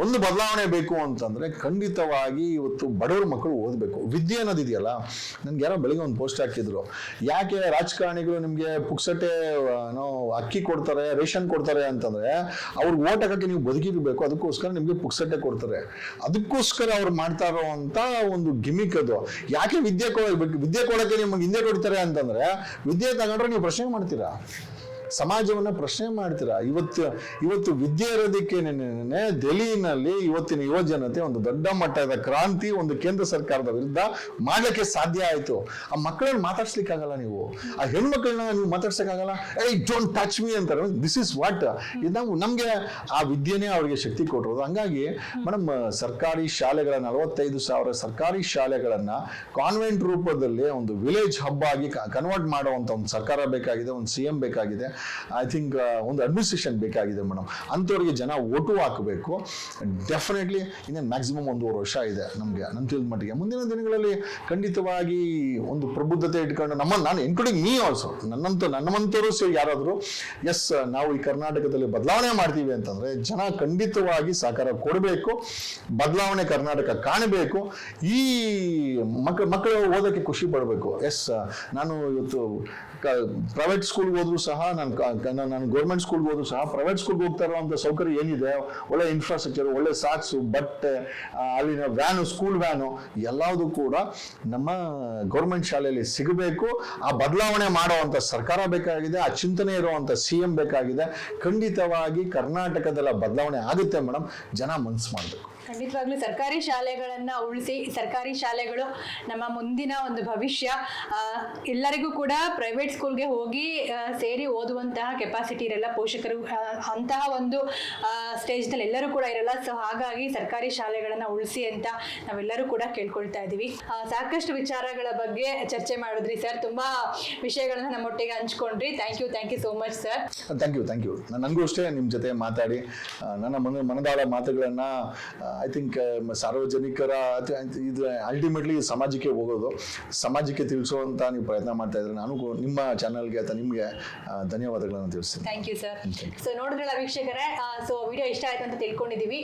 ಒಂದು ಬದಲಾವಣೆ ಬೇಕು ಅಂತಂದ್ರೆ ಖಂಡಿತವಾಗಿ ಇವತ್ತು ಬಡವರ ಮಕ್ಕಳು ಓದಬೇಕು. ವಿದ್ಯೆ ಅನ್ನೋದಿದೆಯಲ್ಲ, ನನ್ಗೆ ಯಾರೋ ಬೆಳಿಗ್ಗೆ ಒಂದು ಪೋಸ್ಟ್ ಹಾಕಿದ್ರು, ಯಾಕೆ ರಾಜಕಾರಣಿಗಳು ನಿಮ್ಗೆ ಪುಕ್ಸಟ್ಟೆ ಅಕ್ಕಿ ಕೊಡ್ತಾರೆ, ರೇಷನ್ ಕೊಡ್ತಾರೆ ಅಂತಂದ್ರೆ ಅವ್ರಿಗೆ ಓಟ್ ಹಾಕಕ್ಕೆ ನೀವು ಬದುಕಿರ್ಬೇಕು, ಅದಕ್ಕೋಸ್ಕರ ನಿಮ್ಗೆ ಪುಕ್ಸಟ್ಟೆ ಕೊಡ್ತಾರೆ. ಅದಕ್ಕೋಸ್ಕರ ಅವ್ರು ಮಾಡ್ತಾ ಇರೋಂತ ಒಂದು ಗಿಮಿಕ್ ಅದು. ಯಾಕೆ ವಿದ್ಯೆ ಕೊಡಕ್ಕೆ ನಿಮಗೆ ಹಿಂದೆ ಕೊಡ್ತಾರೆ ಅಂತಂದ್ರೆ ವಿದ್ಯೆ ತಗೊಂಡ್ರೆ ನೀವು ಪ್ರಶ್ನೆ ಮಾಡ್ತೀರಾ, ಸಮಾಜವನ್ನ ಪ್ರಶ್ನೆ ಮಾಡ್ತೀರಾ. ಇವತ್ತು ವಿದ್ಯೆ ಇರೋದಕ್ಕೆ ದೆಹಲಿನಲ್ಲಿ ಇವತ್ತಿನ ಯುವ ಜನತೆ ಒಂದು ದೊಡ್ಡ ಮಟ್ಟದ ಕ್ರಾಂತಿ ಒಂದು ಕೇಂದ್ರ ಸರ್ಕಾರದ ವಿರುದ್ಧ ಮಾಡ್ಲಿಕ್ಕೆ ಸಾಧ್ಯ ಆಯ್ತು. ಆ ಮಕ್ಕಳನ್ನ ಮಾತಾಡ್ಸ್ಲಿಕ್ಕಾಗಲ್ಲ, ನೀವು ಆ ಹೆಣ್ಮಕ್ಳನ್ನ ನೀವು ಮಾತಾಡ್ಸಕ್ಕಾಗಲ್ಲ. ಡೋಂಟ್ ಟಚ್ ಮೀ ಅಂತಾರೆ. ದಿಸ್ ಇಸ್ ವಾಟ್ ನಮ್ಗೆ ಆ ವಿದ್ಯೆನೇ ಅವ್ರಿಗೆ ಶಕ್ತಿ ಕೊಟ್ಟಿರೋದು. ಹಂಗಾಗಿ ಮೇಡಮ್ ಸರ್ಕಾರಿ ಶಾಲೆಗಳ 45,000 ಸರ್ಕಾರಿ ಶಾಲೆಗಳನ್ನ ಕಾನ್ವೆಂಟ್ ರೂಪದಲ್ಲಿ ಒಂದು ವಿಲೇಜ್ ಹಬ್ ಆಗಿ ಕನ್ವರ್ಟ್ ಮಾಡುವಂತ ಒಂದು ಸರ್ಕಾರ ಬೇಕಾಗಿದೆ, ಒಂದು CM ಬೇಕಾಗಿದೆ. ಐ ಥಿಂಕ್ ಒಂದು ಅಡ್ಮಿನಿಸ್ಟ್ರೇಷನ್ ಬೇಕಾಗಿದೆ ಮೇಡಮ್. ಅಂಥವ್ರಿಗೆ ಜನ ಓಟು ಹಾಕಬೇಕು. ಡೆಫಿನೆಟ್ಲಿ ಇನ್ನೇನು ಮ್ಯಾಕ್ಸಿಮಮ್ 1.5 ವರ್ಷ ಇದೆ ನಮಗೆ, ನನ್ನ ತಿಳಿದ ಮಟ್ಟಿಗೆ. ಮುಂದಿನ ದಿನಗಳಲ್ಲಿ ಖಂಡಿತವಾಗಿ ಒಂದು ಪ್ರಬುದ್ಧತೆ ಇಟ್ಕೊಂಡು ನಾನು ಇನ್ಕ್ಲೂಡಿಂಗ್ ಮೀ ಆಲ್ಸೋ, ನನ್ನಂತರೂ ಸೇರಿ ಯಾರಾದರೂ ನಾವು ಈ ಕರ್ನಾಟಕದಲ್ಲಿ ಬದಲಾವಣೆ ಮಾಡ್ತೀವಿ ಅಂತಂದ್ರೆ ಜನ ಖಂಡಿತವಾಗಿ ಸಹಕಾರ ಕೊಡಬೇಕು. ಬದಲಾವಣೆ ಕರ್ನಾಟಕ ಕಾಣಬೇಕು. ಈ ಮಕ್ಕಳು ಓದೋಕ್ಕೆ ಖುಷಿ ಪಡಬೇಕು. ನಾನು ಇವತ್ತು ಪ್ರೈವೇಟ್ ಸ್ಕೂಲ್ಗೆ ಹೋದ್ರು ಸಹ, ನಾನು ಗೌರ್ಮೆಂಟ್ ಸ್ಕೂಲ್ಗೆ ಹೋದ್ರು ಸಹ, ಪ್ರೈವೇಟ್ ಸ್ಕೂಲ್ಗೆ ಹೋಗ್ತಾ ಇರುವಂತ ಸೌಕರ್ಯ ಏನಿದೆ, ಒಳ್ಳೆ ಇನ್ಫ್ರಾಸ್ಟ್ರಕ್ಚರ್, ಒಳ್ಳೆ ಸಾಕ್ಸು, ಬಟ್ಟೆ, ಅಲ್ಲಿನ ವ್ಯಾನು, ಸ್ಕೂಲ್ ವ್ಯಾನು ಎಲ್ಲದೂ ಕೂಡ ನಮ್ಮ ಗೌರ್ಮೆಂಟ್ ಶಾಲೆಯಲ್ಲಿ ಸಿಗಬೇಕು. ಆ ಬದಲಾವಣೆ ಮಾಡುವಂತ ಸರ್ಕಾರ ಬೇಕಾಗಿದೆ, ಆ ಚಿಂತನೆ ಇರುವಂತ CM ಬೇಕಾಗಿದೆ. ಖಂಡಿತವಾಗಿ ಕರ್ನಾಟಕದಲ್ಲ ಬದಲಾವಣೆ ಆಗುತ್ತೆ ಮೇಡಮ್. ಜನ ಮನಸ್ಸು ಮಾಡಬೇಕು. ಖಂಡಿತವಾಗ್ಲೂ ಸರ್ಕಾರಿ ಶಾಲೆಗಳನ್ನ ಉಳಿಸಿ, ಸರ್ಕಾರಿ ಶಾಲೆಗಳು ನಮ್ಮ ಮುಂದಿನ ಒಂದು ಭವಿಷ್ಯ. ಎಲ್ಲರಿಗೂ ಕೂಡ ಪ್ರೈವೇಟ್ ಸ್ಕೂಲ್ಗೆ ಹೋಗಿ ಸೇರಿ ಓದುವಂತಹ ಕೆಪಾಸಿಟಿ ಇರಲ್ಲ, ಪೋಷಕರು ಅಂತಹ ಒಂದು ಸ್ಟೇಜ್ನಲ್ಲಿ ಎಲ್ಲರೂ ಕೂಡ ಇರಲ್ಲ. ಸೊ ಹಾಗಾಗಿ ಸರ್ಕಾರಿ ಶಾಲೆಗಳನ್ನ ಉಳಿಸಿ ಅಂತ ನಾವೆಲ್ಲರೂ ಕೂಡ ಕೇಳ್ಕೊಳ್ತಾ ಇದ್ದೀವಿ. ಸಾಕಷ್ಟು ವಿಚಾರಗಳ ಬಗ್ಗೆ ಚರ್ಚೆ ಮಾಡಿದ್ರಿ ಸರ್, ತುಂಬಾ ವಿಷಯಗಳನ್ನ ನಮ್ಮೊಟ್ಟಿಗೆ ಹಂಚ್ಕೊಂಡ್ರಿ. Thank you so much sir. Thank you. ನನಗೂ ಅಷ್ಟೇ ನಿಮ್ಮ ಜೊತೆ ಮಾತಾಡಿ ನನ್ನ ಮನದಾಳ ಮಾತುಗಳನ್ನ ಐ ಥಿಂಕ್ ಸಾರ್ವಜನಿಕರ ಇದು ಅಲ್ಟಿಮೇಟ್ಲಿ ಸಮಾಜಕ್ಕೆ ಹೋಗೋದು, ಸಮಾಜಕ್ಕೆ ತಿಳಿಸುವಂತ ನೀವು ಪ್ರಯತ್ನ ಮಾಡ್ತಾ ಇದ್ರೆ ನಾನು ನಿಮ್ಮ ಚಾನಲ್ಗೆ ಅಥವಾ ನಿಮಗೆ ಧನ್ಯವಾದಗಳನ್ನು ತಿಳಿಸ್ತೀನಿ. Thank you sir. ಸೊ ನೋಡಿದ್ರಲ್ಲ ವೀಕ್ಷಕರೇ, ಸೊ ವಿಡಿಯೋ ಇಷ್ಟ ಆಯ್ತು ಅಂತ ತಿಳ್ಕೊಂಡಿದ್ದೀವಿ.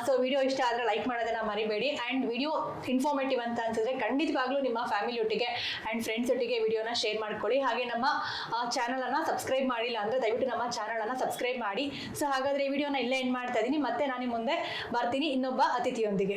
ಸೊ ವಿಡಿಯೋ ಇಷ್ಟ ಆದ್ರೆ ಲೈಕ್ ಮಾಡೋದನ್ನ ಮರಿಬೇಡಿ. ಅಂಡ್ ವಿಡಿಯೋ ಇನ್ಫಾರ್ಮೇಟಿವ್ ಅಂತ ಅನ್ಸಿದ್ರೆ ಖಂಡಿತವಾಗ್ಲೂ ನಿಮ್ಮ ಫ್ಯಾಮಿಲಿ ಒಟ್ಟಿಗೆ ಅಂಡ್ ಫ್ರೆಂಡ್ಸ್ ಒಟ್ಟಿಗೆ ವಿಡಿಯೋನ ಶೇರ್ ಮಾಡ್ಕೊಳ್ಳಿ. ಹಾಗೆ ನಮ್ಮ ಚಾನಲ್ ಅನ್ನ ಸಬ್ಸ್ಕ್ರೈಬ್ ಮಾಡಿಲ್ಲ ಅಂದ್ರೆ ದಯವಿಟ್ಟು ನಮ್ಮ ಚಾನಲ್ ಅನ್ನ ಸಬ್ಸ್ಕ್ರೈಬ್ ಮಾಡಿ. ಸೊ ಹಾಗಾದ್ರೆ ಈ ವಿಡಿಯೋನ ಇಲ್ಲೇ ಎಂಡ್ ಮಾಡ್ತಾ ಇದ್ದೀನಿ. ಮತ್ತೆ ನಾನು ಮುಂದೆ ಬರ್ತೀನಿ ಇನ್ನೊಬ್ಬ ಅತಿಥಿಯೊಂದಿಗೆ.